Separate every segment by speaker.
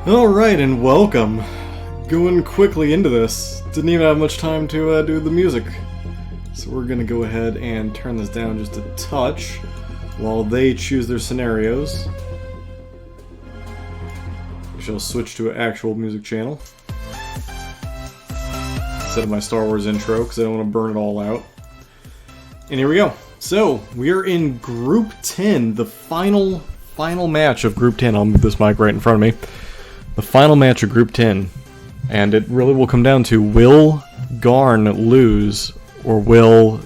Speaker 1: Alright, and welcome. Going quickly into this. Didn't even have much time to do the music. So we're gonna go ahead and turn this down just a touch while they choose their scenarios. We shall switch to an actual music channel instead of my Star Wars intro because I don't want to burn it all out. And here we go. So, we are in Group 10, the final match of Group 10. I'll move this mic right in front of me. The final match of Group 10. And it really will come down to, will Garn lose, or will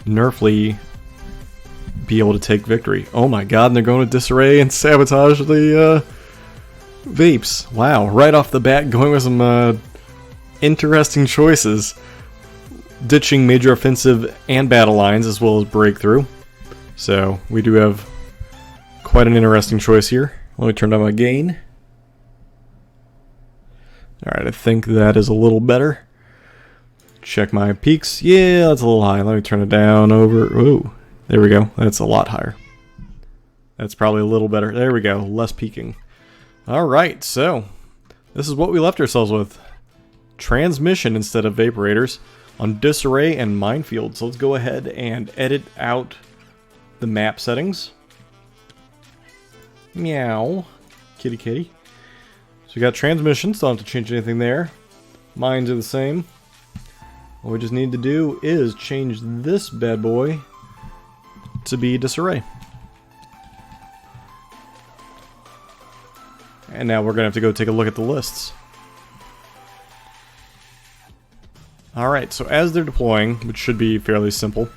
Speaker 1: Nerfley be able to take victory? Oh my god, and they're going to disarray and sabotage the vapes. Wow, right off the bat, going with some interesting choices. Ditching major offensive and battle lines, as well as breakthrough. So, we do have quite an interesting choice here. Let me turn down my gain. Alright, I think that is a little better. Check my peaks. Yeah, that's a little high. Let me turn it down over. Ooh, there we go. That's a lot higher. That's probably a little better. There we go. Less peaking. Alright, so this is what we left ourselves with. Transmission instead of vaporators on disarray and minefield. So let's go ahead and edit out the map settings. Meow. Kitty kitty. So we got transmissions, don't have to change anything there. Mines are the same. What we just need to do is change this bad boy to be disarray. And now we're going to have to go take a look at the lists. Alright, so as they're deploying, which should be fairly simple,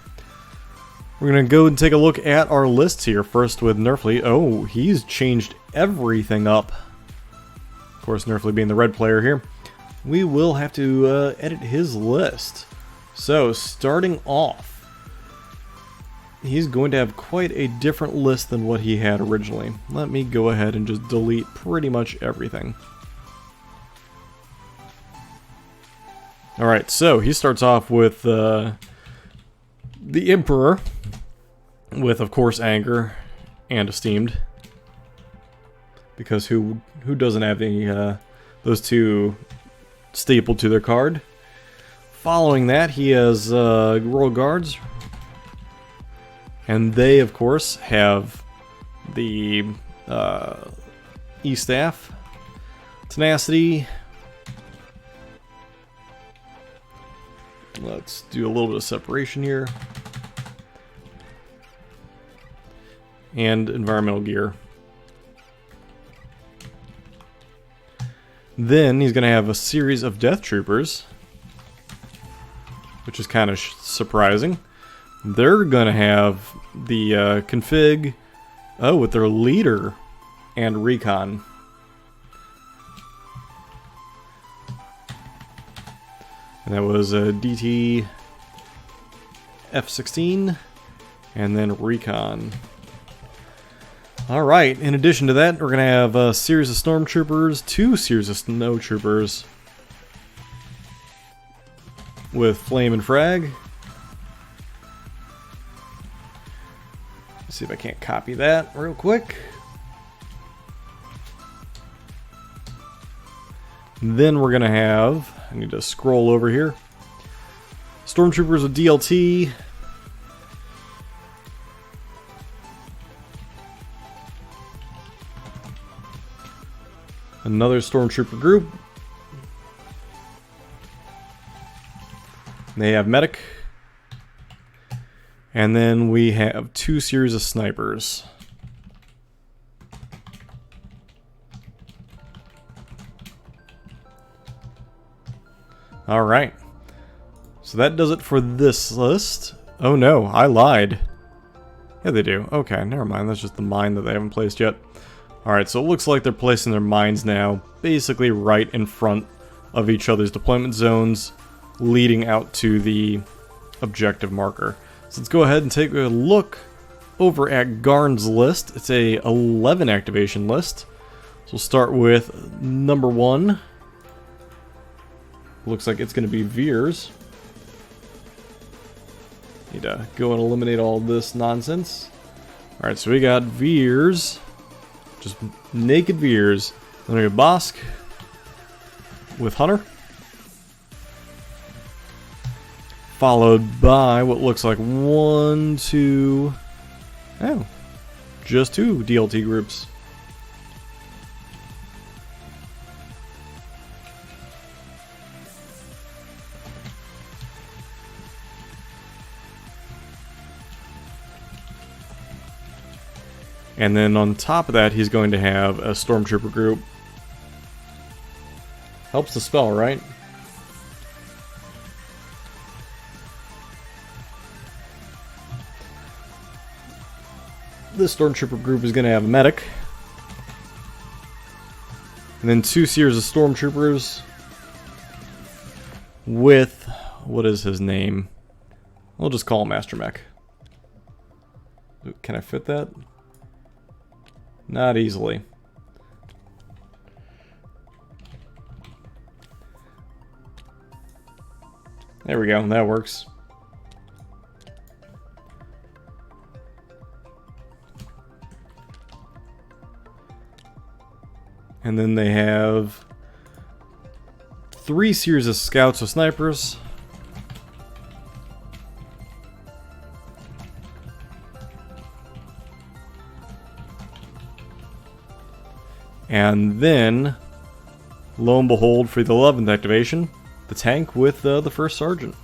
Speaker 1: we're going to go and take a look at our lists here. First with Nerfley. Oh, he's changed everything up. Of course, Nerfley being the red player here. We will have to edit his list. So, starting off, he's going to have quite a different list than what he had originally. Let me go ahead and just delete pretty much everything. Alright, so he starts off with the Emperor, with, of course, Anger and Esteemed. Because who doesn't have any those two stapled to their card? Following that, he has Royal Guards, and they, of course, have the E-Staff, Tenacity. Let's do a little bit of separation here, and Environmental Gear. Then he's going to have a series of Death Troopers, which is kind of surprising. They're going to have the config, with their leader and recon. And that was a DT F-16 and then Recon. Alright, in addition to that, we're going to have a series of Stormtroopers, 2 series of Snowtroopers with Flame and Frag. Let's see if I can't copy that real quick. Then we're going to have, I need to scroll over here, Stormtroopers with DLT. Another Stormtrooper group. They have Medic. And then we have 2 series of Snipers. Alright. So that does it for this list. Oh no, I lied. Yeah, they do. Okay, never mind. That's just the mine that they haven't placed yet. Alright, so it looks like they're placing their mines now, basically right in front of each other's deployment zones, leading out to the objective marker. So let's go ahead and take a look over at Garn's list. It's a 11 activation list. So we'll start with number 1. Looks like it's going to be Veers. Need to go and eliminate all this nonsense. Alright, so we got Veers. Just naked Veers. Then we have Bosk with Hunter. Followed by what looks like 1, 2... Oh. Just 2 DLT groups. And then on top of that, he's going to have a Stormtrooper group. Helps the spell, right? This Stormtrooper group is going to have a Medic. And then 2 series of Stormtroopers with... what is his name? We'll just call him Master Mech. Can I fit that? Not easily. There we go, that works. And then they have 3 series of scouts with snipers. And then, lo and behold, for the 11th activation, the tank with the first sergeant.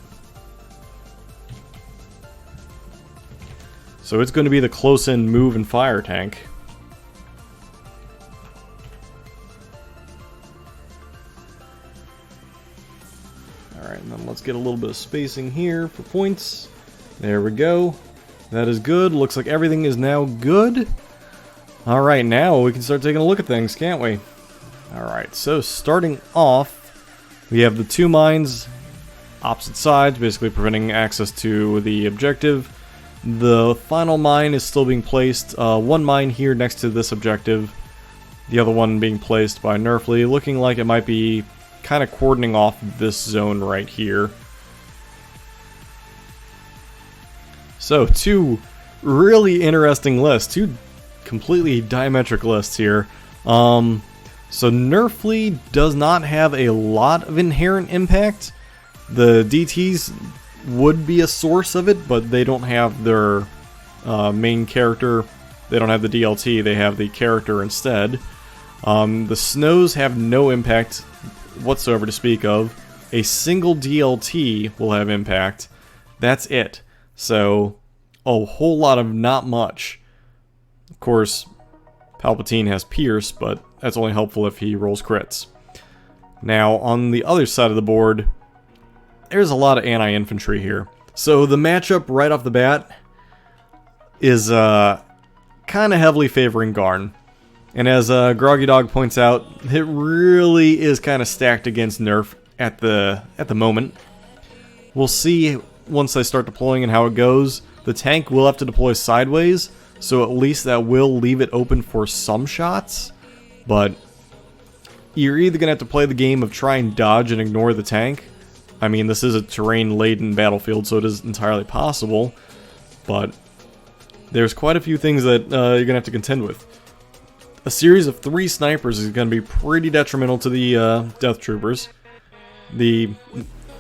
Speaker 1: So it's going to be the close-in move and fire tank. Alright, and then let's get a little bit of spacing here for points. There we go. That is good. Looks like everything is now good. Alright, now we can start taking a look at things, can't we? Alright, so starting off, we have the 2 mines, opposite sides, basically preventing access to the objective. The final mine is still being placed, 1 mine here next to this objective, the other one being placed by Nerfley, looking like it might be kind of cordoning off this zone right here. So, 2 really interesting lists, 2 completely diametric lists here. So Nerfley does not have a lot of inherent impact. The DTs would be a source of it, but they don't have their main character. They don't have the DLT, they have the character instead. The snows have no impact whatsoever to speak of. A single DLT will have impact. That's it. So, a whole lot of not much. Of course, Palpatine has Pierce, but that's only helpful if he rolls crits. Now, on the other side of the board, there's a lot of anti-infantry here. So the matchup right off the bat is kind of heavily favoring Garn. And as Groggy Dog points out, it really is kind of stacked against Nerf at the moment. We'll see once I start deploying and how it goes. The tank will have to deploy sideways, so at least that will leave it open for some shots. But you're either going to have to play the game of try and dodge and ignore the tank. I mean, this is a terrain-laden battlefield, so it is entirely possible. But there's quite a few things that you're going to have to contend with. A series of 3 snipers is going to be pretty detrimental to the Death Troopers. The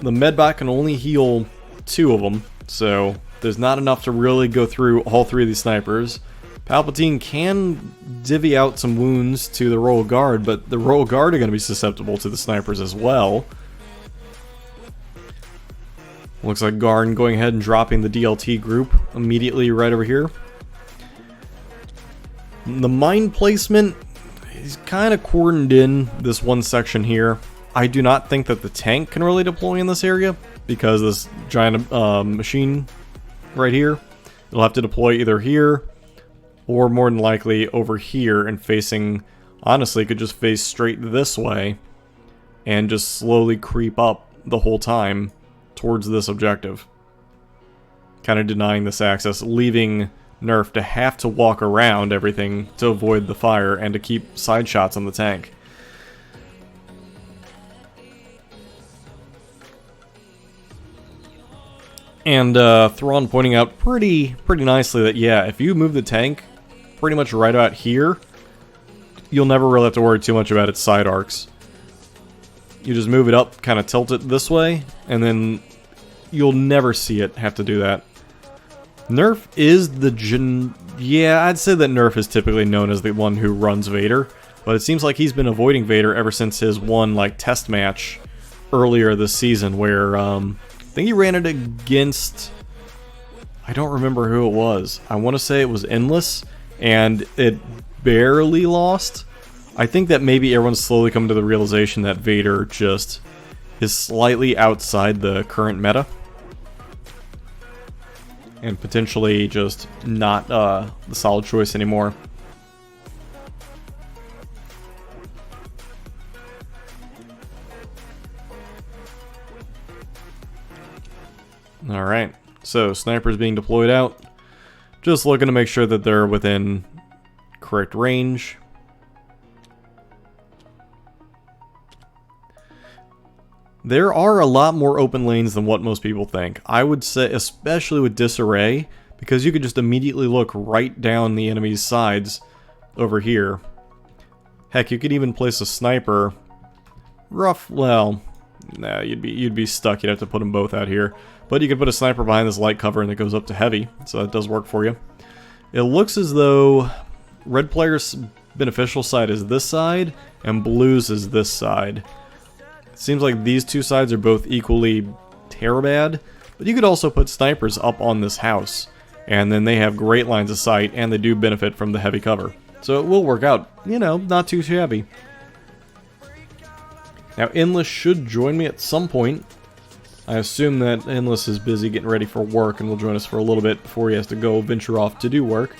Speaker 1: medbot can only heal 2 of them, so there's not enough to really go through all 3 of these snipers. Palpatine can divvy out some wounds to the Royal Guard, but the Royal Guard are going to be susceptible to the snipers as well. Looks like Garn going ahead and dropping the DLT group immediately right over here. The mine placement is kind of cordoned in this one section here. I do not think that the tank can really deploy in this area because this giant machine right here, it'll have to deploy either here or more than likely over here and facing, honestly, could just face straight this way and just slowly creep up the whole time towards this objective. Kind of denying this access, leaving Nerf to have to walk around everything to avoid the fire and to keep side shots on the tank. And Thrawn pointing out pretty nicely that, yeah, if you move the tank pretty much right about here, you'll never really have to worry too much about its side arcs. You just move it up, kind of tilt it this way, and then you'll never see it have to do that. Nerf is yeah, I'd say that Nerf is typically known as the one who runs Vader, but it seems like he's been avoiding Vader ever since his one, like, test match earlier this season where, I think he ran it against, I don't remember who it was. I want to say it was Endless, and it barely lost. I think that maybe everyone's slowly come to the realization that Vader just is slightly outside the current meta. And potentially just not the solid choice anymore. Alright, so snipers being deployed out. Just looking to make sure that they're within correct range. There are a lot more open lanes than what most people think. I would say, especially with disarray, because you could just immediately look right down the enemy's sides over here. Heck, you could even place a sniper. Well, nah, you'd be stuck. You'd have to put them both out here. But you could put a sniper behind this light cover and it goes up to heavy, so that does work for you. It looks as though red player's beneficial side is this side, and blue's is this side. Seems like these two sides are both equally terribad, but you could also put snipers up on this house, and then they have great lines of sight, and they do benefit from the heavy cover. So it will work out, you know, not too shabby. Now Endless should join me at some point. I assume that Endless is busy getting ready for work and will join us for a little bit before he has to go venture off to do work.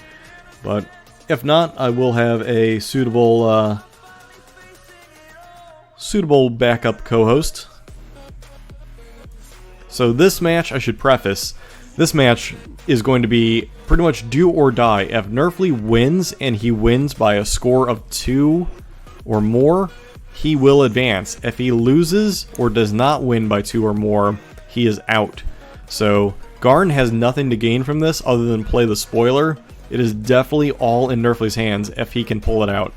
Speaker 1: But if not, I will have a suitable backup co-host. So this match, I should preface, this match is going to be pretty much do or die. If Nerfley wins, and he wins by a score of 2 or more, he will advance. If he loses or does not win by 2 or more, he is out. So Garn has nothing to gain from this other than play the spoiler. It is definitely all in Nerfley's hands if he can pull it out.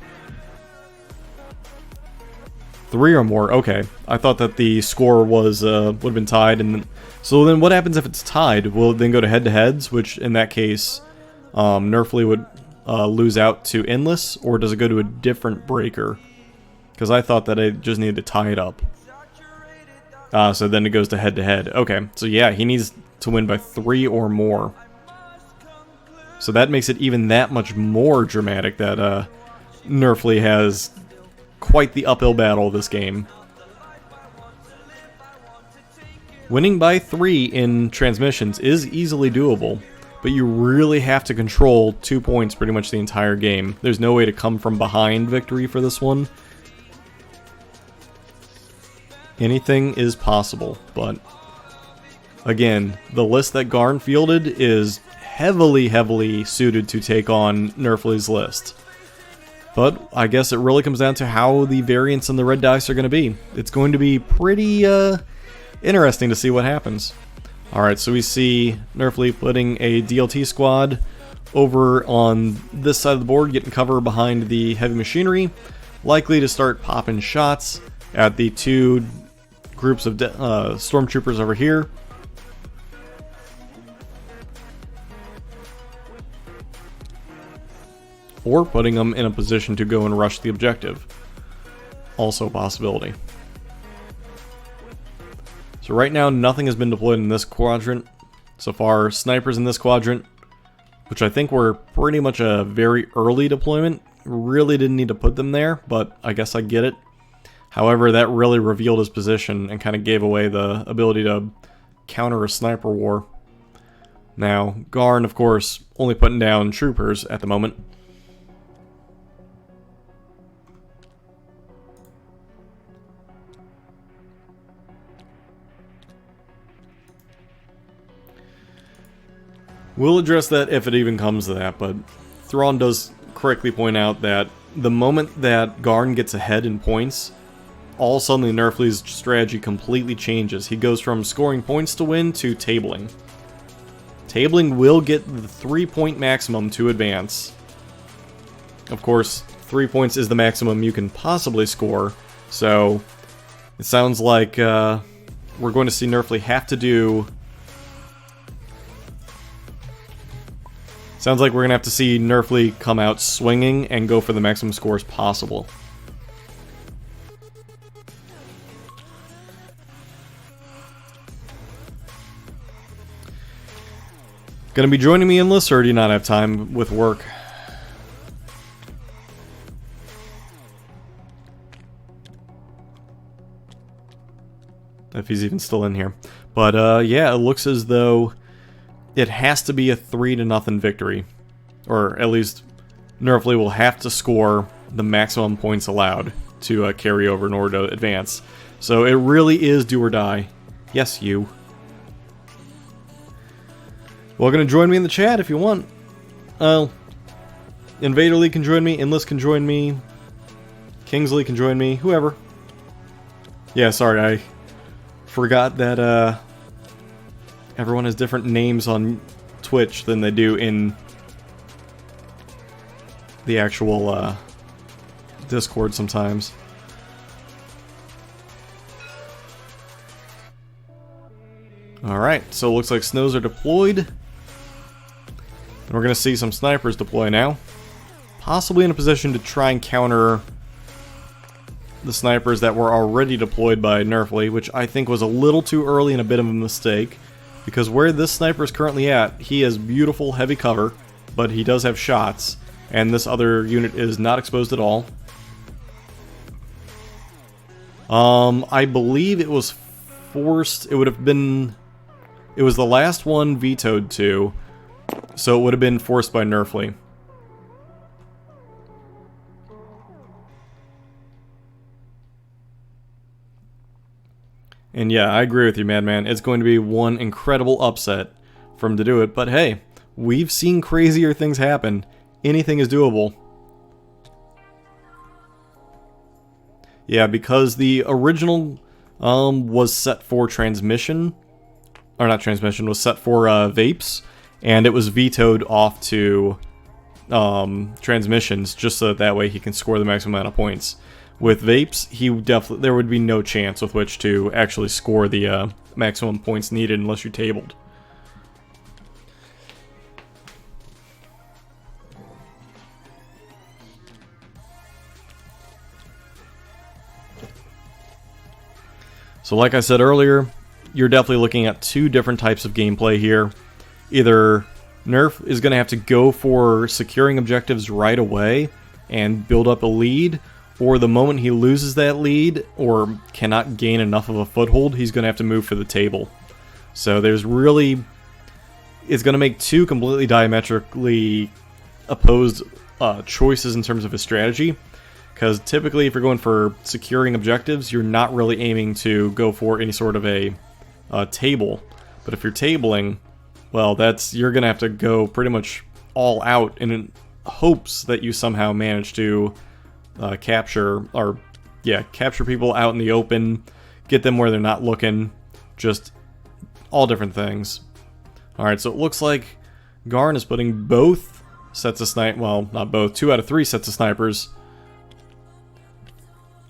Speaker 1: 3 or more, okay. I thought that the score was would have been tied, and so then what happens if it's tied? Will it then go to head-to-heads, which in that case Nerfley would lose out to Endless, or does it go to a different breaker? Because I thought that I just needed to tie it up. So then it goes to head-to-head. Okay, so yeah, he needs to win by 3 or more. So that makes it even that much more dramatic that Nerfley has quite the uphill battle this game. Winning by 3 in transmissions is easily doable, but you really have to control 2 points pretty much the entire game. There's no way to come from behind victory for this one. Anything is possible, but Again, the list that Garn fielded is heavily suited to take on Nerfley's list. But I guess it really comes down to how the variants in the red dice are going to be. It's going to be pretty interesting to see what happens. Alright, so we see Nerfley putting a DLT squad over on this side of the board, getting cover behind the heavy machinery, likely to start popping shots at the two groups of stormtroopers over here. Or putting them in a position to go and rush the objective. Also a possibility. So right now, nothing has been deployed in this quadrant. So far, snipers in this quadrant, which I think were pretty much a very early deployment. Really didn't need to put them there, but I guess I get it. However, that really revealed his position and kind of gave away the ability to counter a sniper war. Now, Garn, of course, only putting down troopers at the moment. We'll address that if it even comes to that, but Thrawn does correctly point out that the moment that Garn gets ahead in points, all of a sudden Nerfley's strategy completely changes. He goes from scoring points to win to tabling. Tabling will get the 3-point maximum to advance. Of course, 3 points is the maximum you can possibly score, so it sounds like we're going to see Nerfley have to do... Sounds like we're going to have to see Nerfley come out swinging and go for the maximum scores possible. Gonna be joining me in this, or do you not have time with work? If he's even still in here. But yeah, it looks as though it has to be a 3-0 victory. Or at least Nerfley will have to score the maximum points allowed to carry over in order to advance. So it really is do or die. Yes, you. Welcome to join me in the chat if you want. Invader Lee can join me, Enlist can join me, Kingsley can join me, whoever. Yeah, sorry, I forgot that everyone has different names on Twitch than they do in the actual Discord sometimes. Alright, so it looks like snows are deployed. And we're going to see some snipers deploy now. Possibly in a position to try and counter the snipers that were already deployed by Nerfley, which I think was a little too early and a bit of a mistake. Because where this sniper is currently at, he has beautiful heavy cover, but he does have shots. And this other unit is not exposed at all. I believe it was forced, it would have been... It was the last one vetoed to, so it would have been forced by Nerfley. And yeah, I agree with you, Madman. It's going to be one incredible upset for him to do it, but hey, we've seen crazier things happen. Anything is doable. Yeah, because the original was set for transmission, or not transmission, was set for vapes, and it was vetoed off to transmissions, just so that way he can score the maximum amount of points. With vapes, there would be no chance with which to actually score the maximum points needed unless you tabled. So like I said earlier, you're definitely looking at two different types of gameplay here. Either Nerf is going to have to go for securing objectives right away and build up a lead, or the moment he loses that lead or cannot gain enough of a foothold, he's going to have to move for the table. So there's really... It's going to make two completely diametrically opposed choices in terms of his strategy. Because typically if you're going for securing objectives, you're not really aiming to go for any sort of a table. But if you're tabling, well, you're gonna have to go pretty much all out in hopes that you somehow manage to capture people out in the open, get them where they're not looking, just all different things. Alright, so it looks like Garn is putting both sets of well, not both, 2 out of 3 sets of snipers.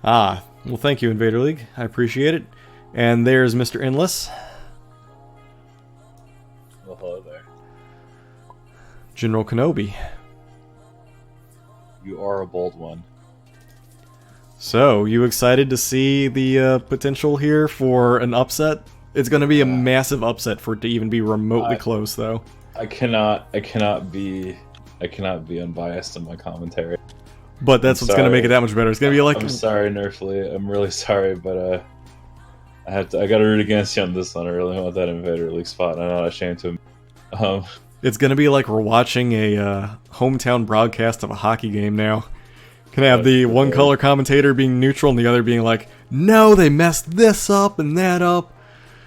Speaker 1: Ah, well thank you, Invader League, I appreciate it. And there's Mr. Endless.
Speaker 2: Well, hello there.
Speaker 1: General Kenobi.
Speaker 2: You are a bold one.
Speaker 1: So, you excited to see the potential here for an upset? It's going to be a massive upset for it to even be remotely close, though.
Speaker 2: I cannot be unbiased in my commentary.
Speaker 1: But that's what's going to make it that much better. It's going to be like...
Speaker 2: I'm sorry, Nerfley. I'm really sorry, but I got to root against you on this one. I really want that Invader League spot, and I'm not ashamed to.
Speaker 1: It's going to be like we're watching a hometown broadcast of a hockey game now. Can I have the one color commentator being neutral and the other being like, no, they messed this up and that up.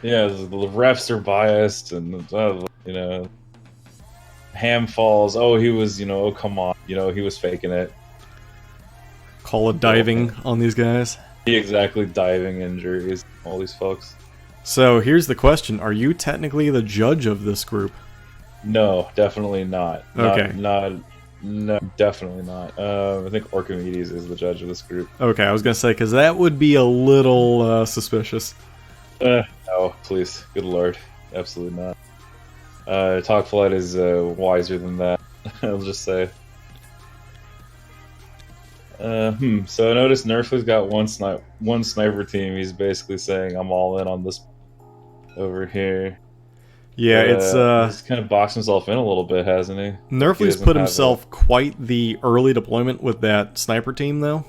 Speaker 2: Yeah, the refs are biased, and you know, Ham falls. Oh, he was, oh come on, he was faking it.
Speaker 1: Call it diving on these guys.
Speaker 2: Exactly, diving injuries, all these folks.
Speaker 1: So here's the question: are you technically the judge of this group?
Speaker 2: No, definitely not.
Speaker 1: Okay.
Speaker 2: No, definitely not. I think Orchimedes is the judge of this group.
Speaker 1: Okay, I was gonna say because that would be a little suspicious.
Speaker 2: No, please, good lord, absolutely not. Talkflight is wiser than that. I'll just say. So I noticed Nerfley's got one sniper team. He's basically saying, "I'm all in on this." Over here.
Speaker 1: Yeah,
Speaker 2: he's kind of boxed himself in a little bit, hasn't he?
Speaker 1: Nerfley's put himself quite the early deployment with that sniper team, though.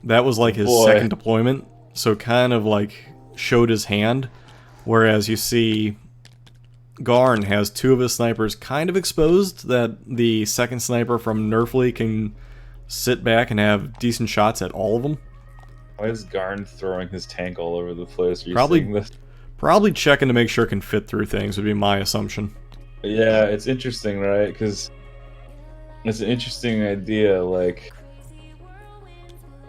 Speaker 1: That was like his second deployment, so kind of like showed his hand. Whereas you see, Garn has 2 of his snipers kind of exposed, that the second sniper from Nerfley can sit back and have decent shots at all of them.
Speaker 2: Why is Garn throwing his tank all over the place? Are you
Speaker 1: Probably
Speaker 2: seeing this?
Speaker 1: Probably checking to make sure it can fit through things would be my assumption.
Speaker 2: Yeah, it's interesting, right? Because it's an interesting idea. Like,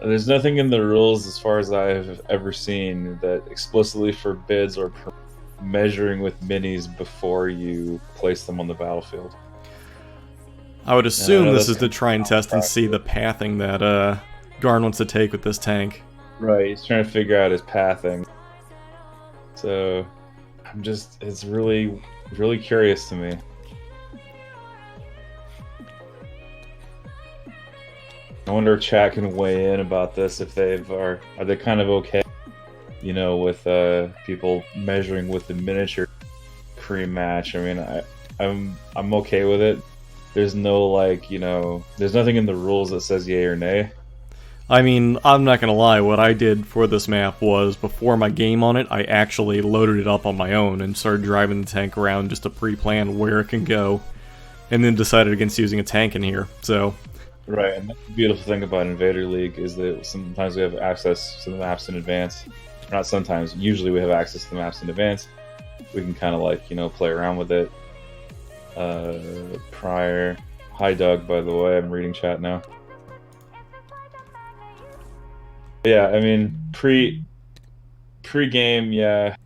Speaker 2: there's nothing in the rules, as far as I've ever seen, that explicitly forbids or measuring with minis before you place them on the battlefield.
Speaker 1: I would assume this is to try and test and see the pathing that Garn wants to take with this tank.
Speaker 2: Right, he's trying to figure out his pathing. So, it's really, really curious to me. I wonder if chat can weigh in about this, if are they kind of okay, with people measuring with the miniature cream match. I mean, I'm okay with it. There's no there's nothing in the rules that says yay or nay.
Speaker 1: I mean, I'm not gonna lie, what I did for this map was, before my game on it, I actually loaded it up on my own and started driving the tank around just to pre-plan where it can go, and then decided against using a tank in here, so...
Speaker 2: Right, and that's the beautiful thing about Invader League is that sometimes we have access to the maps in advance. Not sometimes, usually we have access to the maps in advance. We can kind of play around with it. Prior... Hi Doug, by the way, I'm reading chat now. Yeah, I mean, pre-game, yeah.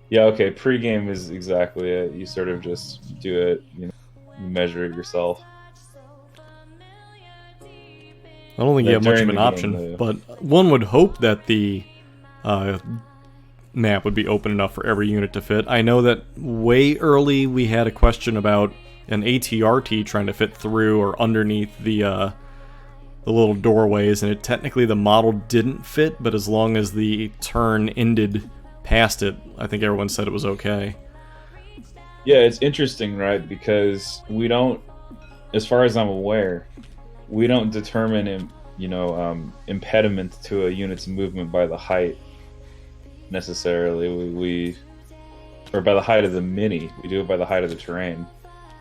Speaker 2: Yeah, okay, pre-game is exactly it. You sort of just do it, you measure it yourself.
Speaker 1: I don't think you have much of an option, but one would hope that the map would be open enough for every unit to fit. I know that way early we had a question about an ATRT trying to fit through or underneath the little doorways, and technically the model didn't fit, but as long as the turn ended past it, I think everyone said it was okay.
Speaker 2: Yeah, it's interesting, right? Because we don't, as far as I'm aware, we don't determine, impediment to a unit's movement by the height necessarily. Or by the height of the mini. We do it by the height of the terrain,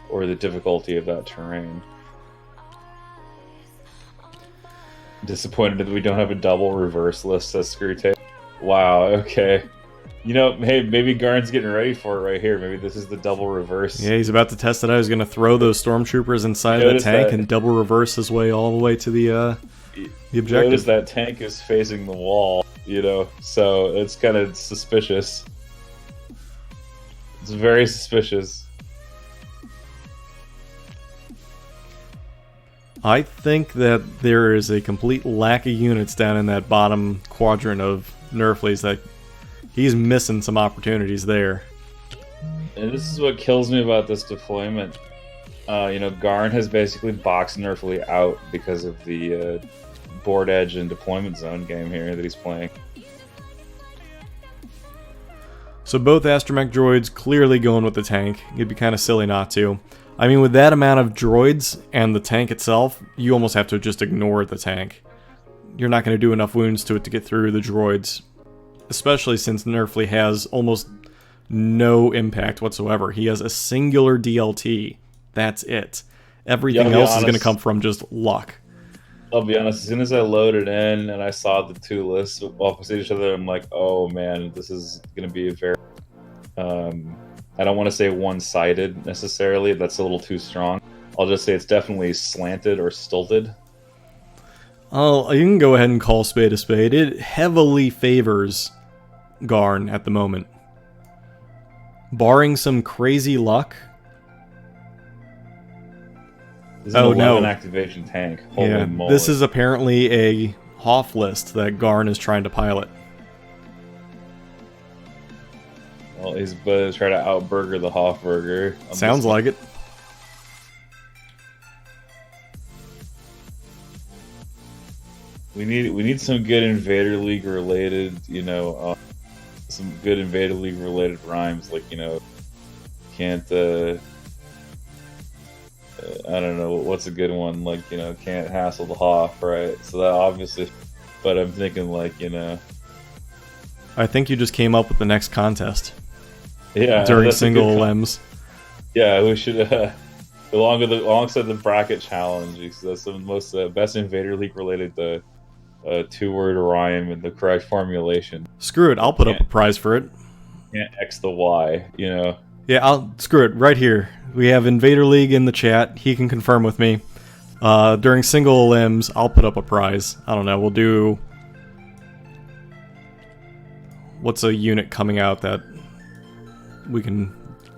Speaker 2: or the difficulty of that terrain. Disappointed that we don't have a double reverse list as screw tape. Wow, okay. You know, hey, maybe Garn's getting ready for it right here. Maybe this is the double reverse.
Speaker 1: Yeah, he's about to test it out. He's going to throw those stormtroopers inside the tank and double reverse his way all the way to the objective.
Speaker 2: Notice that tank is facing the wall, you know, so it's kind of suspicious. It's very suspicious.
Speaker 1: I think that there is a complete lack of units down in that bottom quadrant of Nerfleys that he's missing some opportunities there.
Speaker 2: And this is what kills me about this deployment. You know, Garn has basically boxed Nerfley out because of the board edge and deployment zone game here that he's playing.
Speaker 1: So both astromech droids clearly going with the tank. It'd be kind of silly not to. I mean, with that amount of droids and the tank itself, you almost have to just ignore the tank. You're not going to do enough wounds to it to get through the droids. Especially since Nerfley has almost no impact whatsoever. He has a singular DLT. That's it. Everything else is going to come from just luck.
Speaker 2: I'll be honest, as soon as I loaded in and I saw the two lists opposite each other, I'm like, oh man, this is going to be a very... I don't want to say one-sided necessarily. That's a little too strong. I'll just say it's definitely slanted or stilted.
Speaker 1: Oh, you can go ahead and call spade a spade. It heavily favors Garn at the moment. Barring some crazy luck.
Speaker 2: This is an 11 activation tank. Holy moly.
Speaker 1: This is apparently a Hoth list that Garn is trying to pilot.
Speaker 2: Well, he's trying to outburger the Hofburger.
Speaker 1: Sounds like it.
Speaker 2: We need some good Invader League related, you know, some good Invader League related rhymes, like, you know, can't I don't know what's a good one, like, you know, can't hassle the Hoff, right? So that obviously, but I'm thinking like, you know,
Speaker 1: I think you just came up with the next contest.
Speaker 2: Yeah,
Speaker 1: during single LMs.
Speaker 2: Yeah, we should alongside the bracket challenge, because that's the most best Invader League related two-word rhyme in the correct formulation.
Speaker 1: Screw it, I'll put up a prize for it.
Speaker 2: Can't X the Y, you know.
Speaker 1: Yeah, screw it, right here. We have Invader League in the chat. He can confirm with me. During single LMs, I'll put up a prize. I don't know, we'll do... What's a unit coming out that we can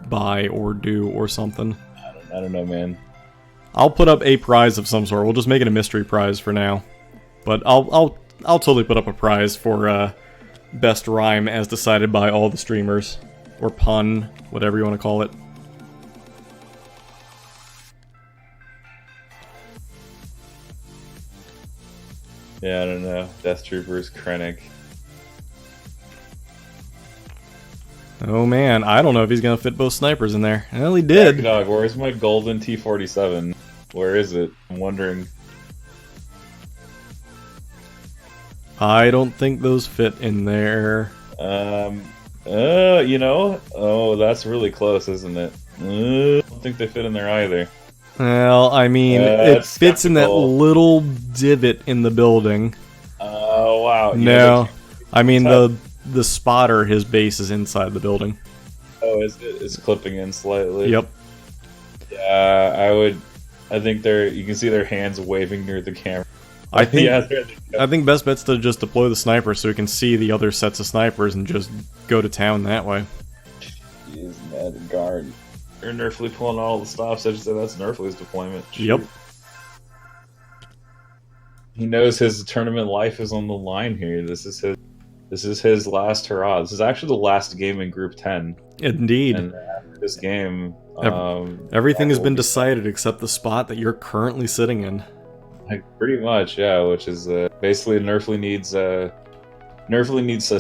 Speaker 1: buy or do or something?
Speaker 2: I don't know, man.
Speaker 1: I'll put up a prize of some sort. We'll just make it a mystery prize for now. But I'll totally put up a prize for best rhyme as decided by all the streamers. Or pun, whatever you want to call it.
Speaker 2: Yeah, I don't know. Death Troopers, Krennic.
Speaker 1: Oh man, I don't know if he's gonna fit both snipers in there. Well, he did.
Speaker 2: Dog, where's my golden T-47? Where is it? I'm wondering.
Speaker 1: I don't think those fit in there.
Speaker 2: You know, oh, that's really close, isn't it? I don't think they fit in there either.
Speaker 1: Well, I mean, it fits in that little divot in the building.
Speaker 2: Oh, wow.
Speaker 1: No, I mean the spotter, his base is inside the building.
Speaker 2: Oh, is it? It's clipping in slightly.
Speaker 1: Yep.
Speaker 2: Yeah, I think you can see their hands waving near the camera.
Speaker 1: I think
Speaker 2: yeah,
Speaker 1: I think best bet's to just deploy the sniper so we can see the other sets of snipers and just go to town that way.
Speaker 2: Jeez, man, guard. You're Nerfly pulling all the stops. I just said that's Nerfly's deployment. Shoot.
Speaker 1: Yep.
Speaker 2: He knows his tournament life is on the line here. This is his last hurrah. This is actually the last game in Group 10.
Speaker 1: Indeed.
Speaker 2: And after this game,
Speaker 1: everything has been decided except the spot that you're currently sitting in.
Speaker 2: Like, pretty much, yeah. Which is basically Nerfly needs a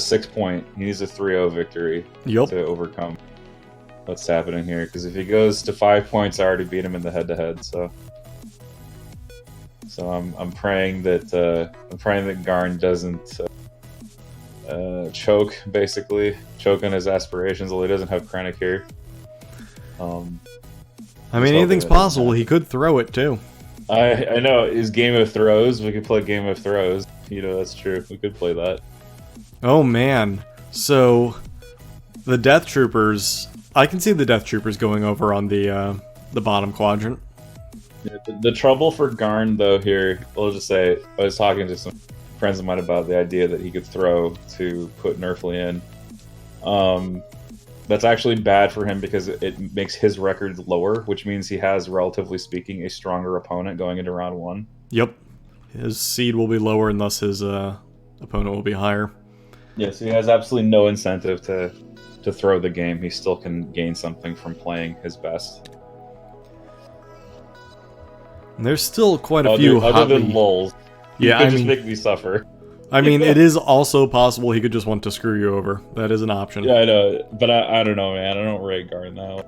Speaker 2: 6 point. He needs a 3-0 victory to overcome what's happening here. Because if he goes to 5 points, I already beat him in the head-to-head. So I'm praying that Garn doesn't choke, basically choke on his aspirations. Although he doesn't have Krennic here.
Speaker 1: I mean, anything's possible. He could throw it too.
Speaker 2: I know. Is Game of Throws? We could play Game of Throws. You know, that's true. We could play that.
Speaker 1: Oh man. So The Death Troopers, I can see the Death Troopers going over on the bottom quadrant.
Speaker 2: Yeah, the trouble for Garn, though, here, I'll just say, I was talking to some friends of mine about the idea that he could throw to put Nerfley in. That's actually bad for him because it makes his record lower, which means he has, relatively speaking, a stronger opponent going into round 1.
Speaker 1: Yep. His seed will be lower and thus his opponent will be higher.
Speaker 2: Yeah, so he has absolutely no incentive to throw the game. He still can gain something from playing his best.
Speaker 1: And there's still quite a few
Speaker 2: other than lulz.
Speaker 1: Yeah,
Speaker 2: I mean, make me suffer.
Speaker 1: I mean, it is also possible he could just want to screw you over. That is an option.
Speaker 2: Yeah, I know, but I don't know, man. I don't rate Garn now.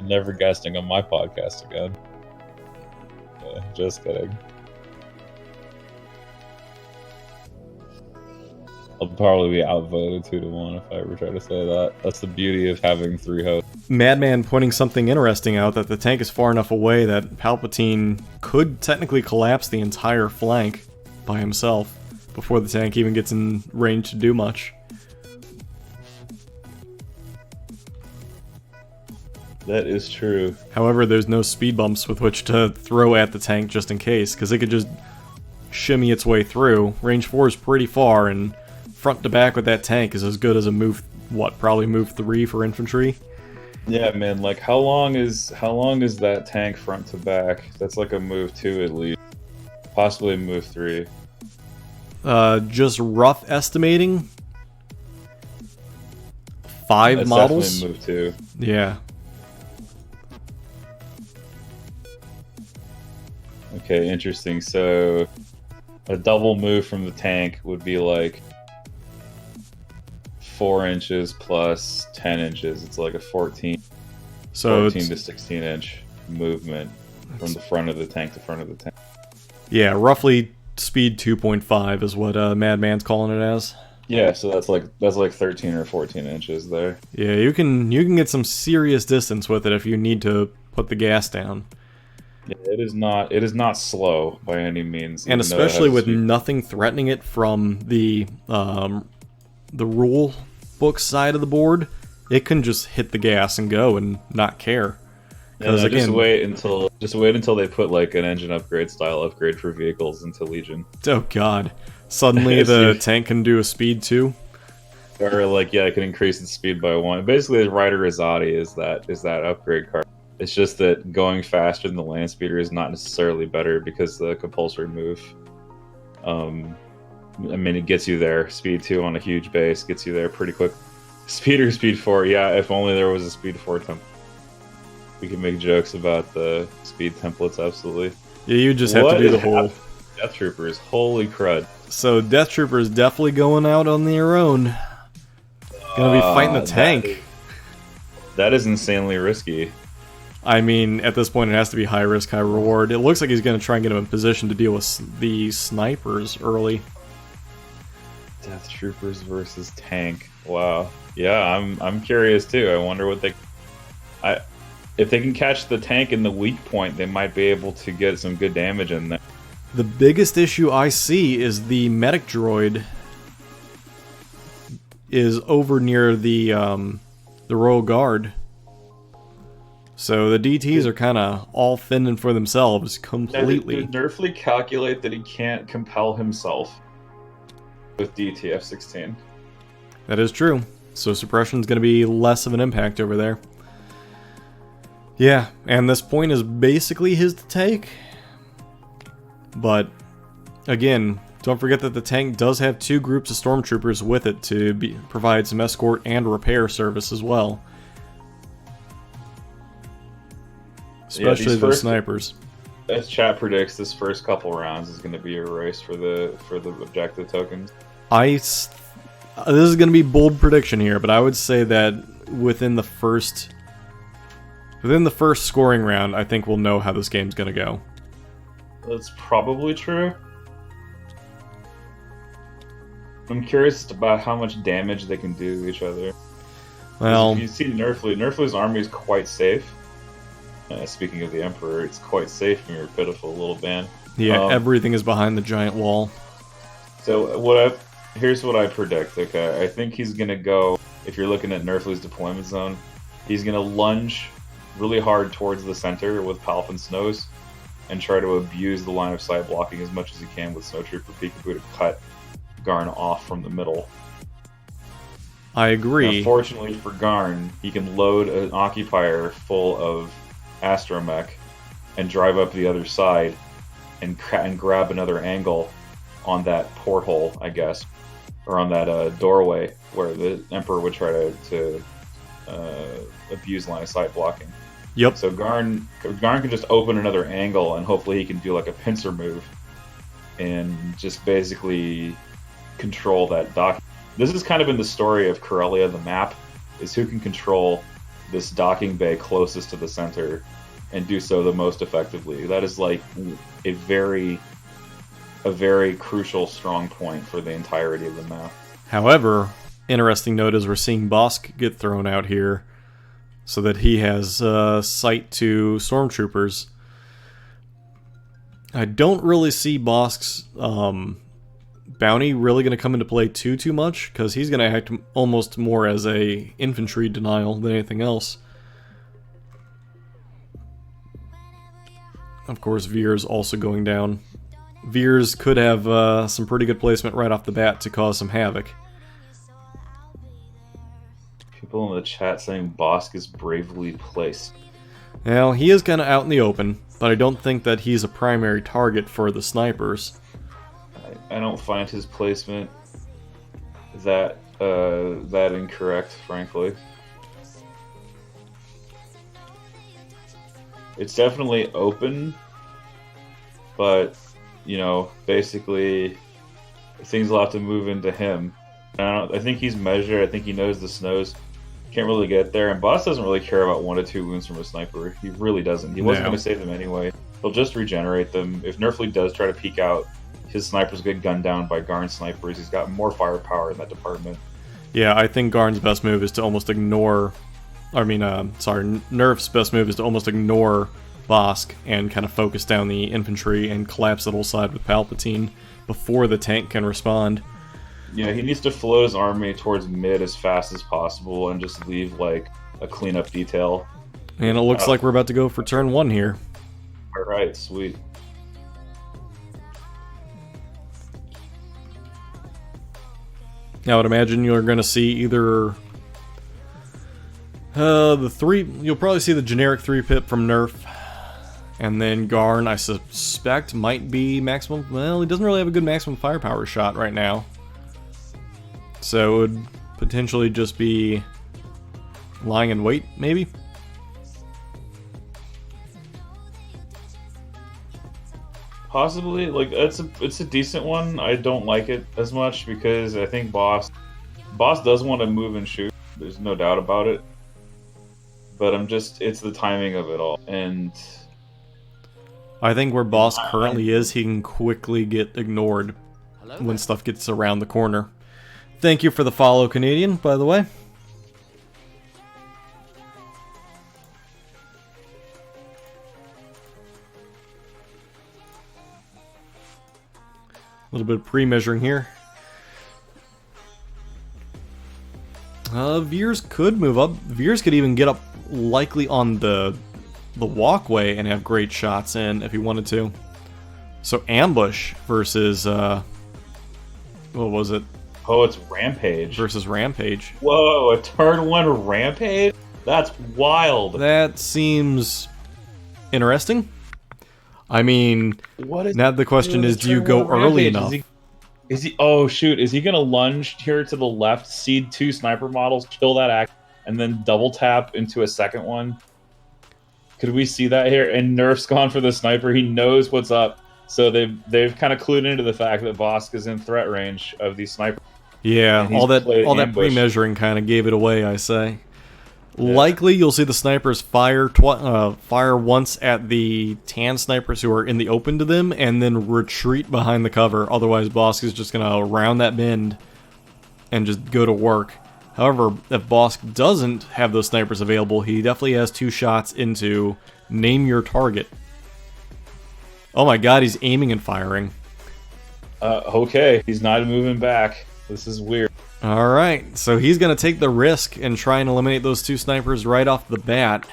Speaker 2: Never guesting on my podcast again. Just kidding. I'll probably be outvoted 2-1 if I ever try to say that. That's the beauty of having 3 hosts.
Speaker 1: Madman pointing something interesting out, that the tank is far enough away that Palpatine could technically collapse the entire flank by himself before the tank even gets in range to do much.
Speaker 2: That is true.
Speaker 1: However, there's no speed bumps with which to throw at the tank just in case, because it could just shimmy its way through. Range 4 is pretty far, and front to back with that tank is as good as a move, probably move 3 for infantry?
Speaker 2: Yeah, man, like how long is that tank front to back? That's like a move 2 at least. Possibly a move 3.
Speaker 1: Just rough estimating, 5
Speaker 2: That's
Speaker 1: models?
Speaker 2: Definitely a move 2.
Speaker 1: Yeah.
Speaker 2: Okay, interesting. So a double move from the tank would be like 4 inches plus 10 inches. It's like a 14 to 16 inch movement from the front of the tank to front of the tank.
Speaker 1: Yeah, roughly speed 2.5 is what Madman's calling it as.
Speaker 2: Yeah, so that's like 13 or 14 inches there.
Speaker 1: Yeah, you can get some serious distance with it if you need to put the gas down.
Speaker 2: Yeah, it is not slow by any means.
Speaker 1: And especially with nothing threatening it from the rule book side of the board, it can just hit the gas and go and not care.
Speaker 2: Because again, just wait until they put like an engine upgrade style upgrade for vehicles into Legion.
Speaker 1: Oh god. Suddenly the tank can do a speed 2.
Speaker 2: Or like, yeah, it can increase its speed by 1. Basically, the Rider Azadi is that upgrade card. It's just that going faster than the land speeder is not necessarily better because the compulsory move. I mean, it gets you there. Speed 2 on a huge base gets you there pretty quick. Speeder, speed 4. Yeah, if only there was a speed 4 template. We can make jokes about the speed templates, absolutely.
Speaker 1: Yeah, you just have to do the whole...
Speaker 2: Death Troopers, holy crud.
Speaker 1: So Death Troopers definitely going out on their own. Gonna be fighting the tank.
Speaker 2: That is insanely risky.
Speaker 1: I mean, at this point, it has to be high risk, high reward. It looks like he's going to try and get him in position to deal with the snipers early.
Speaker 2: Death Troopers versus tank. Wow. Yeah, I'm curious too. I wonder what if they can catch the tank in the weak point, they might be able to get some good damage in there.
Speaker 1: The biggest issue I see is the medic droid is over near the Royal Guard. So the DTs are kind of all fending for themselves completely.
Speaker 2: Did Nerfley calculate that he can't compel himself with DTF-16?
Speaker 1: That is true. So suppression's going to be less of an impact over there. Yeah, and this point is basically his to take. But, again, don't forget that the tank does have 2 groups of stormtroopers with it to provide some escort and repair service as well. Especially the snipers.
Speaker 2: As chat predicts, this first couple rounds is going to be a race for the objective tokens.
Speaker 1: This is going to be bold prediction here, but I would say that within the first scoring round, I think we'll know how this game's going to go.
Speaker 2: That's probably true. I'm curious about how much damage they can do to each other.
Speaker 1: Well,
Speaker 2: if you see Nerfley's army is quite safe. Speaking of the Emperor, it's quite safe from your pitiful little band.
Speaker 1: Yeah, everything is behind the giant wall.
Speaker 2: So here's what I predict. Okay, I think he's gonna go if you're looking at Nerfley's deployment zone, he's going to lunge really hard towards the center with Palpin Snows and try to abuse the line of sight blocking as much as he can with Snowtrooper Peekaboo to cut Garn off from the middle.
Speaker 1: I agree.
Speaker 2: Now, fortunately for Garn, he can load an occupier full of astromech and drive up the other side and grab another angle on that porthole, I guess, or on that doorway where the Emperor would try to abuse line of sight blocking.
Speaker 1: Yep.
Speaker 2: So Garn can just open another angle, and hopefully he can do like a pincer move and just basically control that dock. This is kind of in the story of Corellia, the map, is who can control this docking bay closest to the center and do so the most effectively. That is like a very crucial strong point for the entirety of the map.
Speaker 1: However, interesting note is we're seeing Bosk get thrown out here so that he has sight to stormtroopers. I don't really see Bosk's bounty really going to come into play too much, because he's going to act almost more as a infantry denial than anything else. Of course, Veer's also going down. Veers could have some pretty good placement right off the bat to cause some havoc.
Speaker 2: People in the chat saying Bosk is bravely placed.
Speaker 1: Now, he is kind of out in the open, but I don't think that he's a primary target for the snipers.
Speaker 2: I don't find his placement that incorrect, frankly. It's definitely open, but, you know, basically things will have to move into him. I think he's measured. I think he knows the snows. Can't really get there, and Boss doesn't really care about 1 to 2 wounds from a sniper. He really doesn't. He wasn't going to save them anyway. He'll just regenerate them. If Nerfley does try to peek out, his snipers get gunned down by Garn snipers. He's got more firepower in that department.
Speaker 1: Yeah, I think Garn's best move is to almost ignore... Nerf's best move is to almost ignore Bosk and kind of focus down the infantry and collapse the whole side with Palpatine before the tank can respond.
Speaker 2: Yeah, he needs to float his army towards mid as fast as possible and just leave, like, a cleanup detail.
Speaker 1: And it looks like we're about to go for turn 1 here.
Speaker 2: Alright, sweet.
Speaker 1: Now, I would imagine you're going to see either... you'll probably see the generic 3-pip from Nerf. And then Garn, I suspect, might be maximum... Well, he doesn't really have a good maximum firepower shot right now. So it would potentially just be lying in wait, maybe?
Speaker 2: Possibly. Like, it's a decent one. I don't like it as much because I think Boss does want to move and shoot. There's no doubt about it. But it's the timing of it all. And
Speaker 1: I think where Boss currently is, he can quickly get ignored when stuff gets around the corner. Thank you for the follow, Canadian, by the way. A little bit of pre-measuring here. Veers could move up. Veers could even get up likely on the walkway and have great shots in if he wanted to. So ambush versus what was it?
Speaker 2: Oh, it's Rampage.
Speaker 1: Versus Rampage.
Speaker 2: Whoa, a turn 1 Rampage? That's wild.
Speaker 1: That seems interesting. I mean, now the question is, do you go early enough?
Speaker 2: Is he? Oh shoot! Is he gonna lunge here to the left, seed 2 sniper models, kill that act, and then double tap into a second one? Could we see that here? And Nerf's gone for the sniper. He knows what's up, so they've kind of clued into the fact that Bosk is in threat range of these snipers.
Speaker 1: Yeah, all that pre-measuring kind of gave it away, I say. Yeah. Likely, you'll see the snipers fire once at the tan snipers who are in the open to them, and then retreat behind the cover. Otherwise, Bosk is just going to round that bend and just go to work. However, if Bosk doesn't have those snipers available, he definitely has 2 shots into name your target. Oh my god, he's aiming and firing.
Speaker 2: Okay, he's not moving back. This is weird.
Speaker 1: Alright, so he's going to take the risk and try and eliminate those 2 snipers right off the bat.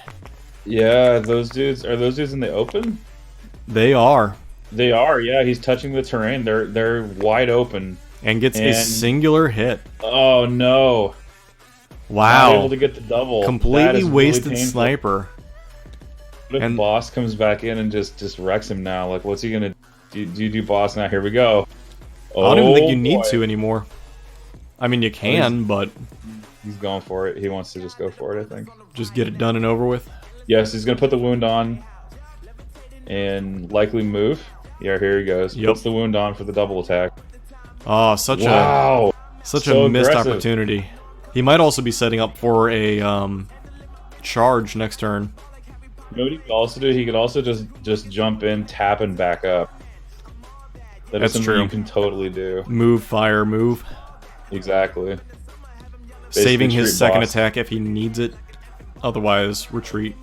Speaker 2: Yeah, those dudes, are those dudes in the open?
Speaker 1: They are.
Speaker 2: They are, yeah, he's touching the terrain. They're wide open.
Speaker 1: And gets a singular hit.
Speaker 2: Oh no.
Speaker 1: Wow.
Speaker 2: Not able to get the double.
Speaker 1: Completely wasted
Speaker 2: really
Speaker 1: sniper.
Speaker 2: What if Boss comes back in and just wrecks him now? Like, what's he gonna do? Do you do Boss now? Here we go.
Speaker 1: I don't even think you need to anymore. I mean, you can, but...
Speaker 2: He's going for it. He wants to just go for it, I think.
Speaker 1: Just get it done and over with.
Speaker 2: Yes, he's gonna put the wound on. And likely move. Yeah, here he goes.
Speaker 1: Yep.
Speaker 2: Puts the wound on for the double attack.
Speaker 1: Oh, such
Speaker 2: wow.
Speaker 1: a missed opportunity. He might also be setting up for a charge next turn.
Speaker 2: You know what he could also do? He could also just jump in, tap, and back up. That's something
Speaker 1: true.
Speaker 2: You can totally do.
Speaker 1: Move, fire, move.
Speaker 2: Exactly.
Speaker 1: Saving his second
Speaker 2: Boss.
Speaker 1: attack if he needs it. Otherwise, retreat.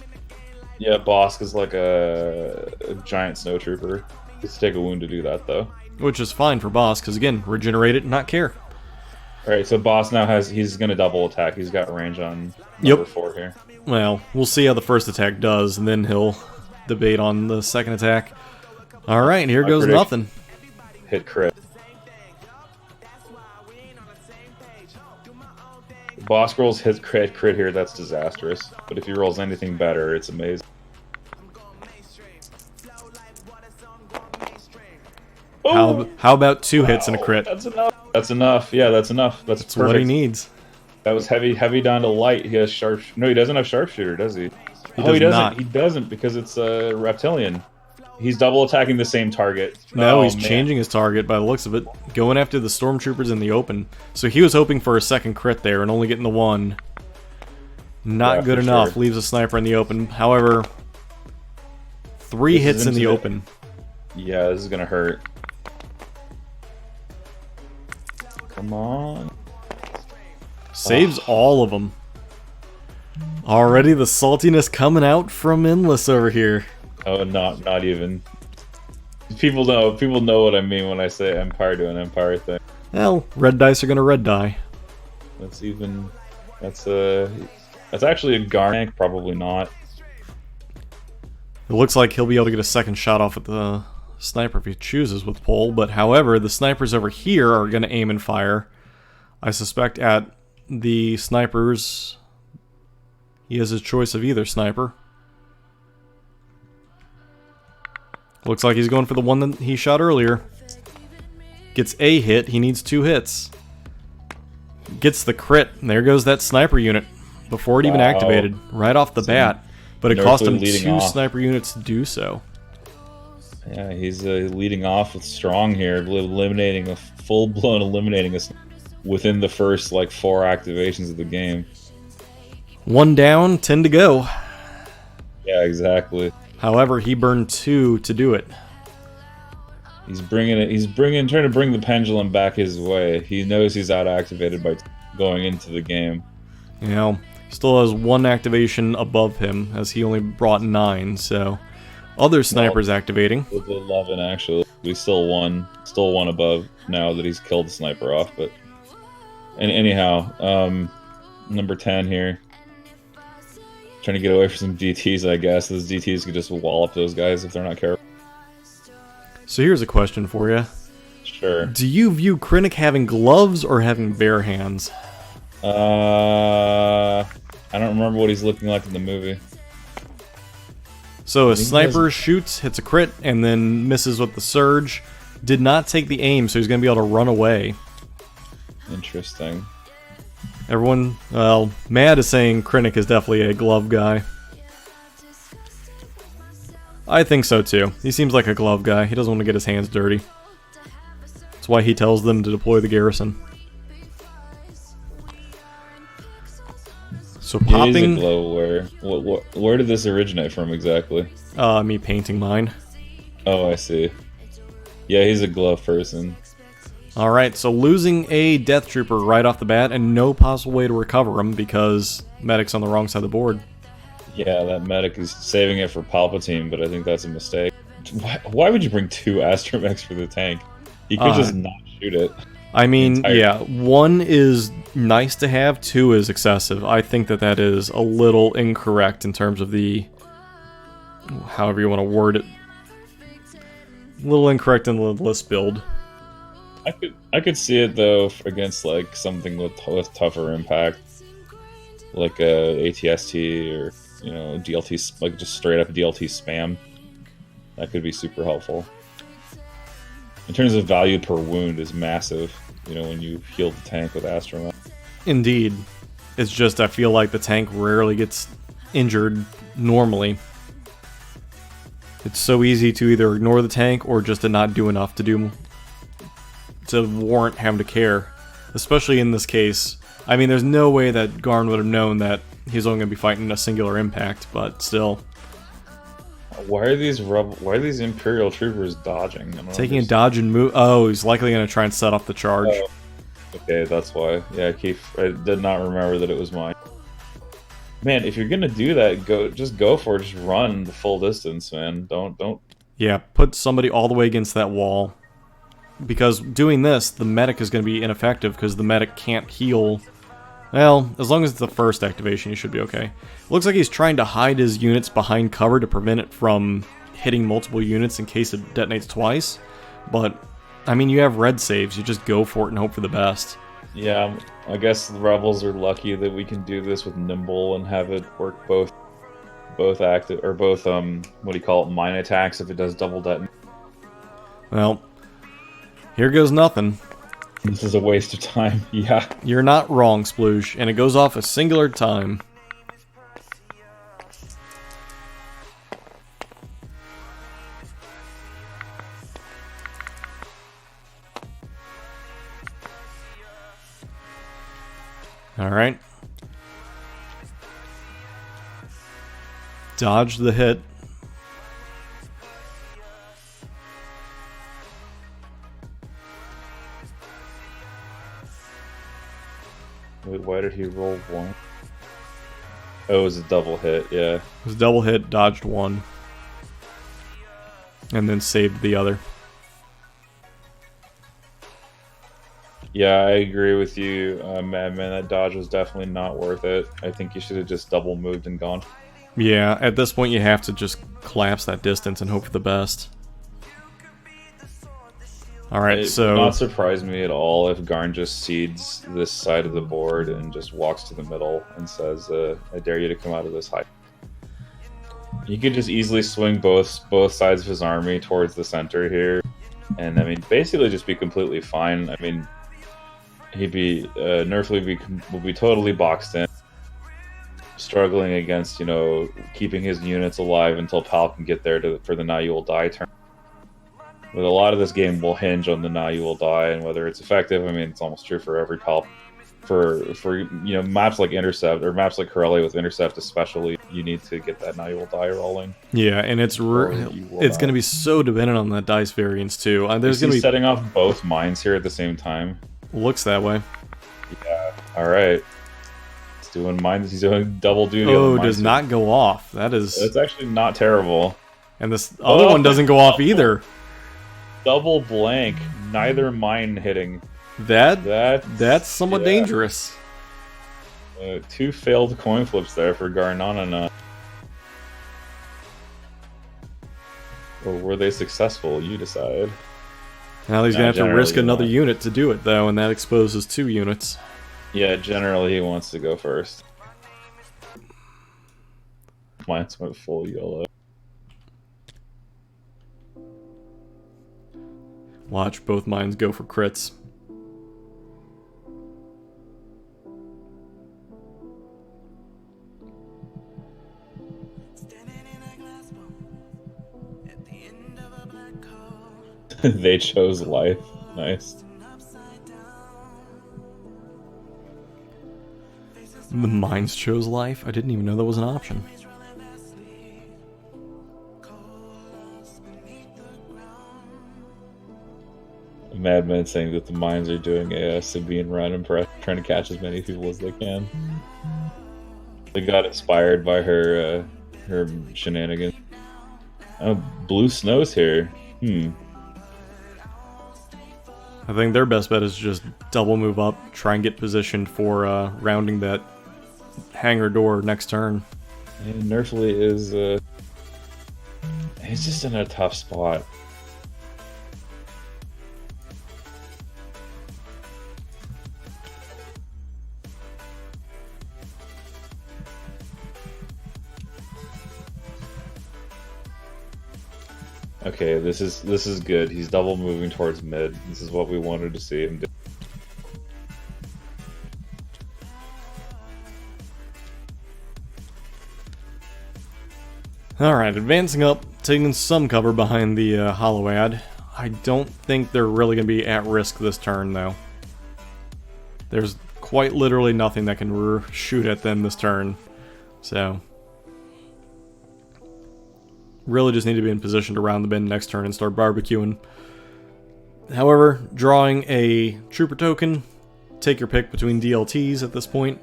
Speaker 2: Yeah, Bosk is like a giant snow trooper. Just take a wound to do that, though.
Speaker 1: Which is fine for Boss, because again, regenerate it and not care.
Speaker 2: Alright, so Boss now he's gonna double attack. He's got range on number 4 here.
Speaker 1: Well, we'll see how the first attack does, and then he'll debate on the second attack. Alright, here goes nothing.
Speaker 2: Hit crit. Boss rolls hit crit here, that's disastrous. But if he rolls anything better, it's amazing.
Speaker 1: How about 2 hits and a crit?
Speaker 2: That's enough. That's enough. Yeah, that's enough. That's perfect.
Speaker 1: What he needs.
Speaker 2: That was heavy down to light. He has sharp. No, he doesn't have sharpshooter, does he?
Speaker 1: He doesn't.
Speaker 2: Not. He doesn't because it's a reptilian. He's double attacking the same target.
Speaker 1: No, he's changing his target by the looks of it. Going after the stormtroopers in the open. So he was hoping for a second crit there and only getting the 1. Not good enough.
Speaker 2: Sure.
Speaker 1: Leaves a sniper in the open. However, 3 hits in the open.
Speaker 2: Yeah, this is gonna hurt. Come on.
Speaker 1: Saves all of them. Already the saltiness coming out from Endless over here.
Speaker 2: Oh, not even. People know what I mean when I say Empire doing Empire thing.
Speaker 1: Well, red dice are gonna red die.
Speaker 2: That's actually a Garnanana, probably not.
Speaker 1: It looks like he'll be able to get a second shot off at the sniper if he chooses with pole, but however, the snipers over here are gonna aim and fire. I suspect at the snipers, he has his choice of either sniper. Looks like he's going for the one that he shot earlier. Gets a hit, he needs 2 hits. Gets the crit, and there goes that sniper unit. Before it even activated, right off the bat. But it cost him 2 sniper units to do so.
Speaker 2: Yeah, he's leading off with strong here, eliminating a full-blown eliminating us within the first, like, 4 activations of the game.
Speaker 1: 1 down, 10 to go.
Speaker 2: Yeah, exactly.
Speaker 1: However, he burned 2 to do it.
Speaker 2: He's trying to bring the pendulum back his way. He knows he's out-activated by going into the game.
Speaker 1: You know, still has 1 activation above him, as he only brought 9, so... Other snipers activating.
Speaker 2: With 11, actually. We still one above now that he's killed the sniper off, but... Anyhow, number 10 here. Trying to get away from some DTs, I guess. Those DTs could just wallop those guys if they're not careful.
Speaker 1: So here's a question for you.
Speaker 2: Sure.
Speaker 1: Do you view Krennic having gloves or having bare hands?
Speaker 2: I don't remember what he's looking like in the movie.
Speaker 1: So a sniper shoots, hits a crit, and then misses with the surge. Did not take the aim, so he's going to be able to run away.
Speaker 2: Interesting.
Speaker 1: Everyone, well, Mad is saying Krennic is definitely a glove guy. I think so too. He seems like a glove guy. He doesn't want to get his hands dirty. That's why he tells them to deploy the garrison. So popping...
Speaker 2: It is a glove wear. Where did this originate from exactly?
Speaker 1: Me painting mine.
Speaker 2: Oh, I see. Yeah, he's a glove person.
Speaker 1: Alright, so losing a Death Trooper right off the bat and no possible way to recover him because Medic's on the wrong side of the board.
Speaker 2: Yeah, that Medic is saving it for Palpatine, but I think that's a mistake. Why would you bring 2 astromechs for the tank? He could just not shoot it.
Speaker 1: I mean, yeah, 1 is nice to have, 2 is excessive. I think that that is a little incorrect in terms of the, however you want to word it. A little incorrect in the list build.
Speaker 2: I could see it though against like something with tougher impact, like a ATST or DLT, like just straight up DLT spam. That could be super helpful. In terms of value per wound, is massive. When you heal the tank with Astronaut.
Speaker 1: Indeed, it's just I feel like the tank rarely gets injured normally. It's so easy to either ignore the tank or just to not do enough to warrant having to care. Especially in this case. I mean, there's no way that Garn would have known that he's only going to be fighting a singular impact, but still.
Speaker 2: Why are these Imperial troopers dodging?
Speaker 1: Taking a dodge and move. Oh, he's likely going to try and set off the charge.
Speaker 2: Oh, okay, that's why. Yeah, I did not remember that it was mine. Man, if you're gonna do that, go for it. Just run the full distance, man. Don't.
Speaker 1: Yeah, put somebody all the way against that wall. Because doing this, the medic is going to be ineffective because the medic can't heal. Well, as long as it's the first activation, you should be okay. Looks like he's trying to hide his units behind cover to prevent it from hitting multiple units in case it detonates twice. But, I mean, you have red saves. You just go for it and hope for the best.
Speaker 2: Yeah, I guess the Rebels are lucky that we can do this with Nimble and have it work both active, or both, what do you call it, mine attacks if it does double detonate.
Speaker 1: Well, here goes nothing.
Speaker 2: This is a waste of time, yeah.
Speaker 1: You're not wrong, Sploosh, and it goes off a singular time. Alright. Dodge the hit.
Speaker 2: Wait, why did he roll 1? Oh, it was a double hit, yeah.
Speaker 1: It was a double hit, dodged 1. And then saved the other.
Speaker 2: Yeah, I agree with you, Madman. That dodge was definitely not worth it. I think you should have just double moved and gone.
Speaker 1: Yeah, at this point you have to just collapse that distance and hope for the best. Alright, so...
Speaker 2: It would not surprise me at all if Garn just cedes this side of the board and just walks to the middle and says, I dare you to come out of this height. He could just easily swing both sides of his army towards the center here. And, I mean, basically just be completely fine. I mean, Nerfley will be totally boxed in. Struggling against, keeping his units alive until Pal can get there for the Now You Will Die turn. But a lot of this game will hinge on the Now You Will Die and whether it's effective. I mean, it's almost true for every Pal. For maps like Intercept or maps like Corellia with Intercept especially, you need to get that Now You Will Die rolling.
Speaker 1: Yeah, and it's going to be so dependent on the dice variance too. There's going to be
Speaker 2: setting off both mines here at the same time.
Speaker 1: Looks that way.
Speaker 2: Yeah. All right. He's doing mines. He's doing double duty.
Speaker 1: Oh, does not go off. That's
Speaker 2: actually not terrible.
Speaker 1: And this other one doesn't go off either.
Speaker 2: Double blank, neither mine hitting.
Speaker 1: That's somewhat dangerous.
Speaker 2: 2 failed coin flips there for Garnanana. Or were they successful? You decide.
Speaker 1: Now he's going to have to risk another unit to do it, though, and that exposes 2 units.
Speaker 2: Yeah, generally he wants to go first. Mines went full yellow.
Speaker 1: Watch both mines go for crits.
Speaker 2: They chose life. Nice.
Speaker 1: The mines chose life? I didn't even know that was an option.
Speaker 2: Madman saying that the mines are doing a Sabine run and trying to catch as many people as they can. They got inspired by her shenanigans. Oh, blue snow's here.
Speaker 1: I think their best bet is just double move up, try and get positioned for rounding that hangar door next turn.
Speaker 2: And Nerfley is he's just in a tough spot. Okay, this is good. He's double moving towards mid. This is what we wanted to see him do.
Speaker 1: Alright, advancing up, taking some cover behind the hollow ad. I don't think they're really going to be at risk this turn, though. There's quite literally nothing that can shoot at them this turn. So, really just need to be in position to round the bin next turn and start barbecuing. However, drawing a trooper token, take your pick between DLTs at this point.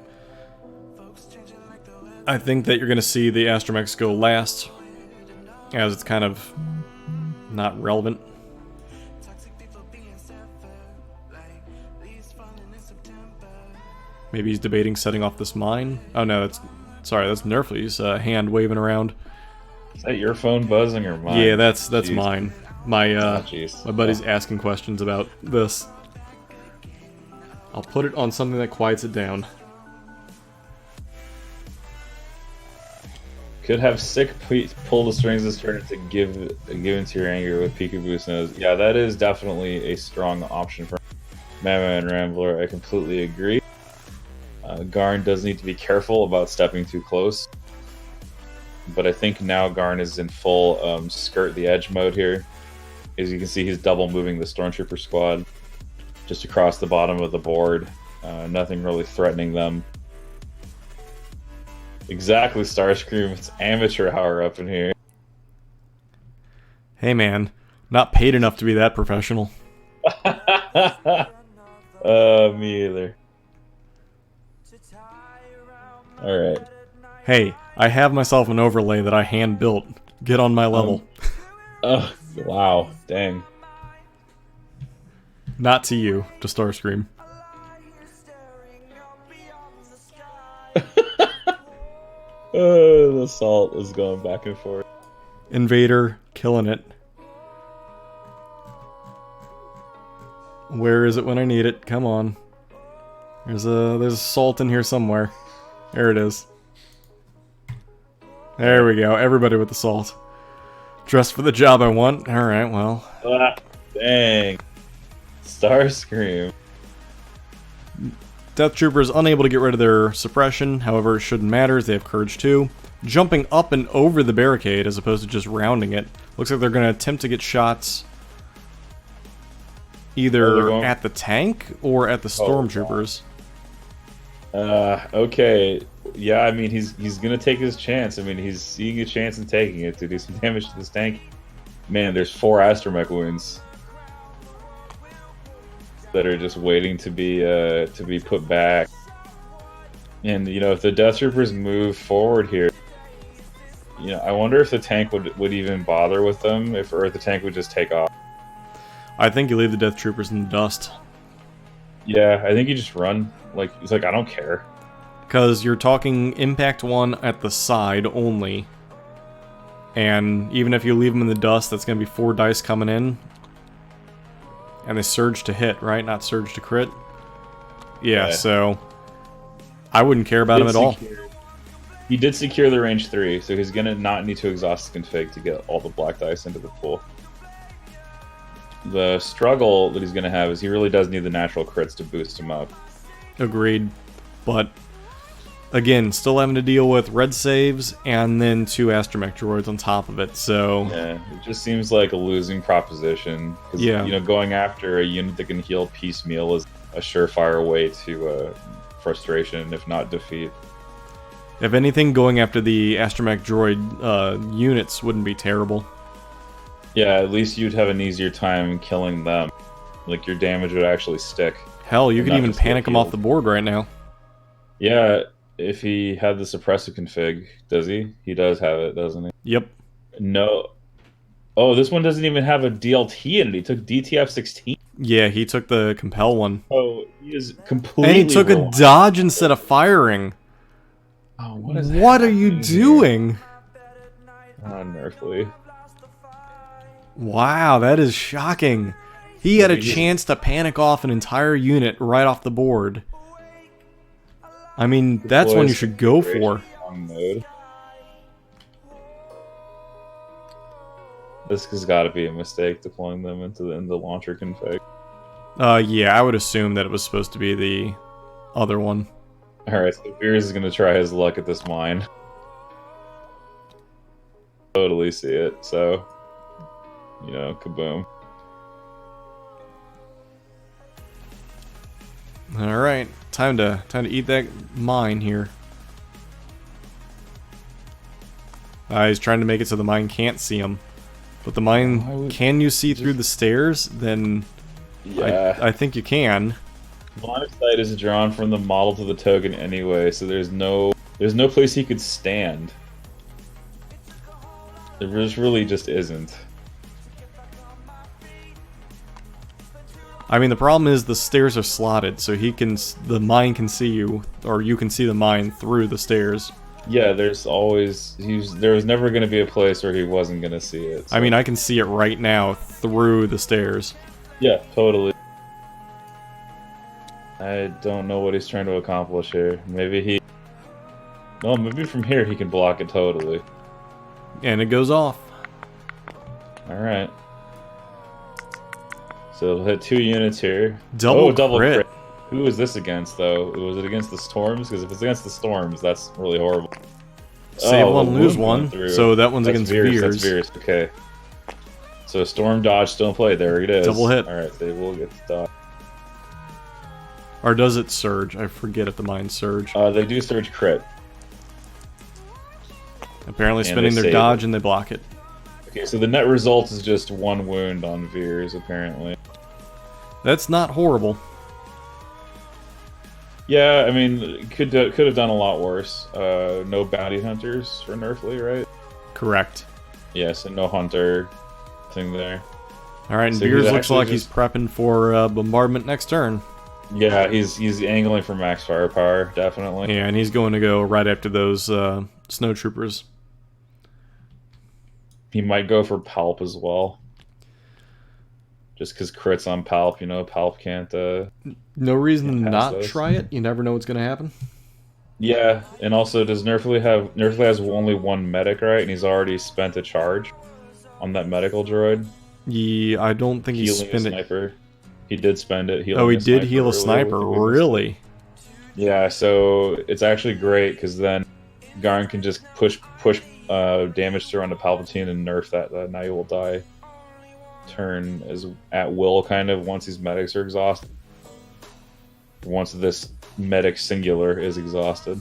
Speaker 1: I think that you're going to see the Astromechs go last, as it's kind of not relevant. Maybe he's debating setting off this mine. Oh no, that's Nerfley's hand waving around.
Speaker 2: Is that your phone buzzing or mine?
Speaker 1: Yeah, that's mine. My
Speaker 2: jeez.
Speaker 1: my buddy's asking questions about this. I'll put it on something that quiets it down.
Speaker 2: Could have sick pull the strings this turn to give into your anger with Peekaboo Snows. Yeah, that is definitely a strong option for Mama and Rambler. I completely agree. Garn does need to be careful about stepping too close. But I think now Garn is in full skirt the edge mode here. As you can see, he's double moving the Stormtrooper squad just across the bottom of the board. Nothing really threatening them. Exactly, Starscream. It's amateur hour up in here.
Speaker 1: Hey man, not paid enough to be that professional.
Speaker 2: Me either. Alright.
Speaker 1: Hey, I have myself an overlay that I hand built. Get on my level.
Speaker 2: Oh, wow. Dang.
Speaker 1: Not to you, to Starscream.
Speaker 2: The salt is going back and forth.
Speaker 1: Invader, killing it. Where is it when I need it? Come on. There's salt in here somewhere. There it is. There we go. Everybody with the salt. Dressed for the job I want. Alright, well.
Speaker 2: Dang. Starscream.
Speaker 1: Death Troopers unable to get rid of their suppression. However, it shouldn't matter as they have Courage too. Jumping up and over the barricade as opposed to just rounding it. Looks like they're going to attempt to get shots either at the tank or at the Stormtroopers.
Speaker 2: Okay. Yeah, I mean, he's gonna take his chance. I mean, he's seeing a chance in taking it to do some damage to this tank. Man, there's 4 Astromech wounds that are just waiting to be put back. And you know, if the Death Troopers move forward here, you know, I wonder if the tank would even bother with them, or if the tank would just take off.
Speaker 1: I think you leave the Death Troopers in the dust.
Speaker 2: Yeah, I think you just run. Like, it's like, I don't care.
Speaker 1: Because you're talking impact 1 at the side only. And even if you leave them in the dust, that's going to be 4 dice coming in. And they surge to hit, right? Not surge to crit. Yeah, so I wouldn't care about him at all.
Speaker 2: He did secure the range 3, so he's going to not need to exhaust his config to get all the black dice into the pool. The struggle that he's going to have is he really does need the natural crits to boost him up.
Speaker 1: Agreed. But, again, still having to deal with red saves and then 2 Astromech droids on top of it, so...
Speaker 2: Yeah, it just seems like a losing proposition. Because, you know, going after a unit that can heal piecemeal is a surefire way to frustration, if not defeat.
Speaker 1: If anything, going after the Astromech droid units wouldn't be terrible.
Speaker 2: Yeah, at least you'd have an easier time killing them. Like, your damage would actually stick.
Speaker 1: Hell, you could even panic him off the board right now.
Speaker 2: Yeah, if he had the suppressive config, does he? He does have it, doesn't he?
Speaker 1: Yep.
Speaker 2: No. Oh, this one doesn't even have a DLT in it. He took DTF 16.
Speaker 1: Yeah, he took the compel one.
Speaker 2: Oh, he is completely.
Speaker 1: And he took a
Speaker 2: wrong.
Speaker 1: dodge instead of firing.
Speaker 2: Oh,
Speaker 1: What are you doing?
Speaker 2: Nerfley.
Speaker 1: Wow, that is shocking. He had a chance to panic off an entire unit right off the board. I mean, that's when you should go for.
Speaker 2: Mode. This has got to be a mistake deploying them into the launcher config.
Speaker 1: Yeah, I would assume that it was supposed to be the other one.
Speaker 2: Alright, so Veers is going to try his luck at this mine. Totally see it, so... You know, kaboom.
Speaker 1: Alright, time to eat that mine here. He's trying to make it so the mine can't see him. But the mine, can you see through the stairs? Then
Speaker 2: yeah.
Speaker 1: I think you can.
Speaker 2: Line of sight is drawn from the model to the token anyway, so there's no place he could stand. There really just isn't.
Speaker 1: I mean, the problem is the stairs are slotted, so the mine can see you, or you can see the mine through the stairs.
Speaker 2: Yeah, there was never going to be a place where he wasn't going to see it. So.
Speaker 1: I mean, I can see it right now through the stairs.
Speaker 2: Yeah, totally. I don't know what he's trying to accomplish here. Maybe from here he can block it totally.
Speaker 1: And it goes off.
Speaker 2: Alright. So he'll hit 2 units here.
Speaker 1: Double
Speaker 2: crit. Who is this against, though? Was it against the Storms? Because if it's against the Storms, that's really horrible.
Speaker 1: Save one, lose one. So that one's against Veers.
Speaker 2: That's Veers, okay. So Storm dodge still in play. There it is.
Speaker 1: Double hit.
Speaker 2: Alright, so we'll get the dodge.
Speaker 1: Or does it surge? I forget if the mines surge.
Speaker 2: They do surge crit.
Speaker 1: Apparently spinning their dodge and they block it.
Speaker 2: Okay, so the net result is just 1 wound on Veers, apparently.
Speaker 1: That's not horrible.
Speaker 2: Yeah, I mean, could have done a lot worse. No bounty hunters for Nerfley, right?
Speaker 1: Correct.
Speaker 2: Yes, and no hunter thing there.
Speaker 1: Alright, and so Veers looks like he's prepping for bombardment next turn.
Speaker 2: Yeah, he's angling for max firepower, definitely.
Speaker 1: Yeah, and he's going to go right after those snow troopers.
Speaker 2: He might go for Palp as well. Just because crits on Palp, you know, Palp can't...
Speaker 1: no reason to not try it. You never know what's going to happen.
Speaker 2: Yeah, and also, does Nerfley have... Nerfley has only 1 medic, right? And he's already spent a charge on that medical droid.
Speaker 1: Yeah, I don't think he's spent it.
Speaker 2: Sniper. He did spend it.
Speaker 1: Oh, he did heal a sniper? Really?
Speaker 2: Yeah, so it's actually great, because then Garn can just push damage through onto Palpatine and nerf that. Now you will die. Turn as at will, kind of, once these medics are exhausted. Once this medic singular is exhausted.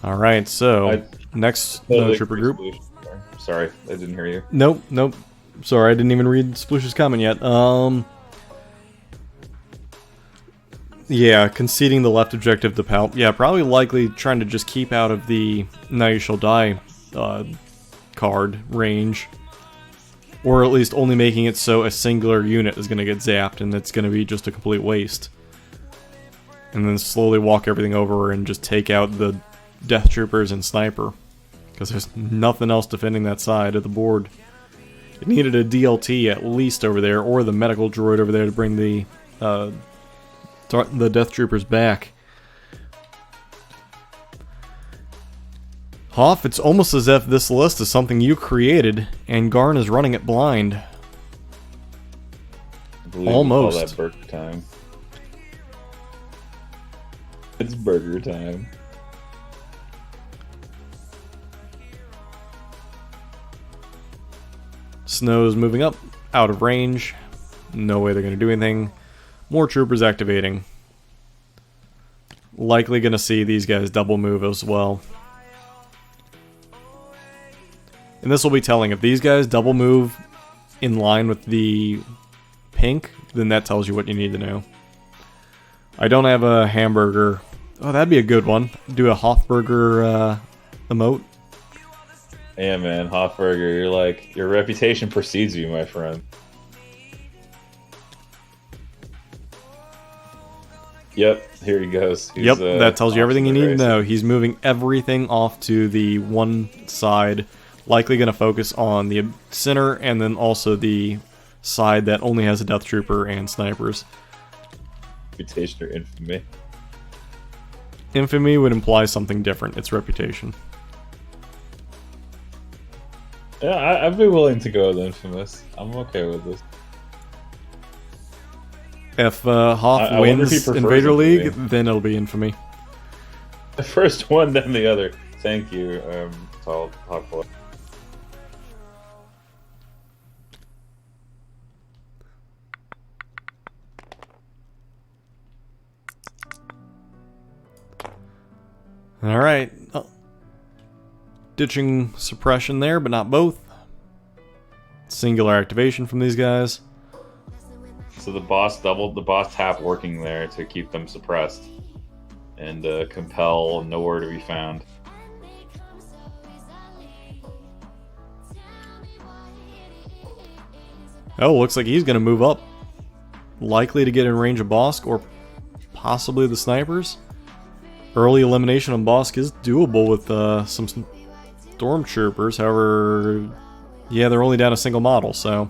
Speaker 1: Alright, so next trooper group.
Speaker 2: Sorry, I didn't hear you.
Speaker 1: Nope. Sorry, I didn't even read Sploosh's comment yet. Yeah, conceding the left objective to Palp. Yeah, probably likely trying to just keep out of the Now You Shall Die card range. Or at least only making it so a singular unit is going to get zapped and it's going to be just a complete waste. And then slowly walk everything over and just take out the Death Troopers and Sniper. Because there's nothing else defending that side of the board. It needed a DLT at least over there, or the medical droid over there to bring the Death Troopers back. Hoff, it's almost as if this list is something you created, and Garn is running it blind. Almost.
Speaker 2: Call that burger time. It's burger time.
Speaker 1: Snow's moving up, out of range. No way they're going to do anything. More troopers activating. Likely going to see these guys double move as well. And this will be telling. If these guys double move in line with the pink, then that tells you what you need to know. I don't have a hamburger. Oh, that'd be a good one. Do a Hofburger emote.
Speaker 2: Yeah, man, Hofberger, you're like, your reputation precedes you, my friend. Yep, here he goes.
Speaker 1: Yep, that tells you
Speaker 2: off
Speaker 1: everything
Speaker 2: to
Speaker 1: you
Speaker 2: the
Speaker 1: need to
Speaker 2: races.
Speaker 1: know. He's moving everything off to the one side, likely going to focus on the center and then also the side that only has a Death Trooper and snipers.
Speaker 2: Reputation or infamy.
Speaker 1: Infamy would imply something different. It's reputation.
Speaker 2: Yeah, I'd be willing to go with infamous. I'm okay with this.
Speaker 1: If Hoth
Speaker 2: I wonder if
Speaker 1: wins
Speaker 2: he prefers
Speaker 1: Invader
Speaker 2: infamy.
Speaker 1: League, then it'll be infamy.
Speaker 2: The first one, then the other. Thank you, Tall Boy.
Speaker 1: All right. Oh. Ditching suppression there, but not both. Singular activation from these guys.
Speaker 2: So the boss tap working there to keep them suppressed and compel nowhere to be found.
Speaker 1: Oh, looks like he's going to move up. Likely to get in range of Bosk or possibly the snipers. Early elimination on Bosk is doable with some stormtroopers. However, yeah, they're only down a single model, so...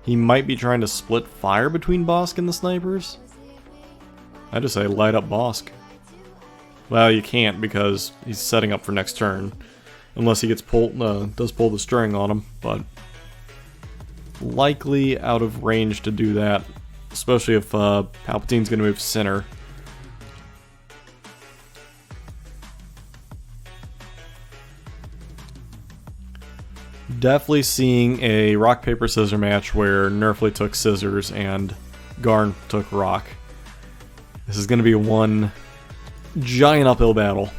Speaker 1: He might be trying to split fire between Bosk and the snipers. I just say light up Bosk. Well, you can't because he's setting up for next turn. Unless he gets does pull the string on him, but... likely out of range to do that. Especially if Palpatine's going to move center. Definitely seeing a rock, paper, scissors match where Nerfley took scissors and Garn took rock. This is going to be one giant uphill battle.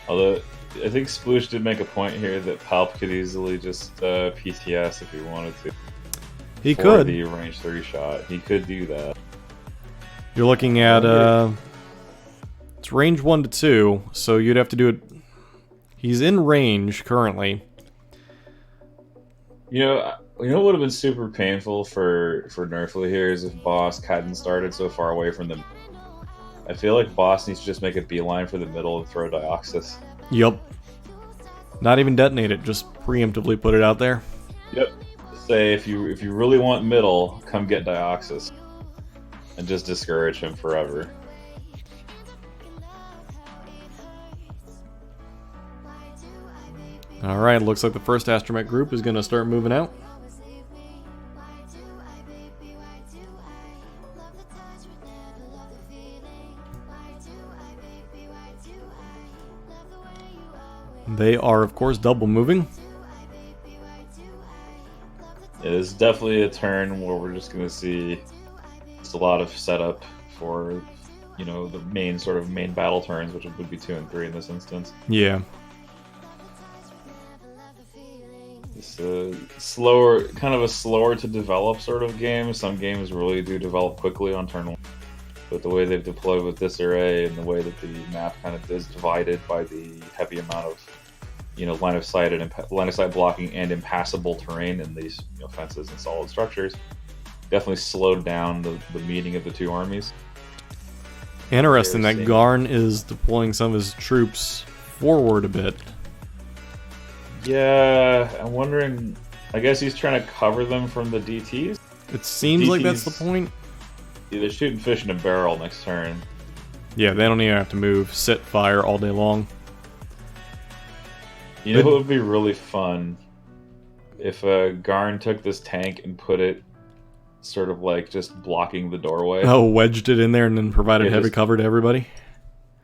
Speaker 2: Although, I think Sploosh did make a point here that Palp could easily just PTS if he wanted to.
Speaker 1: He
Speaker 2: for
Speaker 1: could.
Speaker 2: the range 3 shot. He could do that.
Speaker 1: You're looking at, it's range 1 to 2, so you'd have to do it. He's in range currently.
Speaker 2: You know what would have been super painful for Nerfley here is if Boss hadn't started so far away from them. I feel like Boss needs to just make a beeline for the middle and throw Dioxis.
Speaker 1: Yup. Not even detonate it, just preemptively put it out there.
Speaker 2: Yep. Say if you really want middle, come get Dioxis. And just discourage him forever.
Speaker 1: Alright, looks like the first astromech group is going to start moving out. They are, of course, double moving.
Speaker 2: It is definitely a turn where we're just going to see just a lot of setup for, you know, the main battle turns, which would be 2 and 3 in this instance.
Speaker 1: Yeah.
Speaker 2: It's a slower, kind of a slower to develop sort of game. Some games really do develop quickly on turn 1. But the way they've deployed with disarray and the way that the map kind of is divided by the heavy amount of, you know, line of sight blocking and impassable terrain in these, you know, fences and solid structures, definitely slowed down the meeting of the two armies.
Speaker 1: Interesting that Garn is deploying some of his troops forward a bit.
Speaker 2: Yeah, I'm wondering. I guess he's trying to cover them from the DTs.
Speaker 1: It seems like that's the point.
Speaker 2: Yeah, they're shooting fish in a barrel next turn.
Speaker 1: Yeah, they don't even have to move. Sit fire all day long.
Speaker 2: You know what would be really fun? If Garn took this tank and put it sort of like just blocking the doorway.
Speaker 1: Oh, wedged it in there and then provided heavy cover to everybody?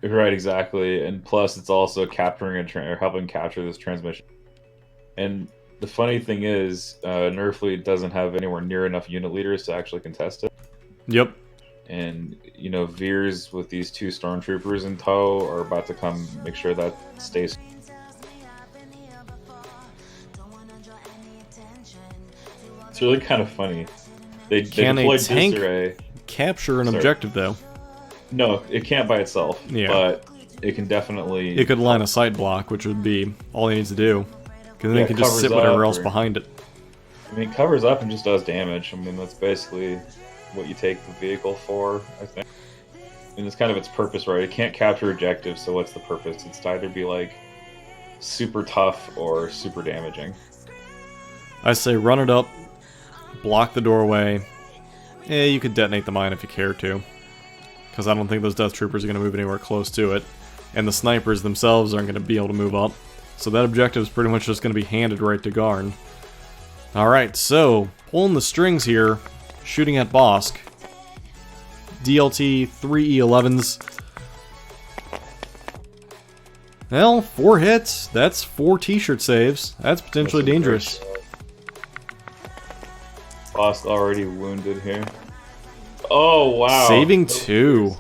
Speaker 2: Right, exactly. And plus it's also capturing or helping capture this transmission. And the funny thing is, Nerfley doesn't have anywhere near enough unit leaders to actually contest it.
Speaker 1: Yep.
Speaker 2: And, you know, Veers with these 2 stormtroopers in tow are about to come make sure that stays. It's really kind of funny. They deployed disarray.
Speaker 1: capture an
Speaker 2: Sorry.
Speaker 1: objective, though.
Speaker 2: No, it can't by itself.
Speaker 1: Yeah.
Speaker 2: But it can definitely...
Speaker 1: It could line a sight block, which would be all he needs to do. Because then
Speaker 2: Yeah,
Speaker 1: he can just
Speaker 2: covers
Speaker 1: sit whatever
Speaker 2: up
Speaker 1: else
Speaker 2: or-
Speaker 1: behind it.
Speaker 2: I mean, it covers up and just does damage. I mean, that's basically what you take the vehicle for, I think. I mean, it's kind of its purpose, right? It can't capture objectives, so what's the purpose? It's to either be, like, super tough or super damaging.
Speaker 1: I say run it up, block the doorway. You could detonate the mine if you care to. Because I don't think those Death Troopers are going to move anywhere close to it. And the snipers themselves aren't going to be able to move up. So that objective is pretty much just going to be handed right to Garn. Alright, so, pulling the strings here, shooting at Bosk. DLT 3 E11s. Well, 4 hits. That's 4 t-shirt saves. That's potentially
Speaker 2: That's a
Speaker 1: dangerous.
Speaker 2: great shot. Bosk already wounded here. Oh, wow.
Speaker 1: Saving 2.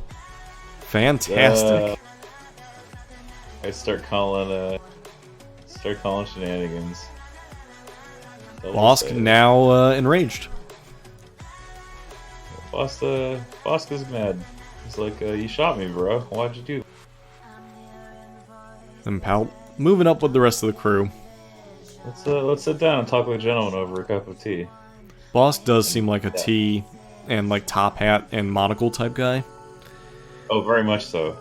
Speaker 1: Fantastic.
Speaker 2: I start calling shenanigans. Double
Speaker 1: Bosk
Speaker 2: save.
Speaker 1: now enraged.
Speaker 2: Bosk is mad. He's like, you shot me, bro. Why'd you do that?
Speaker 1: And Pal moving up with the rest of the crew.
Speaker 2: Let's sit down and talk like a gentleman over a cup of tea.
Speaker 1: Bosk does seem like a T and like top hat and monocle type guy.
Speaker 2: Oh, very much so.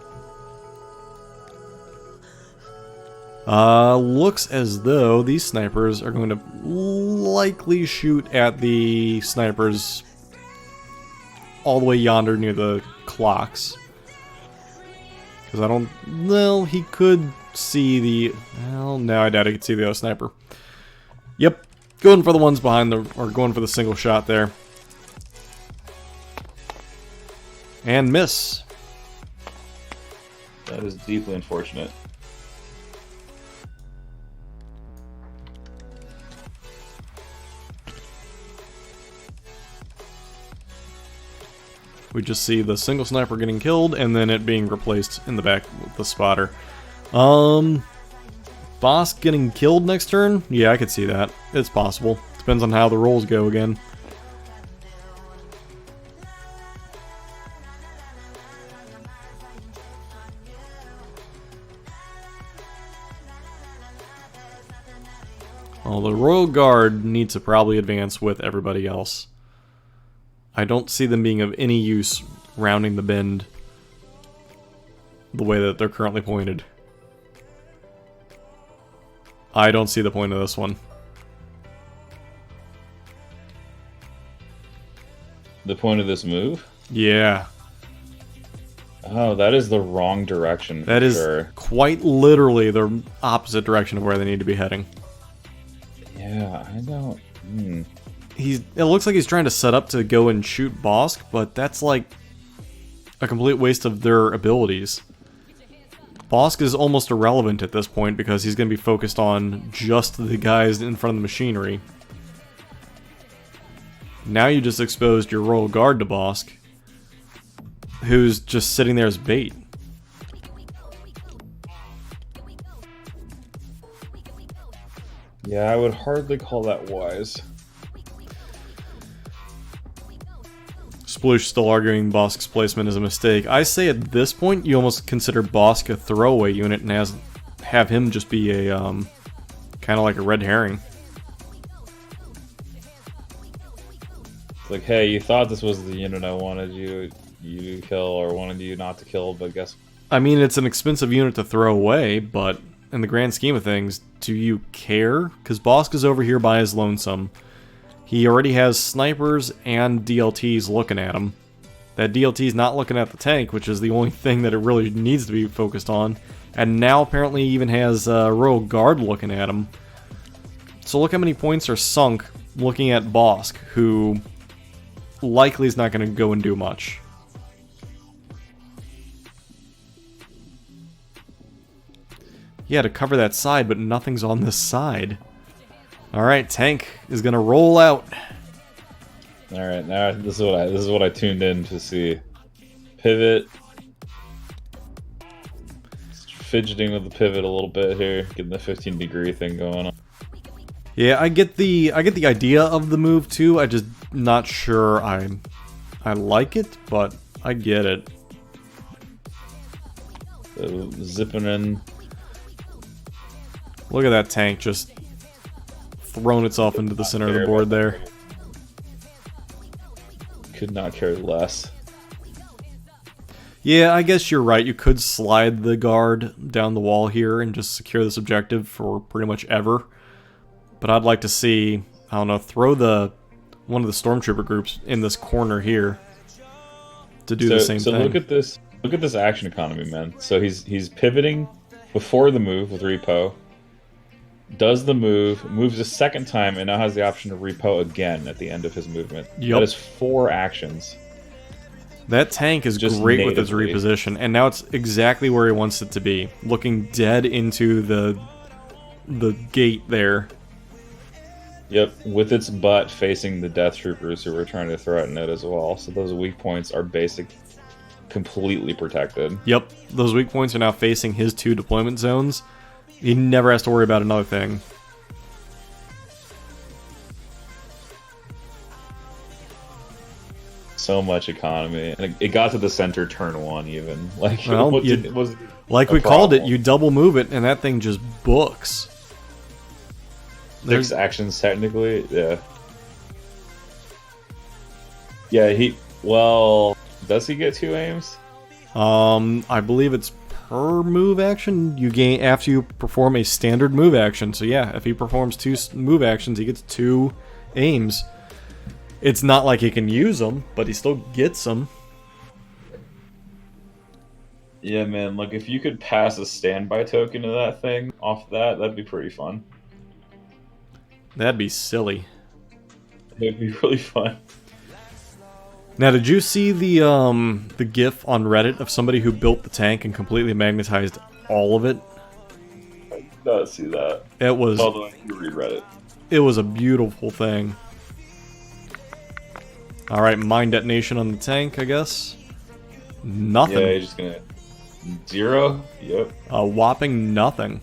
Speaker 1: Looks as though these snipers are going to likely shoot at the snipers all the way yonder near the clocks. Because I don't... Well, he could see the... Well, no, I doubt he could see the other sniper. Yep, going for the ones behind the... Or going for the single shot there. And miss.
Speaker 2: That is deeply unfortunate.
Speaker 1: We just see the single sniper getting killed, and then it being replaced in the back with the spotter. Bosk getting killed next turn? Yeah, I could see that. It's possible. Depends on how the rolls go again. Well, the Royal Guard needs to probably advance with everybody else. I don't see them being of any use rounding the bend the way that they're currently pointed. I don't see the point of this one.
Speaker 2: The point of this move?
Speaker 1: Yeah,
Speaker 2: Oh, that is the wrong direction. For
Speaker 1: that is
Speaker 2: sure.
Speaker 1: quite literally the opposite direction of where they need to be heading.
Speaker 2: Yeah, I don't.
Speaker 1: It looks like he's trying to set up to go and shoot Bosk, but that's like a complete waste of their abilities. Bosk is almost irrelevant at this point because he's going to be focused on just the guys in front of the machinery. Now you just exposed your Royal Guard to Bosk, who's just sitting there as bait.
Speaker 2: Yeah, I would hardly call that wise.
Speaker 1: Sploosh still arguing Bosk's placement is a mistake. I say at this point you almost consider Bosk a throwaway unit and have him just be a kind of like a red herring.
Speaker 2: It's like, hey, you thought this was the unit I wanted you to kill or wanted you not to kill, but guess.
Speaker 1: I mean, it's an expensive unit to throw away, but in the grand scheme of things, do you care? Because Bosk is over here by his lonesome. He already has snipers and DLTs looking at him. That DLT's not looking at the tank, which is the only thing that it really needs to be focused on. And now apparently even has Royal Guard looking at him. So look how many points are sunk looking at Bosk, who likely is not going to go and do much. Yeah, to cover that side, but nothing's on this side. Alright, tank is gonna roll out.
Speaker 2: Alright, now this is what I tuned in to see. Pivot. Fidgeting with the pivot a little bit here, getting the 15-degree thing going on.
Speaker 1: Yeah, I get the idea of the move too. I just not sure I'm I like it, but I get it.
Speaker 2: So, zipping in.
Speaker 1: Look at that tank just thrown itself into the center of the board there.
Speaker 2: Could not care less.
Speaker 1: Yeah, I guess you're right. You could slide the guard down the wall here and just secure this objective for pretty much ever. But I'd like to see, I don't know, throw one of the stormtrooper groups in this corner here to do the same thing.
Speaker 2: So look at this. Look at this action economy, man. So he's pivoting before the move with repo. Does the move, moves a second time, and now has the option to repo again at the end of his movement.
Speaker 1: Yep.
Speaker 2: That is 4 actions.
Speaker 1: That tank is
Speaker 2: Just
Speaker 1: great with its
Speaker 2: natively.
Speaker 1: reposition, and now it's exactly where he wants it to be, looking dead into the gate there.
Speaker 2: Yep, with its butt facing the Death Troopers who are trying to threaten it as well. So those weak points are completely protected.
Speaker 1: Yep, those weak points are now facing his 2 deployment zones. He never has to worry about another thing.
Speaker 2: So much economy, and it got to the center turn 1 even. Like,
Speaker 1: Well, like we called it, you double move it, and that thing just books.
Speaker 2: 6 actions technically, yeah. Yeah, well, does he get 2 aims?
Speaker 1: I believe it's per move action you gain after you perform a standard move action. So yeah, if he performs 2 move actions, he gets 2 aims. It's not like he can use them, but he still gets them.
Speaker 2: Yeah, man, like if you could pass a standby token to that thing off that'd be pretty fun.
Speaker 1: That'd be silly.
Speaker 2: It'd be really fun.
Speaker 1: Now, did you see the GIF on Reddit of somebody who built the tank and completely magnetized all of it?
Speaker 2: I did not see that.
Speaker 1: It was.
Speaker 2: Although you read Reddit.
Speaker 1: It was a beautiful thing. All right, mine detonation on the tank, I guess. Nothing.
Speaker 2: Yeah, you're just gonna 0. Yep.
Speaker 1: A whopping nothing.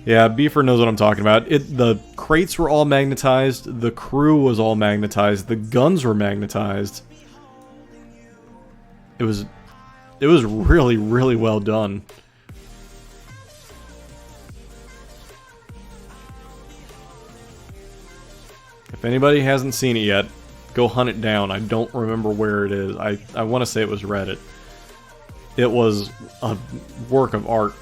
Speaker 1: Yeah, Beefer knows what I'm talking about. The crates were all magnetized, the crew was all magnetized, the guns were magnetized. It was really, really well done. If anybody hasn't seen it yet, go hunt it down. I don't remember where it is. I want to say it was Reddit. It was a work of art.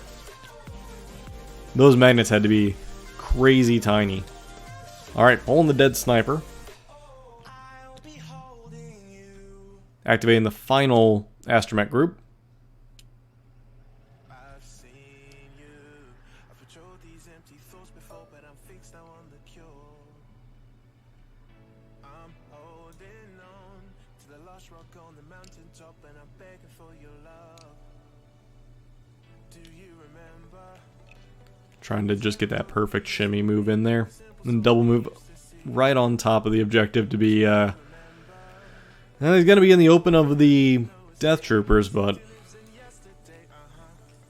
Speaker 1: Those magnets had to be crazy tiny. Alright, pulling the dead sniper. Activating the final astromech group. Trying to just get that perfect shimmy move in there. And double move right on top of the objective to be, he's gonna be in the open of the Death Troopers, but...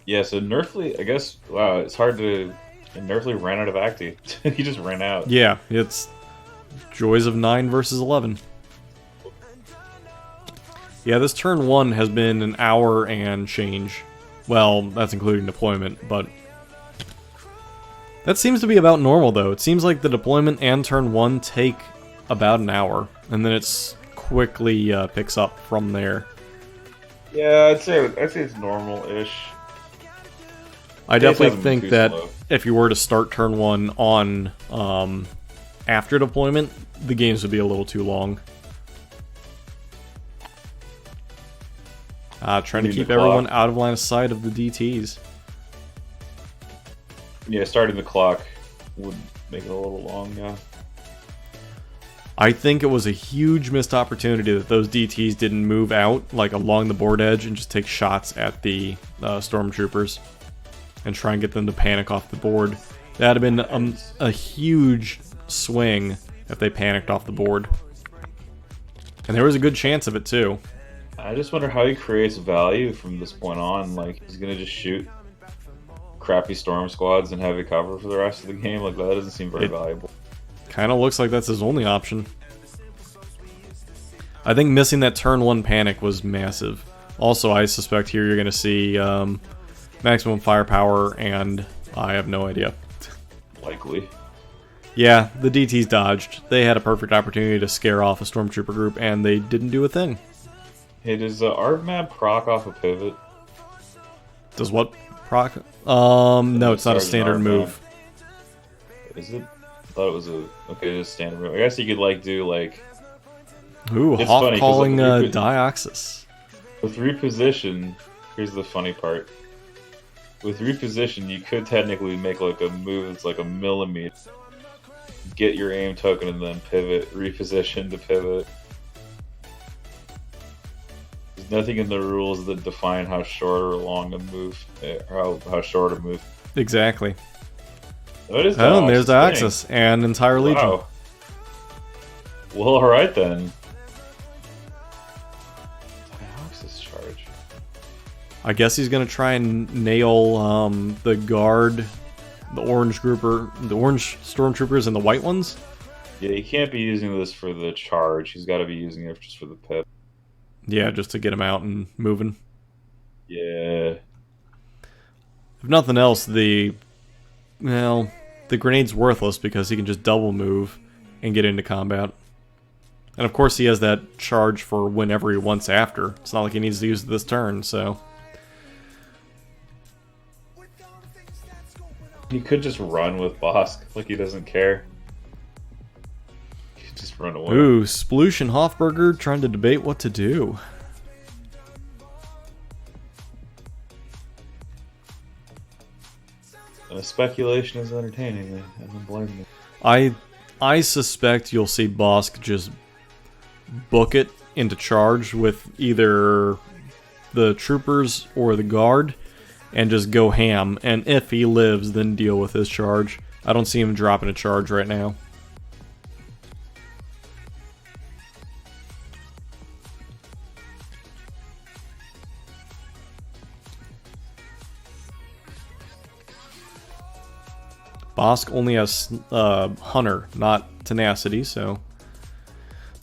Speaker 2: Yeah, so Nerfley, I guess, wow, it's hard to... Nerfley ran out of acti. He just ran out.
Speaker 1: Yeah, it's joys of 9 versus 11. Yeah, this turn 1 has been an hour and change. Well, that's including deployment, but... That seems to be about normal, though. It seems like the deployment and turn 1 take about an hour, and then it's quickly picks up from there.
Speaker 2: Yeah, I'd say it's normal-ish.
Speaker 1: I definitely think that
Speaker 2: slow.
Speaker 1: if you were to start turn 1 on after deployment, the games would be a little too long. Trying to keep everyone out of line of sight of the DTs.
Speaker 2: Yeah, starting the clock would make it a little long, yeah.
Speaker 1: I think it was a huge missed opportunity that those DTs didn't move out, like along the board edge, and just take shots at the stormtroopers and try and get them to panic off the board. That'd have been a huge swing if they panicked off the board. And there was a good chance of it, too.
Speaker 2: I just wonder how he creates value from this point on. Like, he's gonna just shoot crappy storm squads and heavy cover for the rest of the game. Like, that doesn't seem very valuable.
Speaker 1: Kind of looks like that's his only option. I think missing that turn 1 panic was massive. Also, I suspect here you're going to see maximum firepower, and I have no idea.
Speaker 2: Likely.
Speaker 1: Yeah, the DTs dodged. They had a perfect opportunity to scare off a Stormtrooper group, and they didn't do a thing.
Speaker 2: Hey, does Art Map proc off a pivot?
Speaker 1: Does what proc? No, it's not a standard move.
Speaker 2: Is it? I thought it was a... Okay, just standard move. I guess you could, like, do, like...
Speaker 1: Ooh,
Speaker 2: It's
Speaker 1: Hoff
Speaker 2: funny, 'cause,
Speaker 1: calling
Speaker 2: like,
Speaker 1: Dioxys.
Speaker 2: With reposition, here's the funny part. With reposition, you could technically make like a move that's like a millimeter. Get your aim token and then pivot, reposition to pivot. There's nothing in the rules that define how short or long a move, or how short a move.
Speaker 1: Exactly.
Speaker 2: What is
Speaker 1: Oh, and there's Dioxys and entire Legion.
Speaker 2: Wow. Well, alright then. Charge.
Speaker 1: I guess he's gonna try and nail the guard, the orange stormtroopers, and the white ones.
Speaker 2: Yeah, he can't be using this for the charge. He's got to be using it just for the pip.
Speaker 1: Yeah, just to get him out and moving.
Speaker 2: Yeah.
Speaker 1: If nothing else, the grenade's worthless because he can just double move and get into combat. And of course he has that charge for whenever he wants after. It's not like he needs to use it this turn, so...
Speaker 2: He could just run with Bosk, like he doesn't care. He could just run away.
Speaker 1: Ooh, Sploosh and Hofberger trying to debate what to do.
Speaker 2: Speculation is entertaining. I don't blame you.
Speaker 1: I suspect you'll see Bosk just book it into charge with either the troopers or the guard and just go ham, and if he lives, then deal with his charge. I don't see him dropping a charge right now. Bosk only has Hunter, not Tenacity, so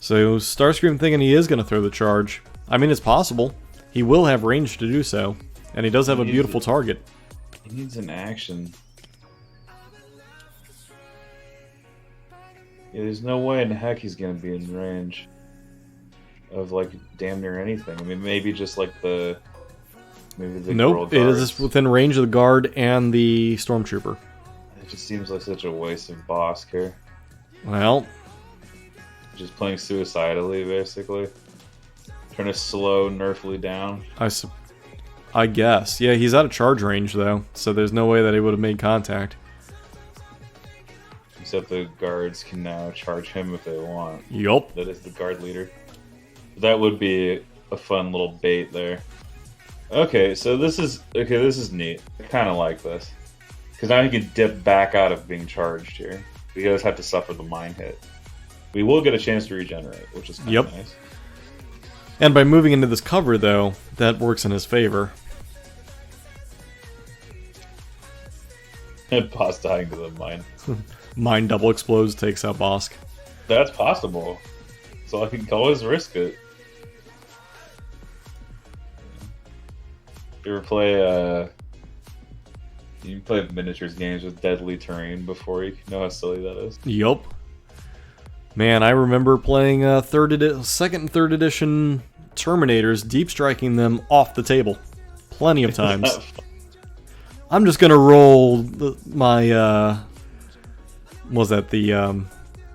Speaker 1: Starscream thinking he is going to throw the charge. I mean, it's possible. He will have range to do so, and he does have a beautiful target.
Speaker 2: He needs an action. Yeah, there's no way in heck he's going to be in range of, like, damn near anything. I mean, maybe just, like, maybe the
Speaker 1: Nope, it is within range of the guard and the Stormtrooper.
Speaker 2: It just seems like such a waste of Bosk here.
Speaker 1: Well...
Speaker 2: Just playing suicidally, basically. Trying to slow Nerfley down.
Speaker 1: I guess. Yeah, he's out of charge range, though, so there's no way that he would have made contact.
Speaker 2: Except the guards can now charge him if they want.
Speaker 1: Yup.
Speaker 2: That is the guard leader. That would be a fun little bait there. Okay, so this is neat. I kind of like this. Because now he can dip back out of being charged here. He does have to suffer the mine hit. We will get a chance to regenerate, which is kind of nice.
Speaker 1: And by moving into this cover, though, that works in his favor.
Speaker 2: And Bosk dying to the mine.
Speaker 1: Mine double explodes, takes out Bosk.
Speaker 2: That's possible. So I can always risk it. You ever play, you can play miniatures games with deadly terrain before you know how silly that is?
Speaker 1: Yup. Man, I remember playing second and third edition Terminators, deep striking them off the table. Plenty of times. I'm just gonna roll my, was that the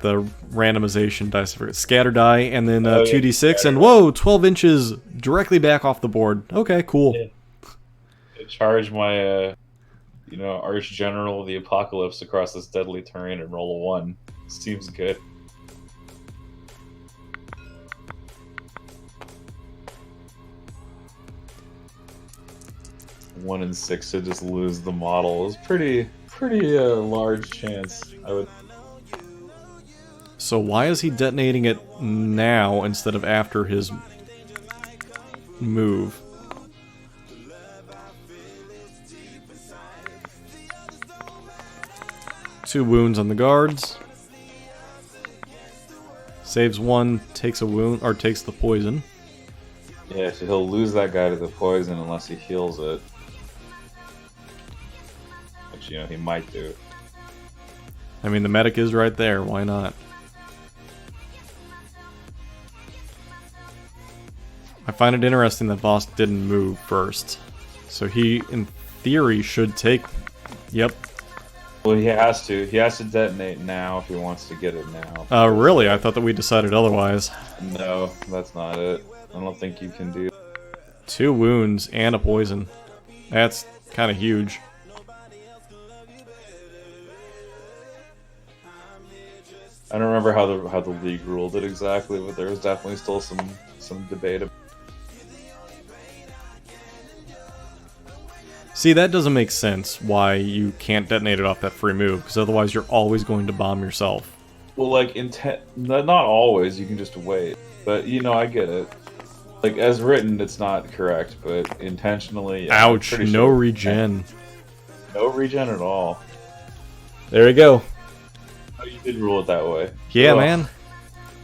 Speaker 1: randomization dice, scatter die, and then 2d6, and whoa, 12 inches directly back off the board. Okay, cool.
Speaker 2: Yeah. Charge my, Arch General of the Apocalypse across this deadly terrain and roll a 1. Seems good. One in 6 to just lose the model is pretty large chance. I would.
Speaker 1: So why is he detonating it now instead of after his move? Two wounds on the guards. Saves one, takes a wound, or takes the poison.
Speaker 2: Yeah, so he'll lose that guy to the poison unless he heals it. Which, you know, he might do.
Speaker 1: I mean, the medic is right there, why not? I find it interesting that Boss didn't move first. So he, in theory, should take... Yep.
Speaker 2: Well, he has to. He has to detonate now if he wants to get it now.
Speaker 1: Really? I thought that we decided otherwise.
Speaker 2: No, that's not it. I don't think you can do...
Speaker 1: 2 wounds and a poison. That's kind of huge.
Speaker 2: I don't remember how the league ruled it exactly, but there was definitely still some debate about.
Speaker 1: See, that doesn't make sense why you can't detonate it off that free move, because otherwise you're always going to bomb yourself.
Speaker 2: Well, like, not always, you can just wait. But, you know, I get it. Like, as written, it's not correct, but intentionally... Yeah,
Speaker 1: ouch, no regen.
Speaker 2: No regen at all.
Speaker 1: There you go.
Speaker 2: Oh, you did rule it that way.
Speaker 1: Yeah,
Speaker 2: Ugh.
Speaker 1: man.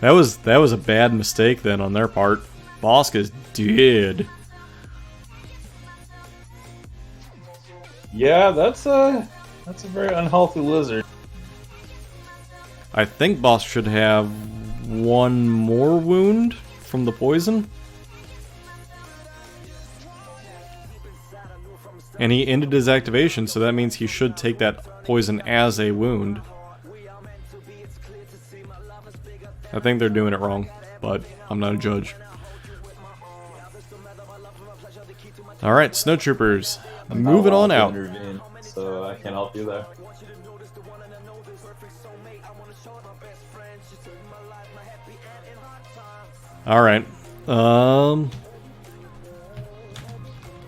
Speaker 1: That was a bad mistake then on their part. Bosk is dead.
Speaker 2: Yeah, that's a very unhealthy lizard.
Speaker 1: I think Bosk should have 1 more wound from the poison. And he ended his activation, so that means he should take that poison as a wound. I think they're doing it wrong, but I'm not a judge. Alright, Snowtroopers. Moving on out.
Speaker 2: Intervene, so I can't help you there.
Speaker 1: Alright.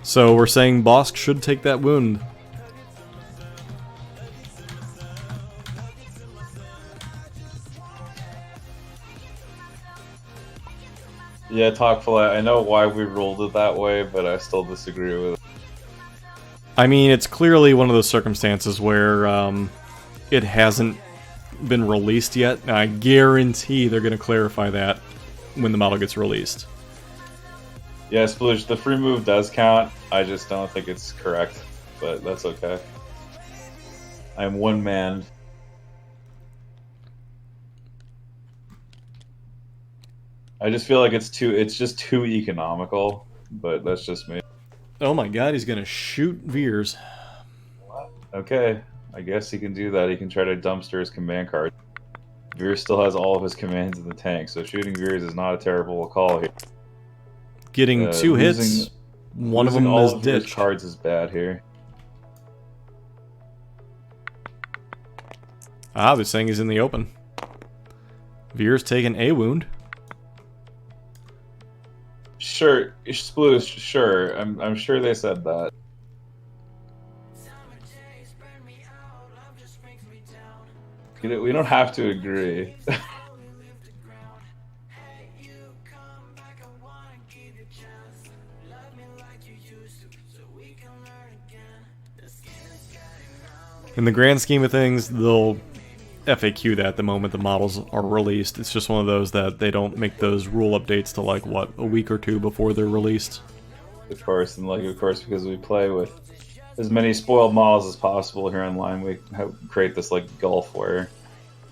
Speaker 1: So we're saying Bosk should take that wound.
Speaker 2: Yeah, Talkful, I know why we ruled it that way, but I still disagree with it.
Speaker 1: I mean, it's clearly one of those circumstances where it hasn't been released yet, and I guarantee they're going to clarify that when the model gets released.
Speaker 2: Yeah, Sploosh, the free move does count, I just don't think it's correct, but that's okay. I'm one man. I just feel like it's just too economical, but that's just me.
Speaker 1: Oh my god, he's going to shoot Veers.
Speaker 2: Okay, I guess he can do that. He can try to dumpster his command card. Veers still has all of his commands in the tank, so shooting Veers is not a terrible call here.
Speaker 1: Getting 2 hits, one of them
Speaker 2: all
Speaker 1: is
Speaker 2: of Veers'
Speaker 1: ditched.
Speaker 2: cards is bad here.
Speaker 1: Ah, they're saying he's in the open. Veers taking a wound.
Speaker 2: Sure, Sploosh, sure. I'm sure they said that. We don't have to agree.
Speaker 1: In the grand scheme of things, they'll FAQ that the moment the models are released. It's just one of those that they don't make those rule updates till like, what, a week or 2 before they're released.
Speaker 2: Of course, and like, of course, because we play with as many spoiled models as possible here online, we create this like gulf where,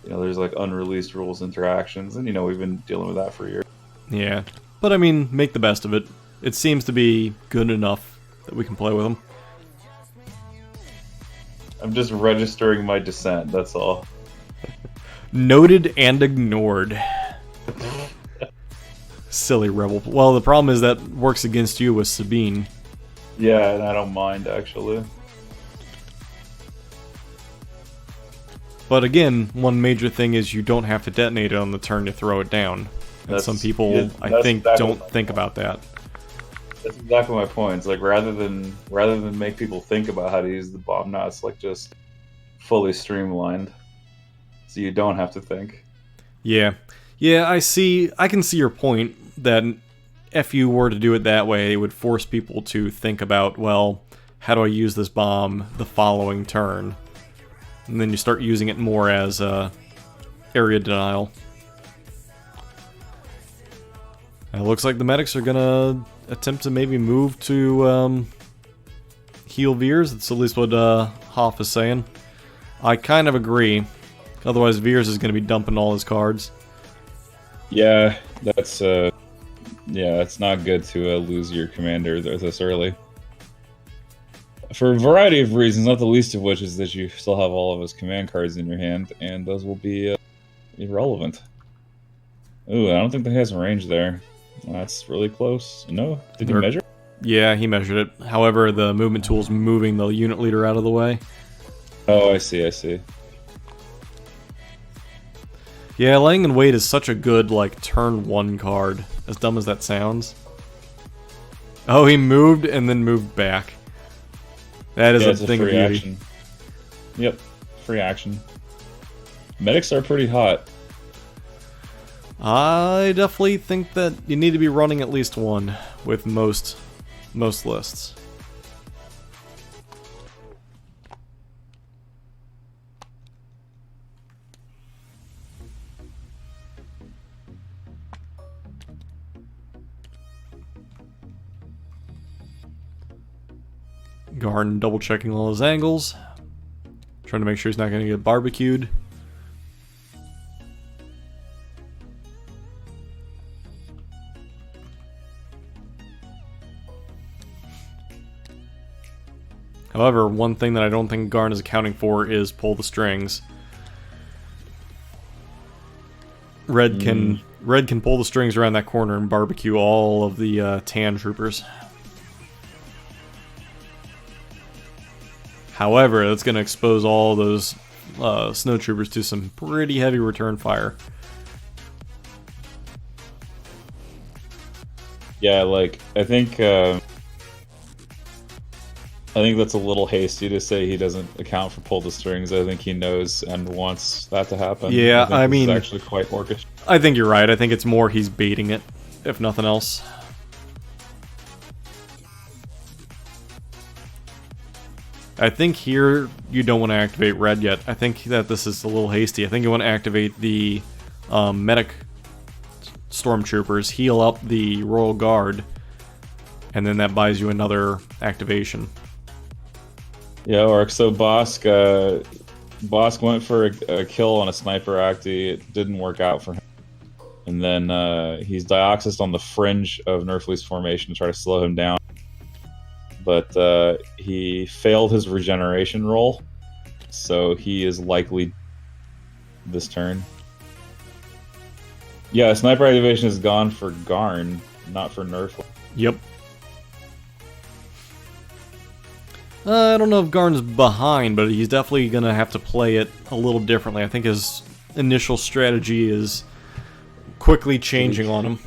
Speaker 2: you know, there's like unreleased rules interactions, and you know, we've been dealing with that for years.
Speaker 1: Yeah, but I mean, make the best of it. It seems to be good enough that we can play with them.
Speaker 2: I'm just registering my dissent, that's all.
Speaker 1: Noted and ignored. Silly rebel. Well, the problem is that works against you with Sabine.
Speaker 2: Yeah, and I don't mind, actually.
Speaker 1: But again, one major thing is you don't have to detonate it on the turn to throw it down. And some people, I think, don't think about that.
Speaker 2: That's exactly my point. It's like rather than make people think about how to use the bomb, now it's like just fully streamlined, so you don't have to think.
Speaker 1: Yeah, I can see your point that if you were to do it that way, it would force people to think about, well, how do I use this bomb the following turn? And then you start using it more as area denial. It looks like the medics are gonna attempt to maybe move to heal Veers. That's at least what Hoff is saying. I kind of agree. Otherwise, Veers is gonna be dumping all his cards.
Speaker 2: Yeah, that's it's not good to lose your commander this early. For a variety of reasons, not the least of which is that you still have all of his command cards in your hand, and those will be irrelevant. Ooh, I don't think that has a range there. That's really close. No? Did he measure?
Speaker 1: Yeah, he measured it. However, the movement tool's moving the unit leader out of the way.
Speaker 2: Oh, I see, I see.
Speaker 1: Yeah, Laying in Wait is such a good, like, turn 1 card. As dumb as that sounds. Oh, he moved and then moved back. That is a thing of beauty.
Speaker 2: Action. Yep, free action. Medics are pretty hot.
Speaker 1: I definitely think that you need to be running at least one with most lists. Garn double checking all his angles, trying to make sure he's not going to get barbecued. However, one thing that I don't think Garn is accounting for is pull the strings. Red can pull the strings around that corner and barbecue all of the tan troopers. However, that's going to expose all those snow troopers to some pretty heavy return fire.
Speaker 2: Yeah, like I think that's a little hasty to say he doesn't account for pull the strings. I think he knows and wants that to happen.
Speaker 1: Yeah, I mean,
Speaker 2: it's actually quite orchestrated.
Speaker 1: I think you're right. I think it's more he's baiting it, if nothing else. I think here you don't want to activate red yet. I think that this is a little hasty. I think you want to activate the medic stormtroopers, heal up the Royal Guard, and then that buys you another activation.
Speaker 2: Yeah, or so Bosk went for a kill on a sniper acti. It didn't work out for him. And then he's Dioxys on the fringe of Nerfley's formation to try to slow him down. But he failed his regeneration roll, so he is likely this turn. Yeah, sniper activation is gone for Garn, not for Nerfley.
Speaker 1: Yep. I don't know if Garn's behind, but he's definitely going to have to play it a little differently. I think his initial strategy is quickly changing on him.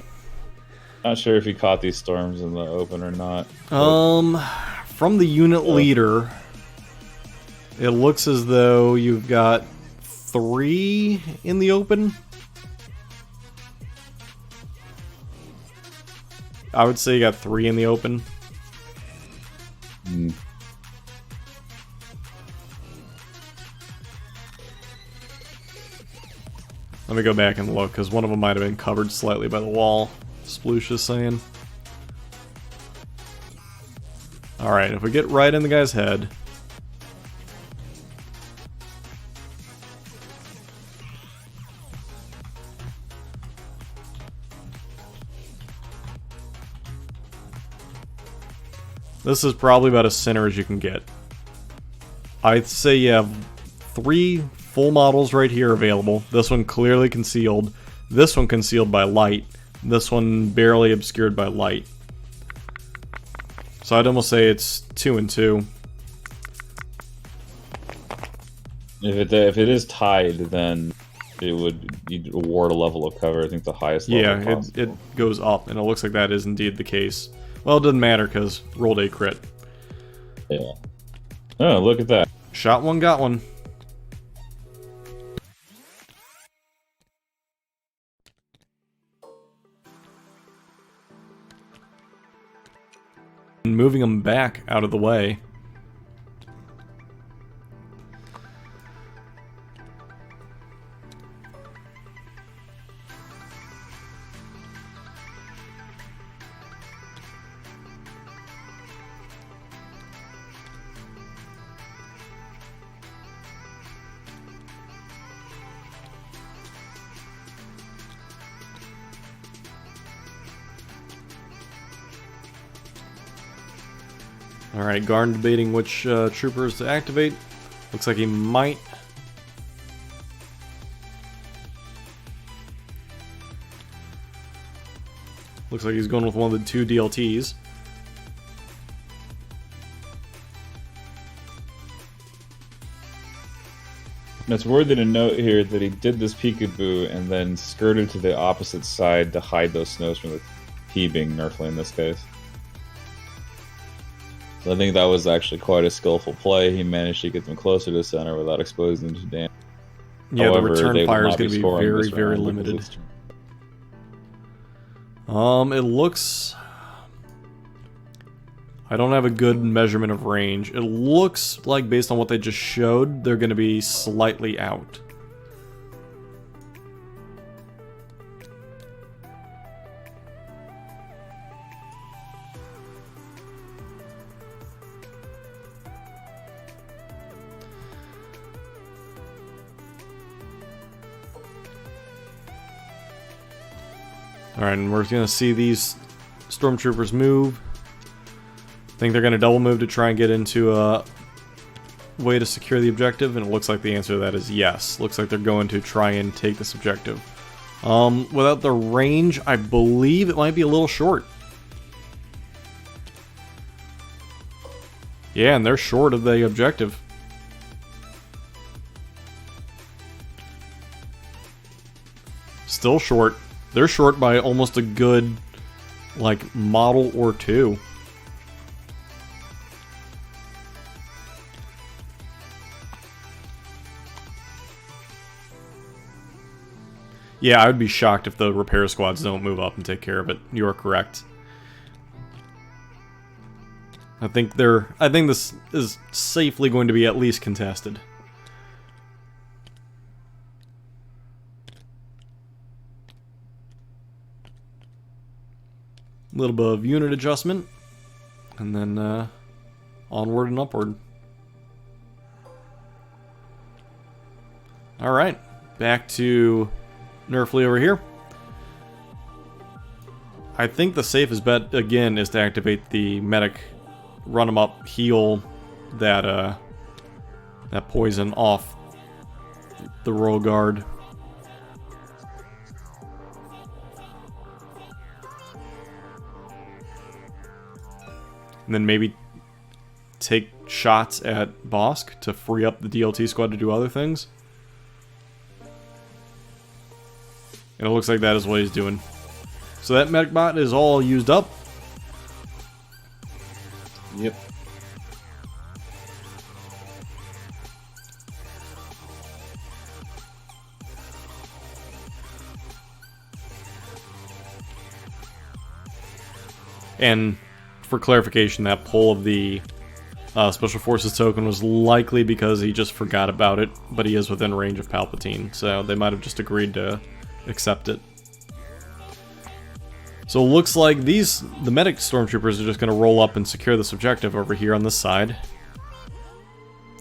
Speaker 2: Not sure if he caught these storms in the open or not.
Speaker 1: From the unit leader, it looks as though you've got 3 in the open. I would say you got 3 in the open. Let me go back and look, because one of them might have been covered slightly by the wall. Sploosh is saying. Alright, if we get right in the guy's head. This is probably about as center as you can get. I'd say you have 3 full models right here available. This one clearly concealed. This one concealed by light. This one barely obscured by light. So I'd almost say it's 2 and 2.
Speaker 2: If it is tied, then you'd award a level of cover. I think the highest level.
Speaker 1: Yeah, it goes up, and it looks like that is indeed the case. Well, it doesn't matter because rolled a crit.
Speaker 2: Yeah. Oh, look at that.
Speaker 1: Shot one, got one. And moving them back out of the way. Alright, Garn debating which troopers to activate. Looks like he might. Looks like he's going with one of the 2 DLTs.
Speaker 2: And it's worthy to note here that he did this peekaboo and then skirted to the opposite side to hide those snows from the T being Nerfley in this case. So I think that was actually quite a skillful play. He managed to get them closer to the center without exposing them to damage.
Speaker 1: Yeah,
Speaker 2: However,
Speaker 1: the return
Speaker 2: they would
Speaker 1: fire is
Speaker 2: not
Speaker 1: going to be
Speaker 2: scoring
Speaker 1: very,
Speaker 2: this
Speaker 1: very
Speaker 2: round because
Speaker 1: limited.
Speaker 2: it's-
Speaker 1: It looks... I don't have a good measurement of range. It looks like, based on what they just showed, they're going to be slightly out. Alright, and we're going to see these stormtroopers move. Think they're going to double move to try and get into a way to secure the objective, and it looks like the answer to that is yes. Looks like they're going to try and take this objective. Without the range, I believe it might be a little short. Yeah, and they're short of the objective. Still short. They're short by almost a good, like, model or 2. Yeah, I would be shocked if the repair squads don't move up and take care of it. You are correct. I think this is safely going to be at least contested. A little bit of unit adjustment, and then onward and upward. Alright, back to Nerfley over here. I think the safest bet, again, is to activate the medic, run him up, heal that, that poison off the Royal Guard. And then maybe take shots at Bosk to free up the DLT squad to do other things. And it looks like that is what he's doing. So that medic bot is all used up.
Speaker 2: Yep.
Speaker 1: And for clarification, that pull of the Special Forces token was likely because he just forgot about it, but he is within range of Palpatine, so they might have just agreed to accept it. So it looks like the medic stormtroopers are just going to roll up and secure this objective over here on this side.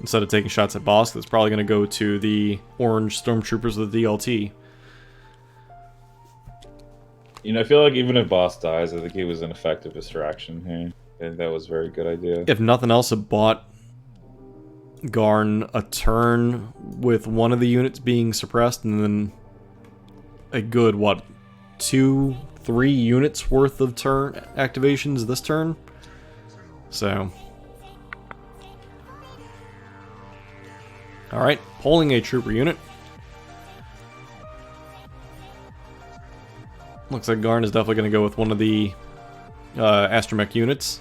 Speaker 1: Instead of taking shots at Bosk, that's probably going to go to the orange stormtroopers with the DLT.
Speaker 2: You know, I feel like even if Boss dies, I think he was an effective distraction here. I think that was a very good idea.
Speaker 1: If nothing else, it bought Garn a turn with one of the units being suppressed, and then a good, what, 2-3 units worth of turn activations this turn? So. Alright, pulling a trooper unit. Looks like Garn is definitely going to go with one of the astromech units.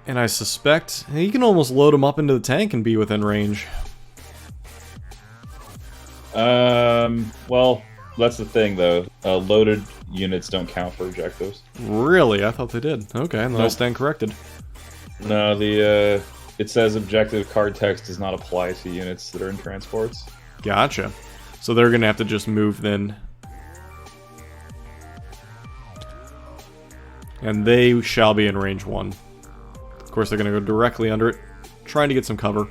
Speaker 1: And I suspect he can almost load him up into the tank and be within range.
Speaker 2: Well, that's the thing though. Loaded units don't count for objectives.
Speaker 1: Really? I thought they did. Okay, then I stand corrected.
Speaker 2: No, it says objective card text does not apply to units that are in transports.
Speaker 1: Gotcha. So they're gonna have to just move then. And they shall be in range 1. Of course, they're gonna go directly under it, trying to get some cover.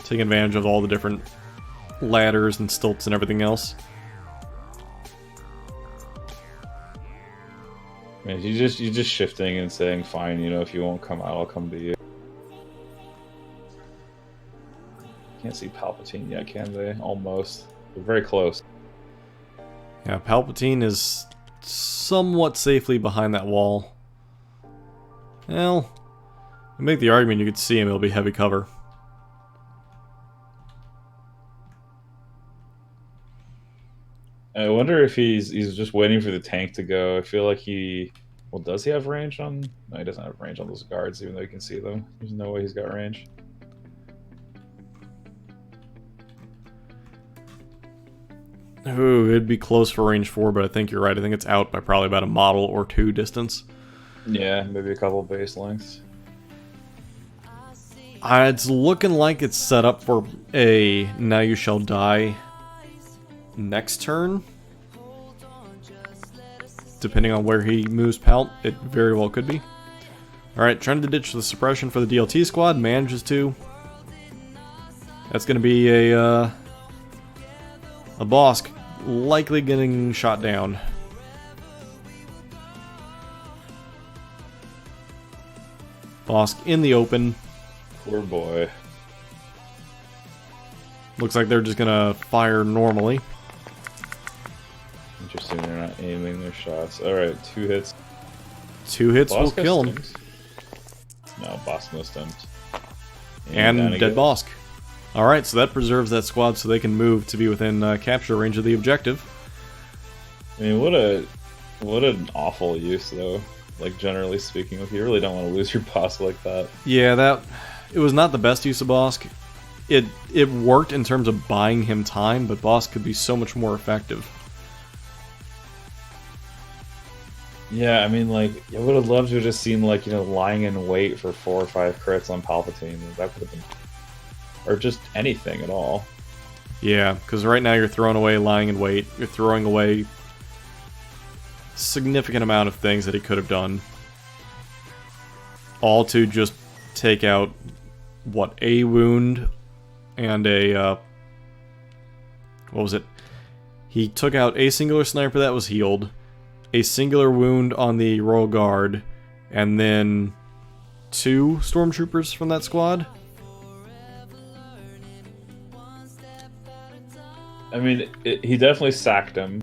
Speaker 1: Taking advantage of all the different ladders and stilts and everything else.
Speaker 2: Man, you're just shifting and saying, fine, you know, if you won't come out, I'll come to you. Can't see Palpatine yet, can they? Almost. They're very close.
Speaker 1: Yeah, Palpatine is somewhat safely behind that wall. Well, to make the argument you could see him, it'll be heavy cover.
Speaker 2: I wonder if he's just waiting for the tank to go. I feel like he... Well, does he have range on... No, he doesn't have range on those guards, even though you can see them. There's no way he's got range.
Speaker 1: Ooh, it'd be close for range 4, but I think you're right. I think it's out by probably about a model or 2 distance.
Speaker 2: Yeah, maybe a couple base lengths.
Speaker 1: It's looking like it's set up for a Now You Shall Die next turn. Depending on where he moves Palt, it very well could be. Alright, trying to ditch the suppression for the DLT squad, manages to. That's going to be a Bosk likely getting shot down. Bosk in the open.
Speaker 2: Poor boy.
Speaker 1: Looks like they're just gonna fire normally.
Speaker 2: Interesting, they're not aiming their shots. Alright, 2 hits.
Speaker 1: 2 hits will
Speaker 2: Bosk has
Speaker 1: kill him.
Speaker 2: stims? No, Bosk no stems.
Speaker 1: And
Speaker 2: down
Speaker 1: dead
Speaker 2: again.
Speaker 1: Bosk. Alright, so that preserves that squad so they can move to be within capture range of the objective.
Speaker 2: I mean, what an awful use, though. Like, generally speaking, you really don't want to lose your Bosk like that.
Speaker 1: Yeah, it was not the best use of Bosk. It worked in terms of buying him time, but Bosk could be so much more effective.
Speaker 2: Yeah, I mean, like, I would have loved to have just seen, like, you know, lying in wait for 4 or 5 crits on Palpatine. That would have been... Or just anything at all.
Speaker 1: Yeah, because right now you're throwing away lying in wait. You're throwing away significant amount of things that he could have done. All to just take out, what, a wound and a, what was it? He took out a singular sniper that was healed, a singular wound on the Royal Guard, and then 2 stormtroopers from that squad.
Speaker 2: I mean, he definitely sacked him,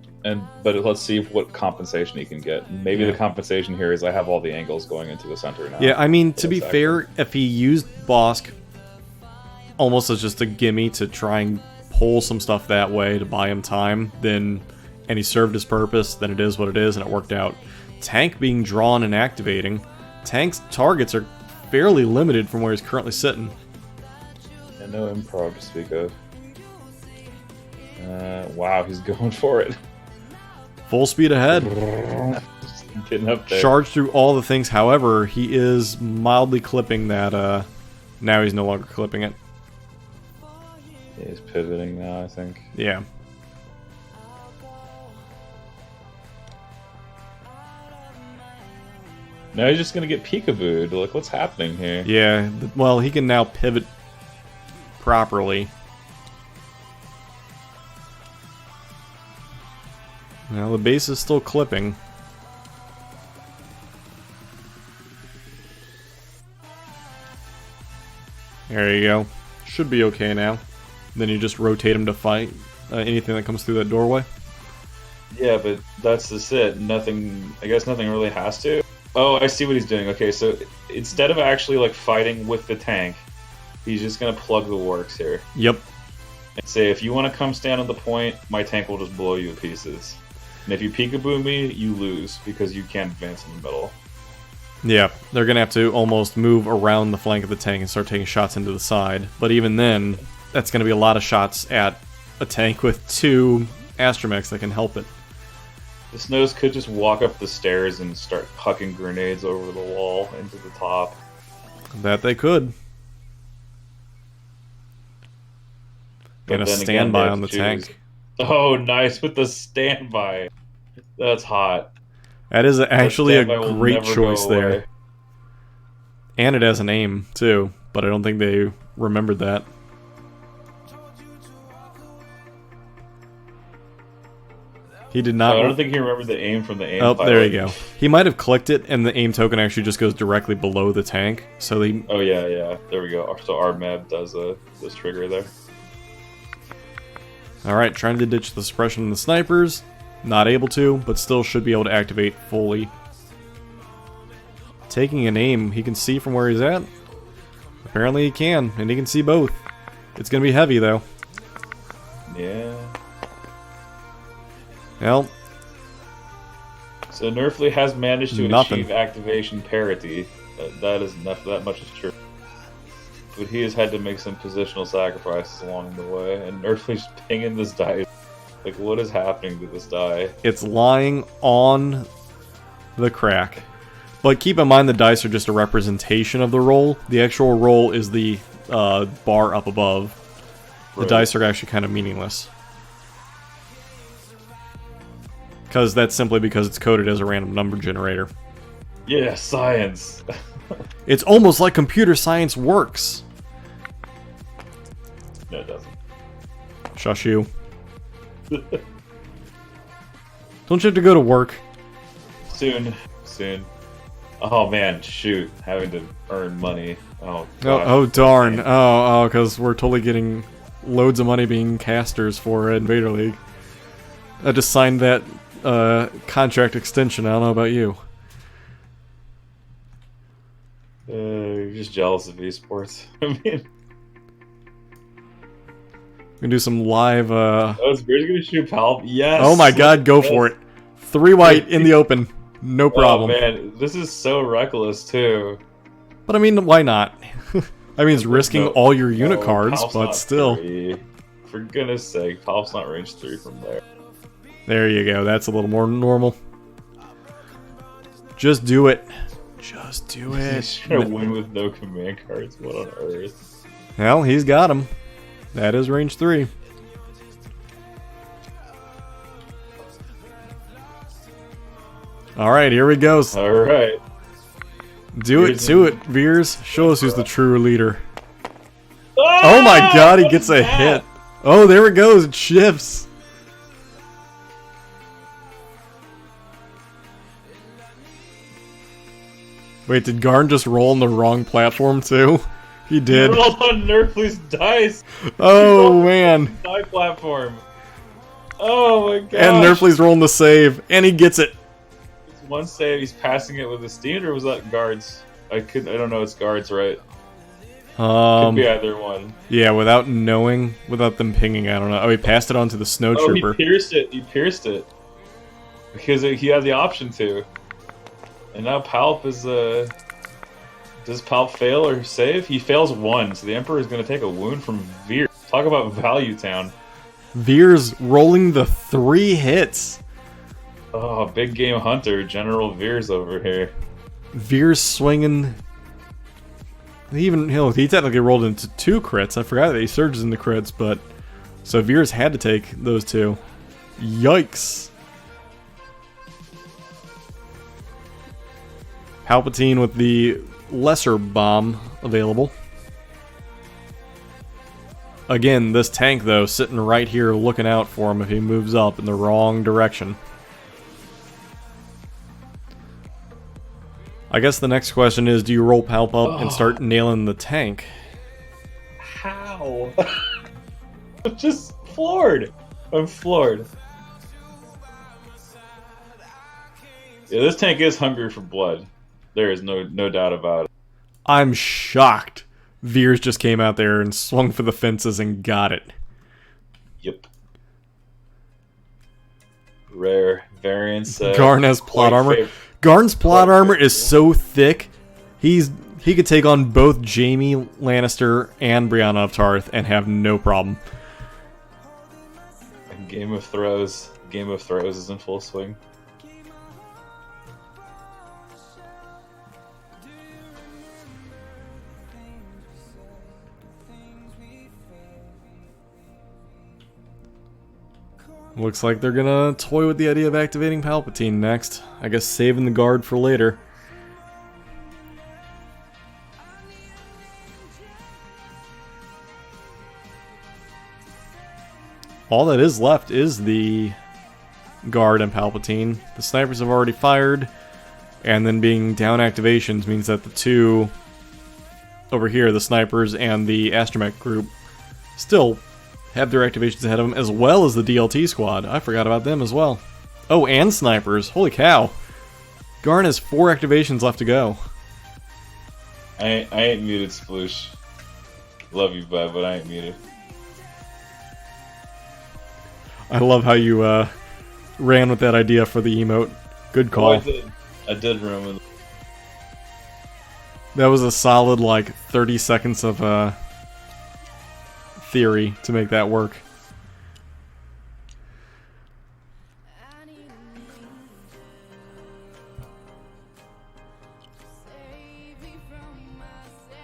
Speaker 2: but let's see what compensation he can get. Maybe the compensation here is I have all the angles going into the center now.
Speaker 1: Yeah, I mean, to be fair, if he used Bosk almost as just a gimme to try and pull some stuff that way to buy him time, then, and he served his purpose, then it is what it is, and it worked out. Tank being drawn and activating, Tank's targets are fairly limited from where he's currently sitting.
Speaker 2: And no improv to speak of. Wow, he's going for it.
Speaker 1: Full speed ahead.
Speaker 2: Getting up there.
Speaker 1: Charge through all the things, however, he is mildly clipping that, now he's no longer clipping it.
Speaker 2: Yeah, he's pivoting now, I think.
Speaker 1: Yeah.
Speaker 2: Now he's just gonna get peekabooed. Like, what's happening here?
Speaker 1: Yeah, well, he can now pivot properly. Now the base is still clipping. There you go. Should be okay now. Then you just rotate him to fight anything that comes through that doorway.
Speaker 2: Yeah, but that's just it. Nothing. I guess nothing really has to. Oh, I see what he's doing. Okay, so instead of actually like fighting with the tank, he's just gonna plug the works here.
Speaker 1: Yep.
Speaker 2: And say, if you want to come stand on the point, my tank will just blow you to pieces. And if you peekaboo me, you lose because you can't advance in the middle.
Speaker 1: Yeah, they're gonna have to almost move around the flank of the tank and start taking shots into the side. But even then, that's gonna be a lot of shots at a tank with 2 astromechs that can help it.
Speaker 2: The Snows could just walk up the stairs and start hucking grenades over the wall into the top.
Speaker 1: That they could.
Speaker 2: But
Speaker 1: And a
Speaker 2: then again,
Speaker 1: standby
Speaker 2: they
Speaker 1: on the
Speaker 2: have to choose.
Speaker 1: tank.
Speaker 2: Oh, nice with the standby. That's hot.
Speaker 1: That is actually a
Speaker 2: Standby will
Speaker 1: great
Speaker 2: never
Speaker 1: choice
Speaker 2: go
Speaker 1: there.
Speaker 2: away.
Speaker 1: And it has an aim, too. But I don't think they remembered that. He did
Speaker 2: No,
Speaker 1: not.
Speaker 2: I don't think he remembered the aim from the aim.
Speaker 1: Oh,
Speaker 2: pilot.
Speaker 1: there you go. He might have clicked it, and the aim token actually just goes directly below the tank. So he.
Speaker 2: Oh yeah, yeah. There we go. So our map does this trigger there.
Speaker 1: All right, trying to ditch the suppression and the snipers. Not able to, but still should be able to activate fully. Taking an aim, he can see from where he's at. Apparently he can, and he can see both. It's gonna be heavy though.
Speaker 2: Yeah.
Speaker 1: Well.
Speaker 2: So Nerfley has managed to achieve activation parity. That much is true. But he has had to make some positional sacrifices along the way, and Nerfley's pinging this dice. Like, what is happening to this die?
Speaker 1: It's lying on the crack. But keep in mind the dice are just a representation of the roll. The actual roll is the bar up above. The dice are actually kind of meaningless. Because that's simply because it's coded as a random number generator.
Speaker 2: Yeah, science.
Speaker 1: It's almost like computer science works.
Speaker 2: No, it doesn't.
Speaker 1: Shush you. Don't you have to go to work?
Speaker 2: Soon. Oh man, shoot. Having to earn money. Oh,
Speaker 1: oh darn. Oh, because we're totally getting loads of money being casters for Invader League. I just signed that contract extension. I don't know about you.
Speaker 2: You're just jealous of esports. I mean...
Speaker 1: We can do some live,
Speaker 2: Oh, is Beer's gonna shoot Palp? Yes!
Speaker 1: Oh my god, go for it. 3 white in the open. No problem.
Speaker 2: Oh man, this is so reckless too.
Speaker 1: But I mean, why not? I mean, it's risking all your unit cards,
Speaker 2: Palp's
Speaker 1: but
Speaker 2: not
Speaker 1: still.
Speaker 2: 3. For goodness sake, Palp's not range 3 from there.
Speaker 1: There you go, that's a little more normal. Just do it. Just do it.
Speaker 2: He's trying to win with no command cards. What on earth?
Speaker 1: Well, he's got him. That is range 3. Alright, here we go.
Speaker 2: Alright.
Speaker 1: Do it to it, Veers. Show us who's the true leader. Oh my god, he gets a hit. Oh, there it goes. It shifts. Wait, did Garn just roll on the wrong platform too? He did.
Speaker 2: He rolled on Nerfley's dice.
Speaker 1: Oh man.
Speaker 2: Die platform. Oh my god.
Speaker 1: And Nerfley's rolling the save, and he gets it.
Speaker 2: It's one save. He's passing it with a steam, or was that guards? I don't know. It's guards, right? Could be either one.
Speaker 1: Yeah, without knowing, without them pinging, I don't know. Oh, he passed it on to the snow trooper.
Speaker 2: He pierced it. He pierced it because he had the option to. And now Palp is does Palp fail or save? He fails 1, so the Emperor is going to take a wound from Veer. Talk about Value Town.
Speaker 1: Veer's rolling the 3 hits.
Speaker 2: Oh, big game hunter, General Veers over here.
Speaker 1: Veer's swinging. He technically rolled into 2 crits. I forgot that he surges into crits, but so Veers had to take those 2. Yikes! Palpatine with the lesser bomb available. Again, this tank though sitting right here looking out for him if he moves up in the wrong direction. I guess the next question is, do you roll Palp up and start nailing the tank?
Speaker 2: How? I'm just floored. I'm floored. Yeah, this tank is hungry for blood. There is no doubt about it.
Speaker 1: I'm shocked. Veers just came out there and swung for the fences and got it.
Speaker 2: Yep. Rare variants.
Speaker 1: Garn has plot armor. Garn's plot armor is so thick, he could take on both Jaime Lannister and Brianna of Tarth and have no problem.
Speaker 2: Game of Throws. Game of Throws is in full swing.
Speaker 1: Looks like they're gonna toy with the idea of activating Palpatine next. I guess saving the guard for later. All that is left is the Guard and Palpatine. The snipers have already fired, and then being down activations means that the two over here, the snipers and the astromech group, still have their activations ahead of them, as well as the DLT squad. I forgot about them as well. Oh, and snipers. Holy cow. Garn has 4 activations left to go.
Speaker 2: I ain't muted, Sploosh. Love you, bud, but I ain't muted.
Speaker 1: I love how you ran with that idea for the emote. Good call.
Speaker 2: Oh, I did run with.
Speaker 1: That was a solid, like, 30 seconds of theory to make that work.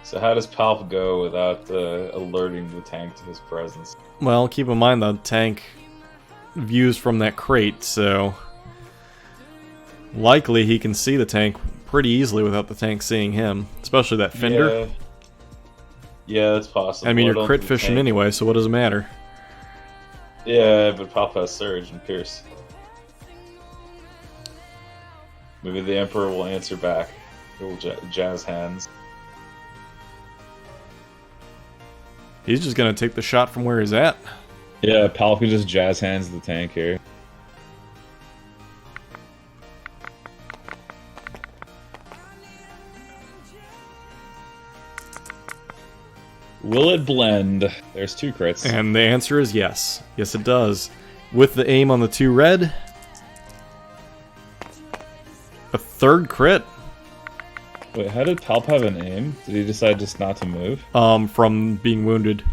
Speaker 2: So how does Palp go without alerting the tank to his presence?
Speaker 1: Well, keep in mind the tank views from that crate, so likely he can see the tank pretty easily without the tank seeing him, especially that fender.
Speaker 2: Yeah, that's possible.
Speaker 1: I mean, you're crit fishing anyway, so what does it matter?
Speaker 2: Yeah, but Palp has Surge and Pierce. Maybe the Emperor will answer back. He'll jazz hands.
Speaker 1: He's just gonna take the shot from where he's at.
Speaker 2: Yeah, Palp can just jazz hands the tank here. Will it blend? There's 2 crits.
Speaker 1: And the answer is yes. Yes, it does. With the aim on the 2 red. A 3rd crit.
Speaker 2: Wait, how did Palp have an aim? Did he decide just not to move?
Speaker 1: From being wounded.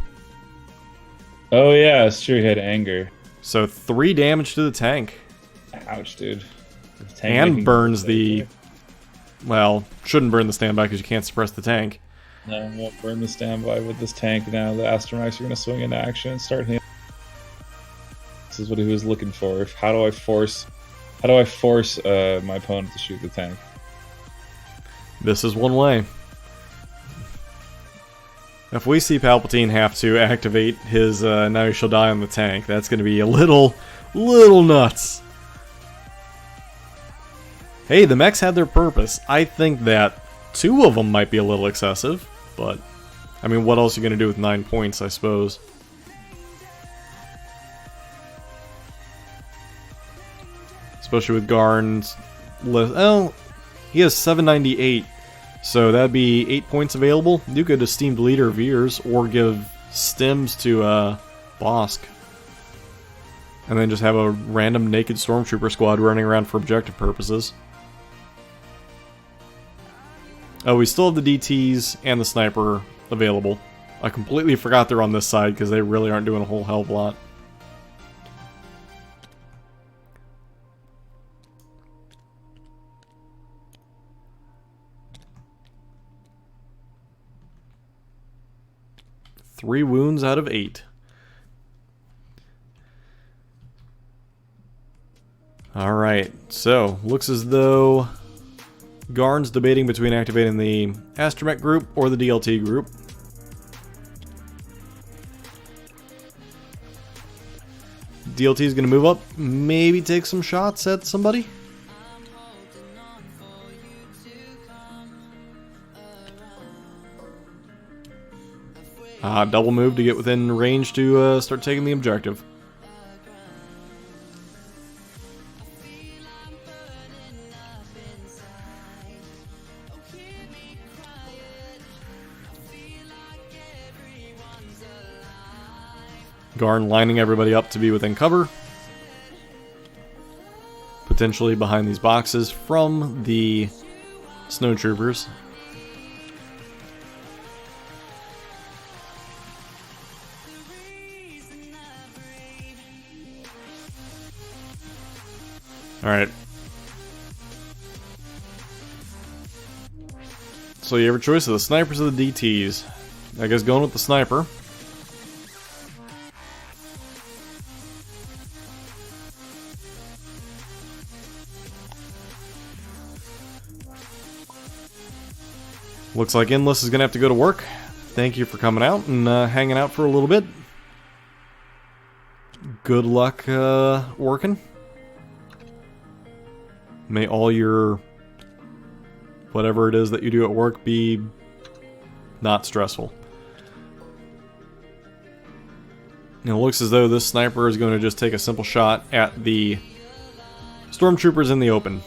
Speaker 2: Oh yeah, it's true, he had anger.
Speaker 1: So 3 damage to the tank.
Speaker 2: Ouch, dude.
Speaker 1: And burns the... Well, shouldn't burn the standby because you can't suppress the tank.
Speaker 2: No, I won't burn the standby with this tank now. The astromechs are going to swing into action and start healing. This is what he was looking for. How do I force my opponent to shoot the tank?
Speaker 1: This is one way. If we see Palpatine have to activate his Now You Shall Die on the tank, that's going to be a little nuts. Hey, the mechs had their purpose. I think that 2 of them might be a little excessive, but I mean, what else are you going to do with 9 points, I suppose? Especially with Garn's list. Oh, he has 798, so that'd be 8 points available. You could Esteemed Leader Veers, or give Stims to Bosk. And then just have a random naked Stormtrooper squad running around for objective purposes. Oh, we still have the DTs and the Sniper available. I completely forgot they're on this side because they really aren't doing a whole hell of a lot. Three wounds out of 8. Alright, so looks as though Garn's debating between activating the astromech group or the DLT group. DLT is going to move up, maybe take some shots at somebody. Double move to get within range to start taking the objective. Garn lining everybody up to be within cover. Potentially behind these boxes from the snowtroopers. Alright. So you have a choice of the snipers or the DTs. I guess going with the sniper. Looks like Endless is going to have to go to work. Thank you for coming out and hanging out for a little bit. Good luck working. May all your whatever it is that you do at work be not stressful. And it looks as though this sniper is going to just take a simple shot at the stormtroopers in the open.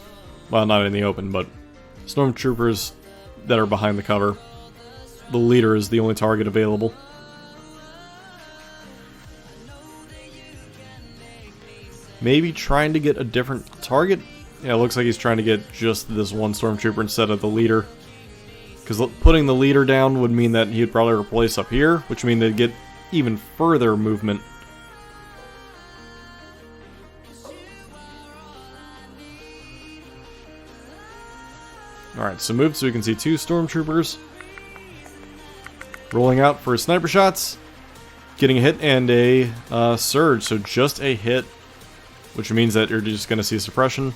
Speaker 1: Well, not in the open, but stormtroopers that are behind the cover. The leader is the only target available. Maybe trying to get a different target? Yeah, it looks like he's trying to get just this one stormtrooper instead of the leader. Because putting the leader down would mean that he'd probably replace up here, which means they'd get even further movement. Alright, so move so we can see two stormtroopers rolling out for sniper shots, getting a hit and a surge, so just a hit, which means that you're just going to see suppression.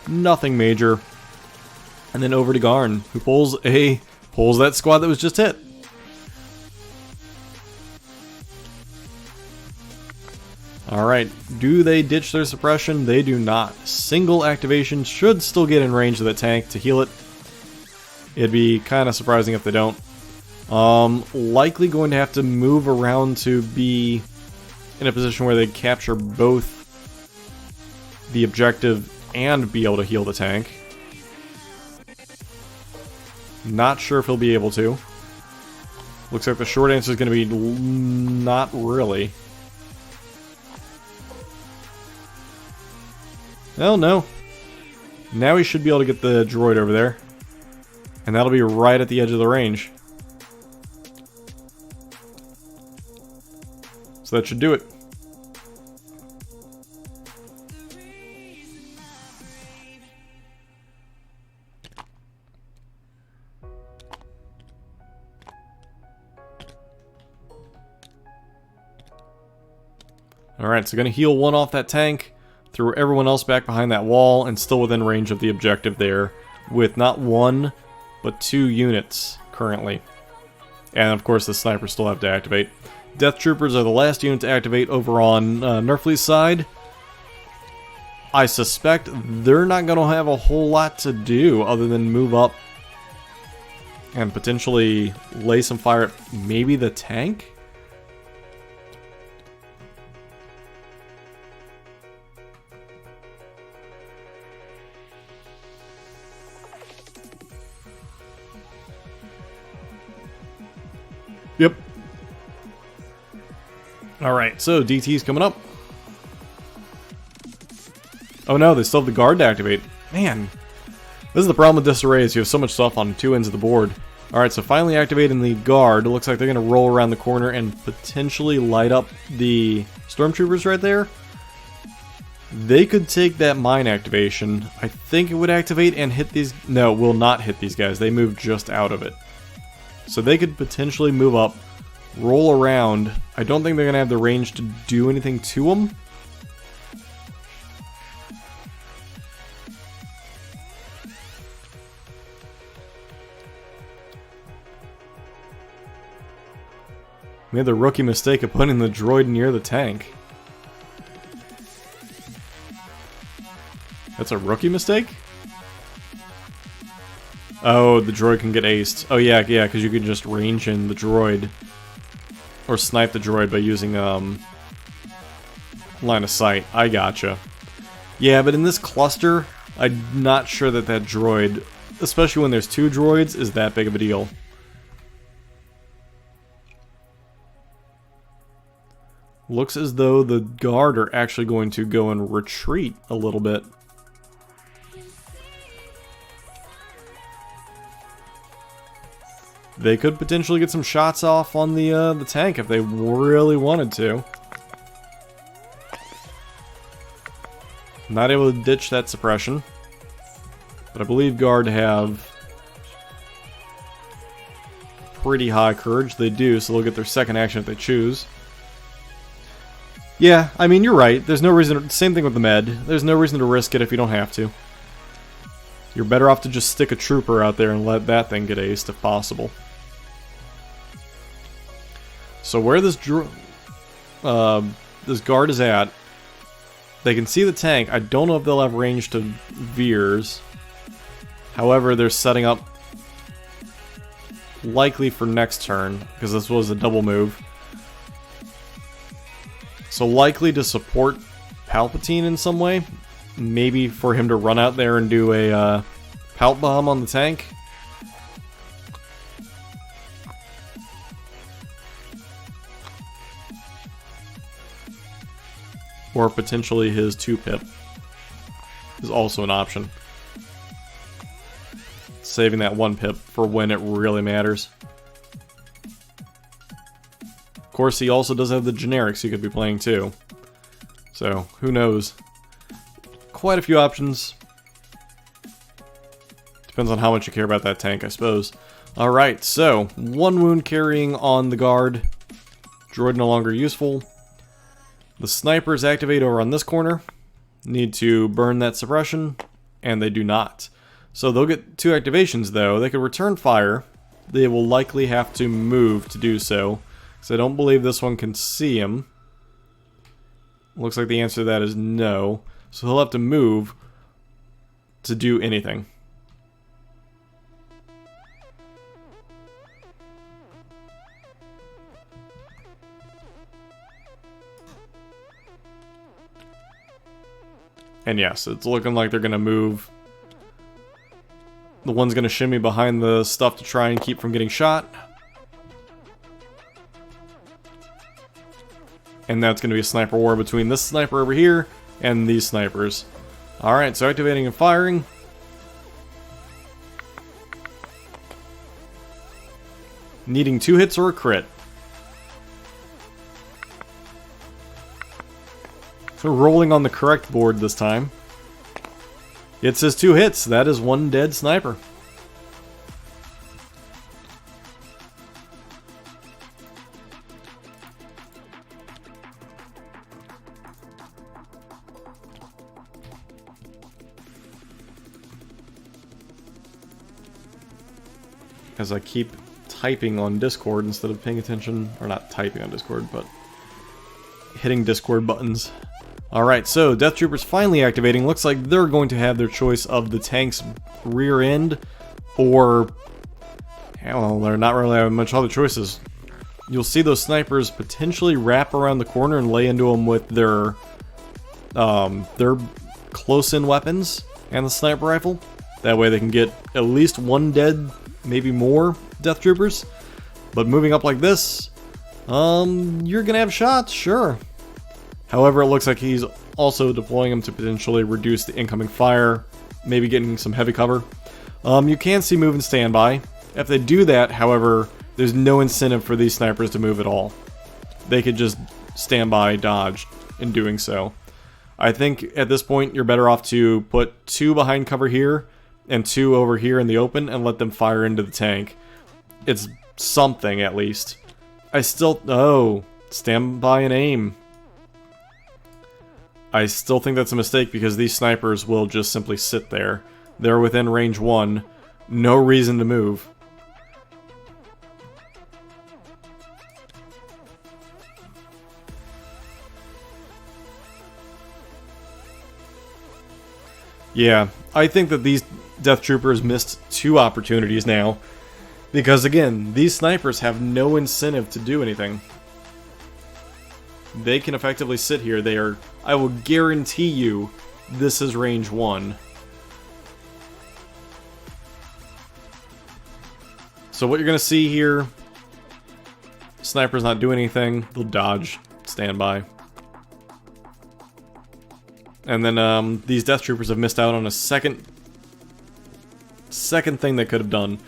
Speaker 1: Nothing major. And then over to Garn, who pulls that squad that was just hit. Alright, do they ditch their suppression? They do not. Single activation should still get in range of the tank to heal it. It'd be kind of surprising if they don't. Likely going to have to move around to be in a position where they capture both the objective and be able to heal the tank. Not sure if he'll be able to. Looks like the short answer is going to be not really. Oh no. Now he should be able to get the droid over there. And that'll be right at the edge of the range. So that should do it. Alright, so gonna heal one off that tank, throw everyone else back behind that wall, and still within range of the objective there, with not one, but 2 units currently. And of course the snipers still have to activate. Death Troopers are the last unit to activate over on Nerfley's side. I suspect they're not going to have a whole lot to do other than move up and potentially lay some fire at maybe the tank? Yep. Alright, so DT's coming up. Oh no, they still have the guard to activate. Man, this is the problem with disarray is you have so much stuff on 2 ends of the board. Alright, so finally activating the guard. It looks like they're going to roll around the corner and potentially light up the stormtroopers right there. They could take that mine activation. I think it would activate and hit these... No, it will not hit these guys. They move just out of it. So they could potentially move up, roll around. I don't think they're going to have the range to do anything to them. Made the rookie mistake of putting the droid near the tank. That's a rookie mistake? Oh, the droid can get aced. Oh yeah, because you can just range in the droid. Or snipe the droid by using, line of sight. I gotcha. Yeah, but in this cluster, I'm not sure that that droid, especially when there's 2 droids, is that big of a deal. Looks as though the guard are actually going to go and retreat a little bit. They could potentially get some shots off on the tank if they really wanted to. Not able to ditch that suppression. But I believe guard have pretty high courage. They do, so they'll get their second action if they choose. Yeah, I mean, you're right. There's no reason... Same thing with the med. There's no reason to risk it if you don't have to. You're better off to just stick a trooper out there and let that thing get aced if possible. So where this guard is at, They can see the tank. I don't know if they'll have range to veers. However, they're setting up likely for next turn, because this was a double move. So likely to support Palpatine in some way. Maybe for him to run out there and do a Palp Bomb on the tank. Or potentially his 2-pip is also an option. Saving that 1-pip for when it really matters. Of course, he also does have the generics he could be playing too. So, who knows? Quite a few options. Depends on how much you care about that tank, I suppose. Alright, so, 1 wound carrying on the guard. Droid no longer useful. The snipers activate over on this corner. Need to burn that suppression, and they do not. So they'll get 2 activations though. They could return fire. They will likely have to move to do so. So I don't believe this one can see him. Looks like the answer to that is no. So he'll have to move to do anything. And yes, it's looking like they're going to move. The one's going to shimmy behind the stuff to try and keep from getting shot. And that's going to be a sniper war between this sniper over here and these snipers. Alright, so activating and firing. Needing 2 hits or a crit. Rolling on the correct board this time. It says 2 hits. That is 1 dead sniper. As I keep typing on Discord instead of paying attention, or not typing on Discord, but hitting Discord buttons. Alright, so Death Troopers finally activating. Looks like they're going to have their choice of the tank's rear end, or, well, they're not really having much other choices. You'll see those snipers potentially wrap around the corner and lay into them with their close-in weapons and the sniper rifle. That way they can get at least 1 dead, maybe more Death Troopers. But moving up like this, you're gonna have shots, sure. However, it looks like he's also deploying them to potentially reduce the incoming fire, maybe getting some heavy cover. You can see move and standby. If they do that, however, there's no incentive for these snipers to move at all. They could just stand by, dodge in doing so. I think at this point you're better off to put 2 behind cover here and 2 over here in the open and let them fire into the tank. It's something at least. Oh, stand by and aim. I still think that's a mistake because these snipers will just simply sit there. They're within range 1. No reason to move. Yeah, I think that these Death Troopers missed 2 opportunities now. Because again, these snipers have no incentive to do anything. They can effectively sit here. They are, I will guarantee you, this is range 1. So what you're going to see here, snipers not doing anything, they'll dodge, stand by. And then these Death Troopers have missed out on a second thing they could have done.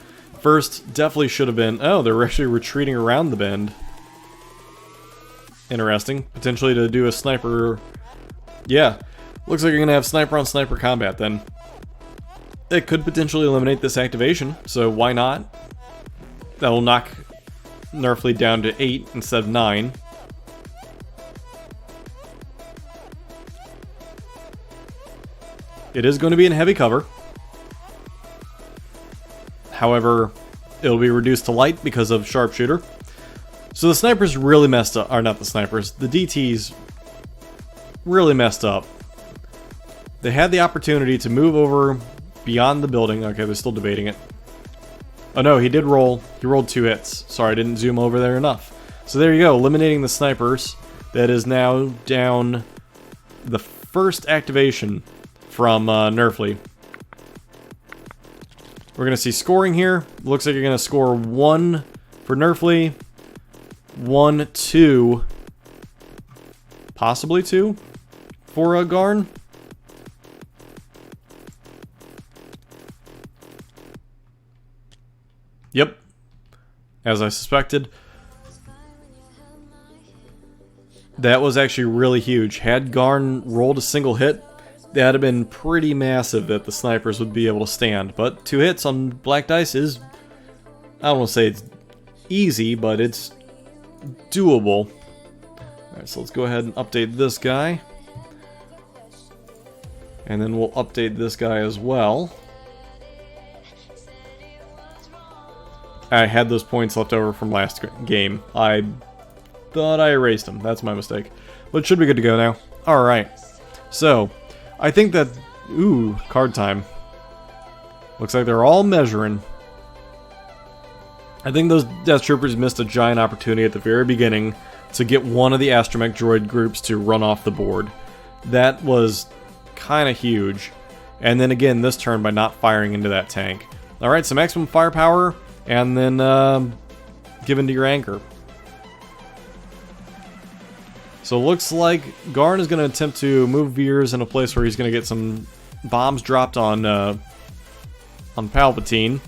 Speaker 1: First, definitely should have been, oh, they're actually retreating around the bend. Interesting. Potentially to do a sniper. Yeah. Looks like you're going to have sniper on sniper combat then. It could potentially eliminate this activation, so why not? That'll knock Nerfley down to 8 instead of 9. It is going to be in heavy cover. However, it'll be reduced to light because of sharpshooter. So the snipers really messed up, or not the snipers, the DTs really messed up They had the opportunity to move over beyond the building. Okay, they're still debating it. Oh no, he did roll. He rolled 2 hits. Sorry, I didn't zoom over there enough. So there you go, eliminating the snipers. That is now down the first activation from Nerfley. We're going to see scoring here. Looks like you're going to score 1 for Nerfley. 1, 2. Possibly 2 for Garn. Yep. As I suspected. That was actually really huge. Had Garn rolled a single hit, that'd have been pretty massive that the snipers would be able to stand. But 2 hits on black dice is, I don't want to say it's easy, but it's doable. Alright, so let's go ahead and update this guy. And then we'll update this guy as well. I had those points left over from last game. I thought I erased them. That's my mistake. But it should be good to go now. Alright. So, I think that... Ooh, card time. Looks like they're all measuring. I think those Death Troopers missed a giant opportunity at the very beginning to get one of the astromech droid groups to run off the board. That was kind of huge. And then again, this turn by not firing into that tank. Alright, so maximum firepower, and then give into your anchor. So it looks like Garn is going to attempt to move Veers in a place where he's going to get some bombs dropped on Palpatine.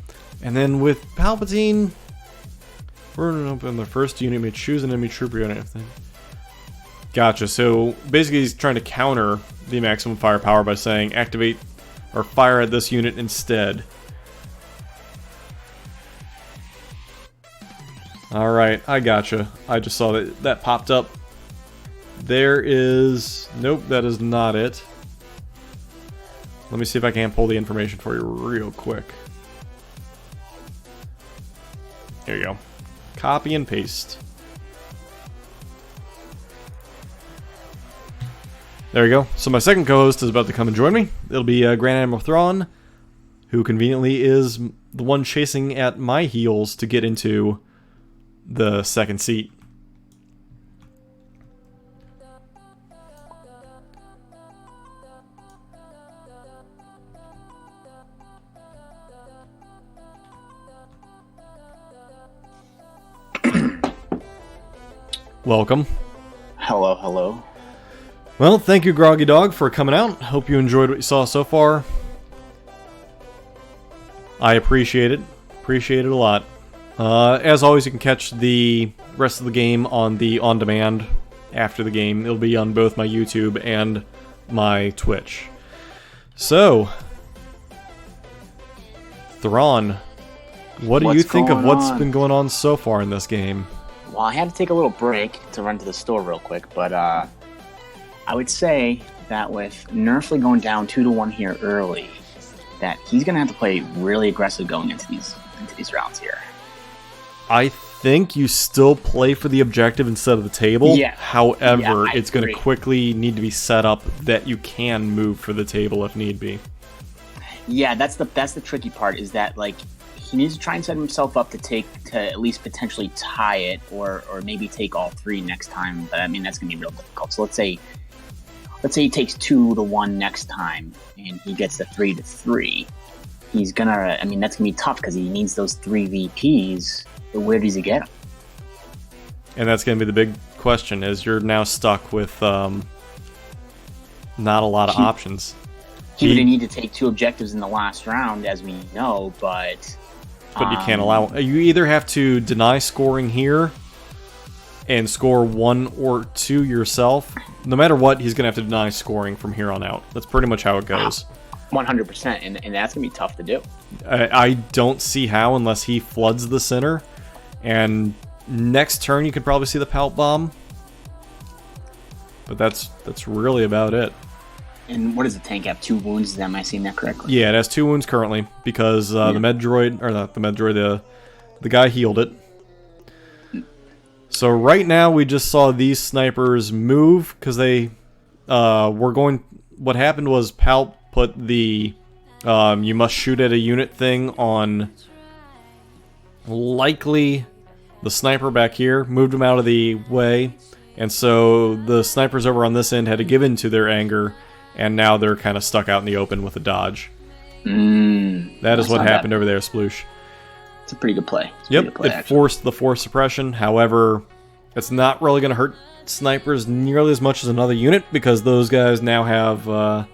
Speaker 1: And then with Palpatine, we're going to open the first unit, may choose an enemy trooper unit. Gotcha, so basically he's trying to counter the maximum firepower by saying activate or fire at this unit instead. Alright, I gotcha. I just saw that popped up. There is... Nope, that is not it. Let me see if I can pull the information for you real quick. Here you go. Copy and paste. There we go. So my second co-host is about to come and join me. It'll be Grand Admiral Thrawn, who conveniently is the one chasing at my heels to get into the second seat. Welcome.
Speaker 3: Hello, hello.
Speaker 1: Well, thank you, Groggy Dog, for coming out. Hope you enjoyed what you saw so far. I appreciate it. Appreciate it a lot. As always, you can catch the rest of the game on the on-demand after the game. It'll be on both my YouTube and my Twitch. So, Thrawn, what do you think of what's been going on so far in this game?
Speaker 3: Well, I had to take a little break to run to the store real quick, but I would say that with Nerfley going down 2-1 here early, that he's going to have to play really aggressive going into these rounds here.
Speaker 1: I think you still play for the objective instead of the table.
Speaker 3: Yeah.
Speaker 1: However,
Speaker 3: Yeah,
Speaker 1: it's going to quickly need to be set up that you can move for the table if need be.
Speaker 3: Yeah, that's the tricky part, is that like he needs to try and set himself up to at least potentially tie it, or maybe take all 3 next time. But I mean, that's gonna be real difficult. So let's say he takes 2-1 next time and he gets the 3-3. He's gonna. I mean, that's gonna be tough because he needs those 3 VPs. But where does he get them?
Speaker 1: And that's going to be the big question, is you're now stuck with not a lot of options.
Speaker 3: He would need to take 2 objectives in the last round, as we know, but
Speaker 1: you can't allow... You either have to deny scoring here and score 1 or 2 yourself. No matter what, he's going to have to deny scoring from here on out. That's pretty much how it goes.
Speaker 3: 100%, and that's going to be tough to do.
Speaker 1: I don't see how unless he floods the center. And next turn you could probably see the Palp Bomb. But that's really about it.
Speaker 3: And what does the tank have? 2 wounds? Am I seeing that correctly?
Speaker 1: Yeah, it has 2 wounds currently because the med droid, or not the med droid, the guy healed it. So right now we just saw these snipers move because they were going what happened was Palp put the you must shoot at a unit thing on likely the sniper back here, moved him out of the way, and so the snipers over on this end had to give in to their anger, and now they're kind of stuck out in the open with a dodge. That is what happened over there, Sploosh.
Speaker 3: It's a pretty good play.
Speaker 1: It forced the force suppression. However, it's not really going to hurt snipers nearly as much as another unit, because those guys now have, I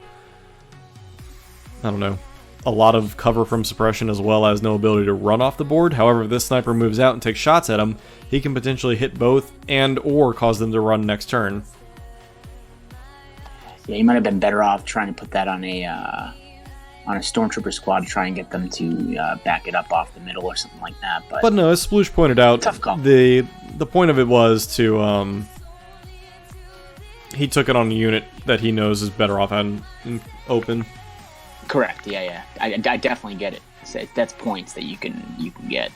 Speaker 1: don't know, a lot of cover from suppression as well as no ability to run off the board. However, if this sniper moves out and takes shots at him, he can potentially hit both and or cause them to run next turn.
Speaker 3: Yeah, you might have been better off trying to put that on a stormtrooper squad to try and get them to back it up off the middle or something like that. But
Speaker 1: no, as Sploosh pointed out,
Speaker 3: tough call.
Speaker 1: The point of it was to he took it on a unit that he knows is better off out in open.
Speaker 3: Correct. Yeah. I definitely get it. That's points that you can get.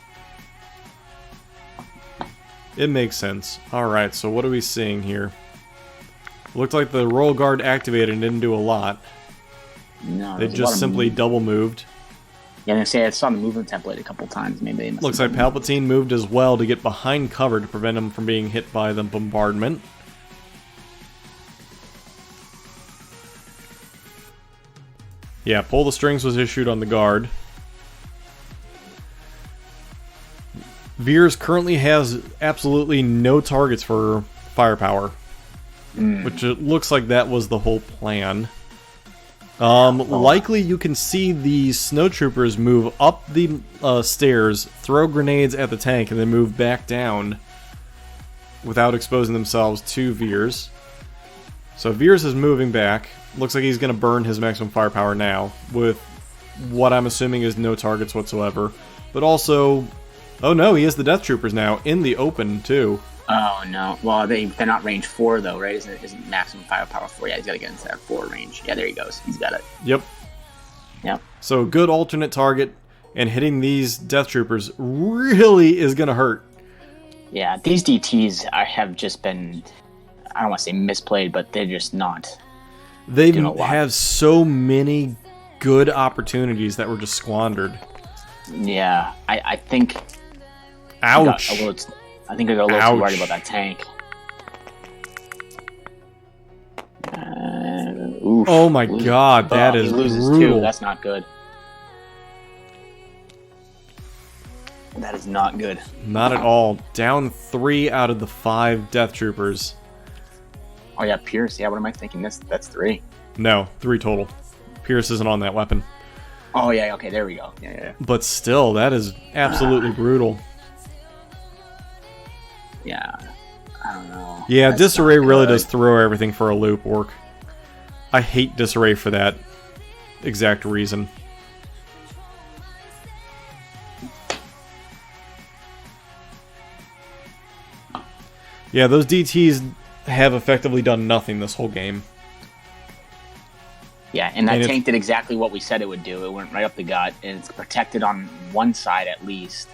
Speaker 1: It makes sense. Alright, so what are we seeing here? Looked like the Royal Guard activated and didn't do a lot.
Speaker 3: No,
Speaker 1: they just simply double moved.
Speaker 3: Yeah, I'm gonna say I saw the movement template a couple times. Maybe they
Speaker 1: looks like Palpatine moved as well to get behind cover to prevent him from being hit by the bombardment. Yeah, pull the strings was issued on the guard. Veers currently has absolutely no targets for firepower, which it looks like that was the whole plan. Likely you can see the snowtroopers move up the stairs, throw grenades at the tank, and then move back down without exposing themselves to Veers. So Veers is moving back. Looks like he's going to burn his maximum firepower now, with what I'm assuming is no targets whatsoever. But also, oh no, he has the Death Troopers now, in the open too.
Speaker 3: Oh no, well they're not range 4 though, right? Isn't maximum firepower 4? Yeah, he's got to get into that 4 range. Yeah, there he goes, he's got it.
Speaker 1: Yep. So good alternate target, and hitting these Death Troopers really is going to hurt.
Speaker 3: Yeah, these DTs have just been, I don't want to say misplayed, but they're just not.
Speaker 1: They have so many good opportunities that were just squandered.
Speaker 3: Yeah, I think...
Speaker 1: Ouch.
Speaker 3: I think I got a little too worried about that tank.
Speaker 1: Oh my god, that is brutal.
Speaker 3: Too. That's not good. That is not good.
Speaker 1: Not at all. Down 3 out of the 5 Death Troopers.
Speaker 3: Oh yeah, Pierce. Yeah, what am I thinking? That's 3.
Speaker 1: No, 3 total. Pierce isn't on that weapon.
Speaker 3: Oh yeah, okay, there we go. Yeah.
Speaker 1: But still, that is absolutely brutal.
Speaker 3: Yeah, I don't know.
Speaker 1: Yeah, Disarray really does throw everything for a loop, Orc. I hate Disarray for that exact reason. Yeah, those DTs have effectively done nothing this whole game.
Speaker 3: Yeah, and that tank did exactly what we said it would do. It went right up the gut, and it's protected on one side at least.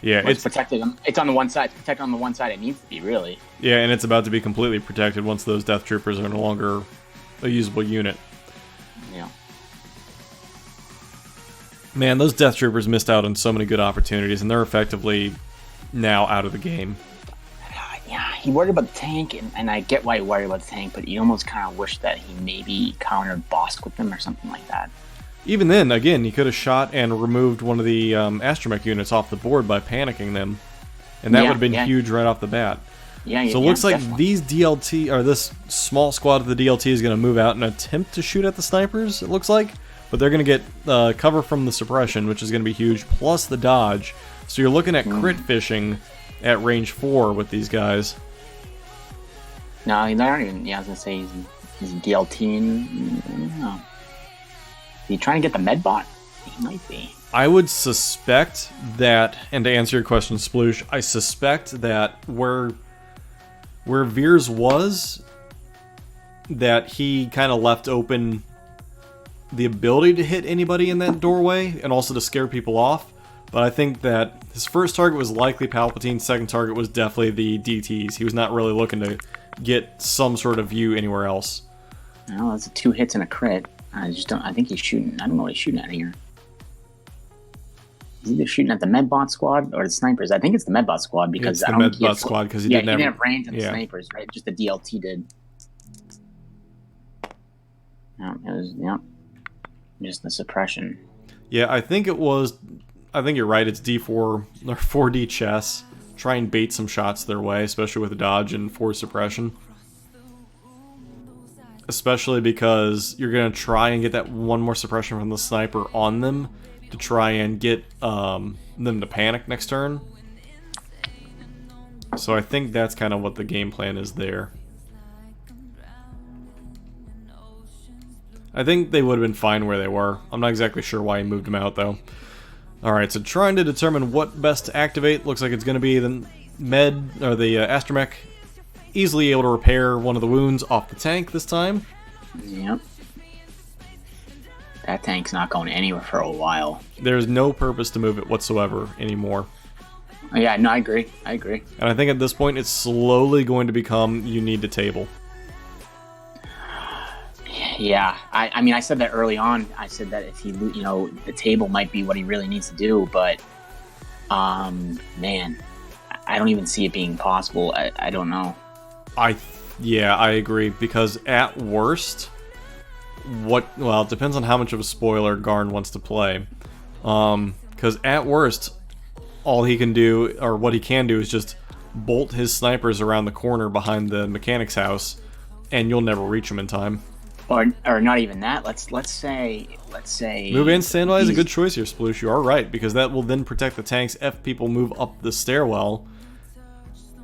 Speaker 1: Yeah,
Speaker 3: it's protected. It's on the one side. It's protected on the one side it needs to be, really.
Speaker 1: Yeah, and it's about to be completely protected once those Death Troopers are no longer a usable unit.
Speaker 3: Yeah.
Speaker 1: Man, those Death Troopers missed out on so many good opportunities, and they're effectively now out of the game.
Speaker 3: Yeah, he worried about the tank, and I get why he worried about the tank, but you almost kind of wish that he maybe countered Bosk with them or something like that.
Speaker 1: Even then, again, he could have shot and removed one of the astromech units off the board by panicking them, and that would have been huge right off the bat.
Speaker 3: Yeah,
Speaker 1: so it looks like these DLT, or this small squad of the DLT is going to move out and attempt to shoot at the snipers, it looks like, but they're going to get cover from the suppression, which is going to be huge, plus the dodge. So you're looking at crit fishing at range 4 with these guys.
Speaker 3: No, they're not even. Yeah, I was gonna say he's DLT. No. Is he trying to get the medbot? He might be.
Speaker 1: I would suspect that, and to answer your question, Sploosh, I suspect that where Veers was, that he kind of left open the ability to hit anybody in that doorway, and also to scare people off. But I think that his first target was likely Palpatine, second target was definitely the DTs. He was not really looking to get some sort of view anywhere else.
Speaker 3: Well, that's 2 hits and a crit. I just don't. I think he's shooting. I don't know what he's shooting at here. Is he either shooting at the Medbot squad or the snipers? I think it's the Medbot squad because
Speaker 1: It's the
Speaker 3: I don't think
Speaker 1: Medbot squad because he
Speaker 3: he
Speaker 1: didn't
Speaker 3: didn't
Speaker 1: have.
Speaker 3: have range on the
Speaker 1: yeah.
Speaker 3: snipers, right? Just the DLT did. No, it was just the suppression.
Speaker 1: Yeah, I think it was. I think you're right. It's D4 or 4D chess. Try and bait some shots their way, especially with dodge and force suppression. Especially because you're gonna try and get that one more suppression from the sniper on them to try and get them to panic next turn. So I think that's kind of what the game plan is there. I think they would have been fine where they were. I'm not exactly sure why he moved them out, though. Alright, so trying to determine what best to activate. Looks like it's going to be the med, or the astromech. Easily able to repair one of the wounds off the tank this time.
Speaker 3: Yep. That tank's not going anywhere for a while.
Speaker 1: There's no purpose to move it whatsoever anymore.
Speaker 3: Yeah, no, I agree. I agree.
Speaker 1: And I think at this point it's slowly going to become you need to table.
Speaker 3: Yeah, I mean, I said that early on. I said that if he, the table might be what he really needs to do, but, man, I don't even see it being possible. I don't know.
Speaker 1: Yeah, I agree, because at worst, well, it depends on how much of a spoiler Garn wants to play. Because at worst, all he can do, or what he can do, is just bolt his snipers around the corner behind the mechanic's house, and you'll never reach them in time.
Speaker 3: Or not even that. Let's say
Speaker 1: Move in standby is a good choice here, Sploosh. You are right, because that will then protect the tanks if people move up the stairwell.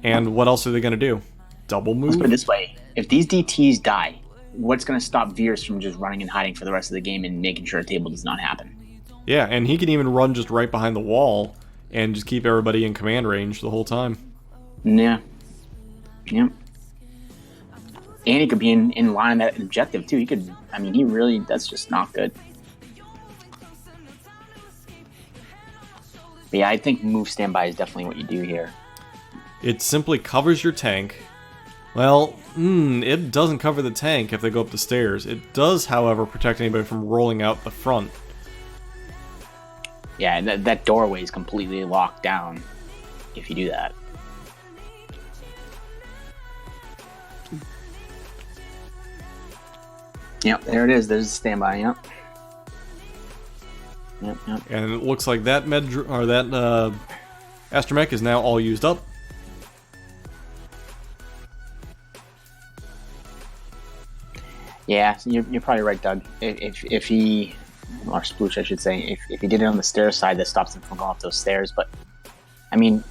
Speaker 1: And what else are they going to do? Double move?
Speaker 3: Let's put it this way. If these DTs die, what's going to stop Veers from just running and hiding for the rest of the game and making sure a table does not happen?
Speaker 1: Yeah, and he can even run just right behind the wall and just keep everybody in command range the whole time.
Speaker 3: Yeah. Yep. And he could be in line of that objective, too. He could, I mean, he really, that's just not good. But yeah, I think move standby is definitely what you do here.
Speaker 1: It simply covers your tank. Well, it doesn't cover the tank if they go up the stairs. It does, however, protect anybody from rolling out the front.
Speaker 3: Yeah, that doorway is completely locked down if you do that. Yep, there it is. There's a standby. Yep. Yep.
Speaker 1: And it looks like that astromech is now all used up.
Speaker 3: Yeah, so you're probably right, Doug. If he, or Sploosh, I should say, if he did it on the stairs side, that stops him from going up those stairs. But I mean,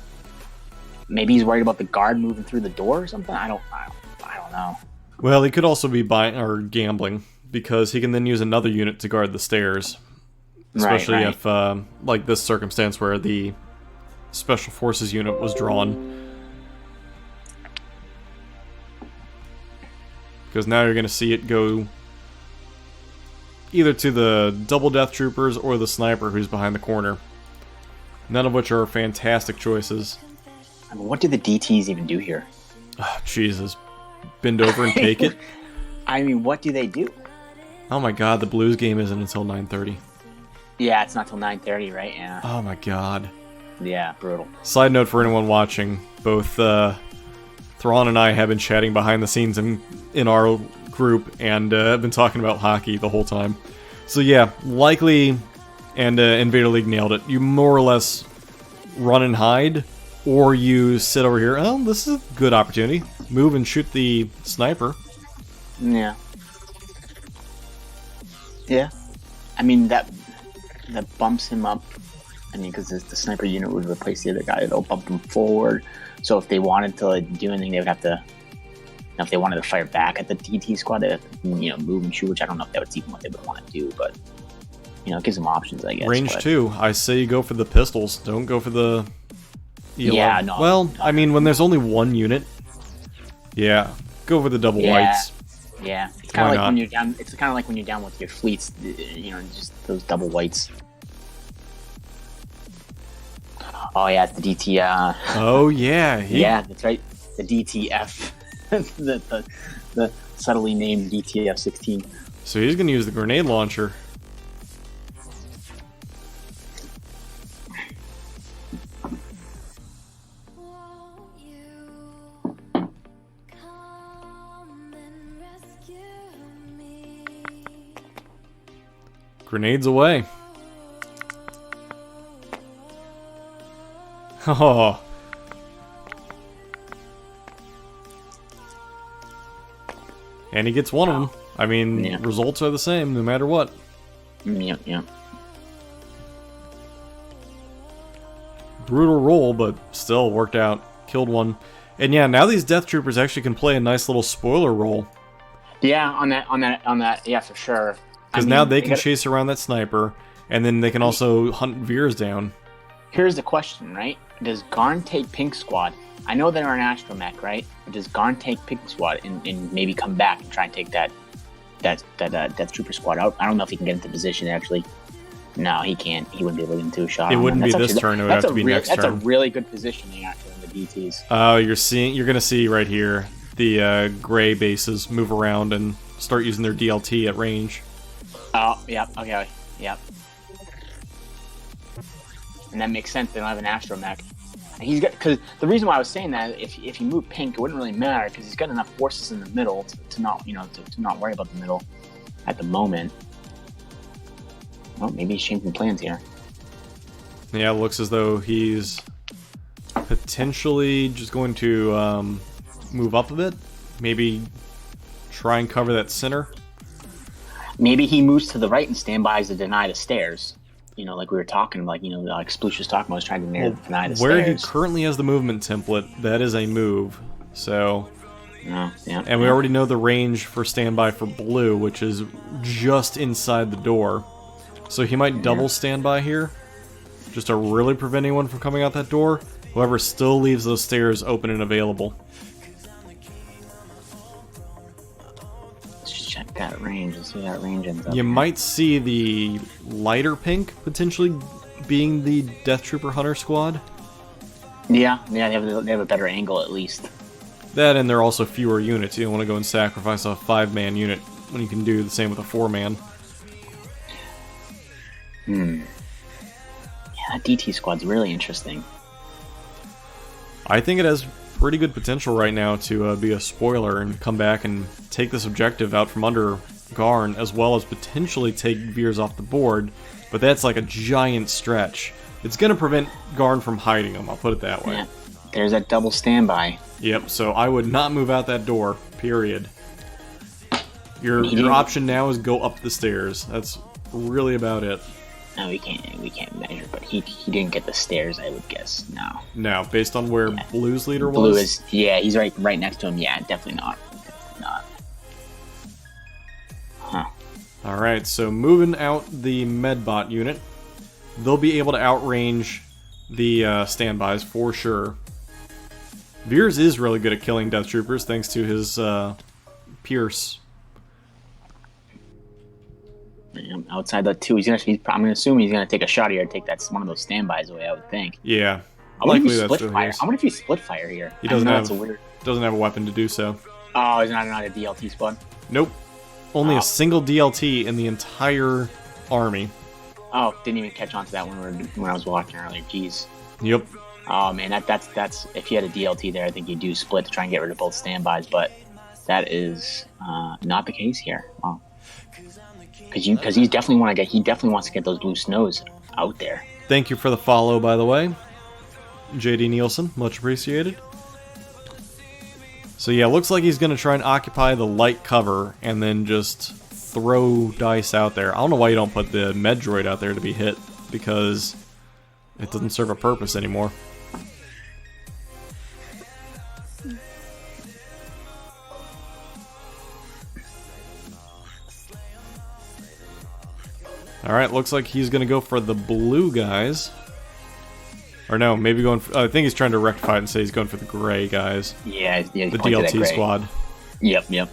Speaker 3: maybe he's worried about the guard moving through the door or something. I don't know.
Speaker 1: Well, he could also be buying or gambling, because he can then use another unit to guard the stairs. Especially
Speaker 3: right.
Speaker 1: if, like this circumstance where the Special Forces unit was drawn. Because now you're going to see it go either to the double death troopers or the sniper who's behind the corner. None of which are fantastic choices.
Speaker 3: I mean, what do the DTs even do here?
Speaker 1: Oh, Jesus. Bend over and take it?
Speaker 3: I mean, what do they do?
Speaker 1: Oh my god, the Blues game isn't until 9:30.
Speaker 3: Yeah, it's not till 9:30, right? Yeah.
Speaker 1: Oh my god.
Speaker 3: Yeah, brutal.
Speaker 1: Side note for anyone watching, both Thrawn and I have been chatting behind the scenes in our group, and have been talking about hockey the whole time. So yeah, likely, and Invader League nailed it. You more or less run and hide, or you sit over here. Oh, this is a good opportunity. Move and shoot the sniper.
Speaker 3: Yeah. Yeah. I mean, that bumps him up. I mean, because the sniper unit would replace the other guy. It'll bump him forward. So if they wanted to do anything, they would have to... If they wanted to fire back at the DT squad, they'd have to, move and shoot, which I don't know if that was even what they would want to do, but, it gives them options, I guess.
Speaker 1: Range 2. I say you go for the pistols. Don't go for the... ELO.
Speaker 3: Yeah, no.
Speaker 1: Well, I mean, when there's only one unit, yeah, go for the double whites.
Speaker 3: Yeah, it's kind of
Speaker 1: Why
Speaker 3: like when
Speaker 1: not?
Speaker 3: you're down. It's kind of like when you're down with your fleets. Just those double whites. Oh yeah, it's the DT.
Speaker 1: Oh yeah,
Speaker 3: Yeah, that's right. The DTF. the subtly named DTF-16.
Speaker 1: So he's going to use the grenade launcher. Grenades away. Oh. And he gets one of them. I mean,
Speaker 3: Yeah.
Speaker 1: results are the same no matter what.
Speaker 3: Yep, yep.
Speaker 1: Brutal roll, but still worked out. Killed one. And yeah, now these Death Troopers actually can play a nice little spoiler roll.
Speaker 3: Yeah, on that, yeah, for sure.
Speaker 1: Because now they can chase around that sniper, and then they can also hunt Veers down.
Speaker 3: Here's the question, right? Does Garn take Pink Squad? I know they're an astromech, right? But does Garn take Pink Squad and maybe come back and try and take that Death Trooper squad out? I don't know if he can get into position, actually. No, he can't. He wouldn't be able to get into a shot.
Speaker 1: It wouldn't be this turn, it would have to be next turn.
Speaker 3: That's a really good positioning, actually, in the DTs.
Speaker 1: Oh, you're going to see right here the gray bases move around and start using their DLT at range.
Speaker 3: Oh, yep, okay, yep. And that makes sense. They don't have an astromech. He's got, because the reason why I was saying that, if he moved Pink, it wouldn't really matter because he's got enough forces in the middle to not, to not worry about the middle at the moment. Well, maybe he's changing plans here.
Speaker 1: Yeah, it looks as though he's potentially just going to move up a bit. Maybe try and cover that center.
Speaker 3: Maybe he moves to the right and standbys to deny the stairs. Like we were talking, like Sploosh was talking about, was trying to deny the
Speaker 1: where
Speaker 3: stairs.
Speaker 1: he currently has the movement template, that is a move. So,
Speaker 3: yeah.
Speaker 1: And we already know the range for standby for blue, which is just inside the door. So he might double standby here, just to really prevent anyone from coming out that door. However, still leaves those stairs open and available.
Speaker 3: Check that range and see how that range ends up.
Speaker 1: You might see the lighter pink potentially being the Death Trooper Hunter squad.
Speaker 3: Yeah, they have a better angle at least.
Speaker 1: That, and there are also fewer units. You don't want to go and sacrifice a 5-man unit when you can do the same with a 4-man.
Speaker 3: Yeah, that DT squad's really interesting.
Speaker 1: I think it has pretty good potential right now to be a spoiler and come back and take this objective out from under Garn, as well as potentially take Veers off the board, but that's like a giant stretch. It's going to prevent Garn from hiding him, I'll put it that way.
Speaker 3: Yeah, there's that double standby.
Speaker 1: Yep, so I would not move out that door, period. Your option now is go up the stairs. That's really about it.
Speaker 3: No, we can't measure, but he didn't get the stairs, I would guess.
Speaker 1: No, based on where Blue's leader was?
Speaker 3: Blue is, yeah, he's right next to him. Yeah, definitely not. Huh.
Speaker 1: Alright, so moving out the Medbot unit, they'll be able to outrange the standbys for sure. Veers is really good at killing Death Troopers thanks to his Pierce.
Speaker 3: Outside the two, I'm gonna assume he's gonna take a shot here, take one of those standbys away. I would think.
Speaker 1: Yeah,
Speaker 3: I wonder if you split fire here.
Speaker 1: He doesn't have a weapon to do so.
Speaker 3: Oh, he's not a DLT squad.
Speaker 1: Nope, only a single DLT in the entire army.
Speaker 3: Oh, didn't even catch on to that when I was watching earlier. Jeez.
Speaker 1: Yep.
Speaker 3: Oh man, that's if you had a DLT there, I think you do split to try and get rid of both standbys, but that is not the case here. Oh. Because he definitely wants to get those blue snows out there.
Speaker 1: Thank you for the follow, by the way, JD Nielsen, much appreciated. So yeah, looks like he's gonna try and occupy the light cover and then just throw dice out there. I don't know why you don't put the med droid out there to be hit, because it doesn't serve a purpose anymore. Alright, looks like he's going to go for the blue guys. Or no, maybe going for, I think he's trying to rectify it and say he's going for the gray guys.
Speaker 3: Yeah, the
Speaker 1: DLT squad.
Speaker 3: Yep.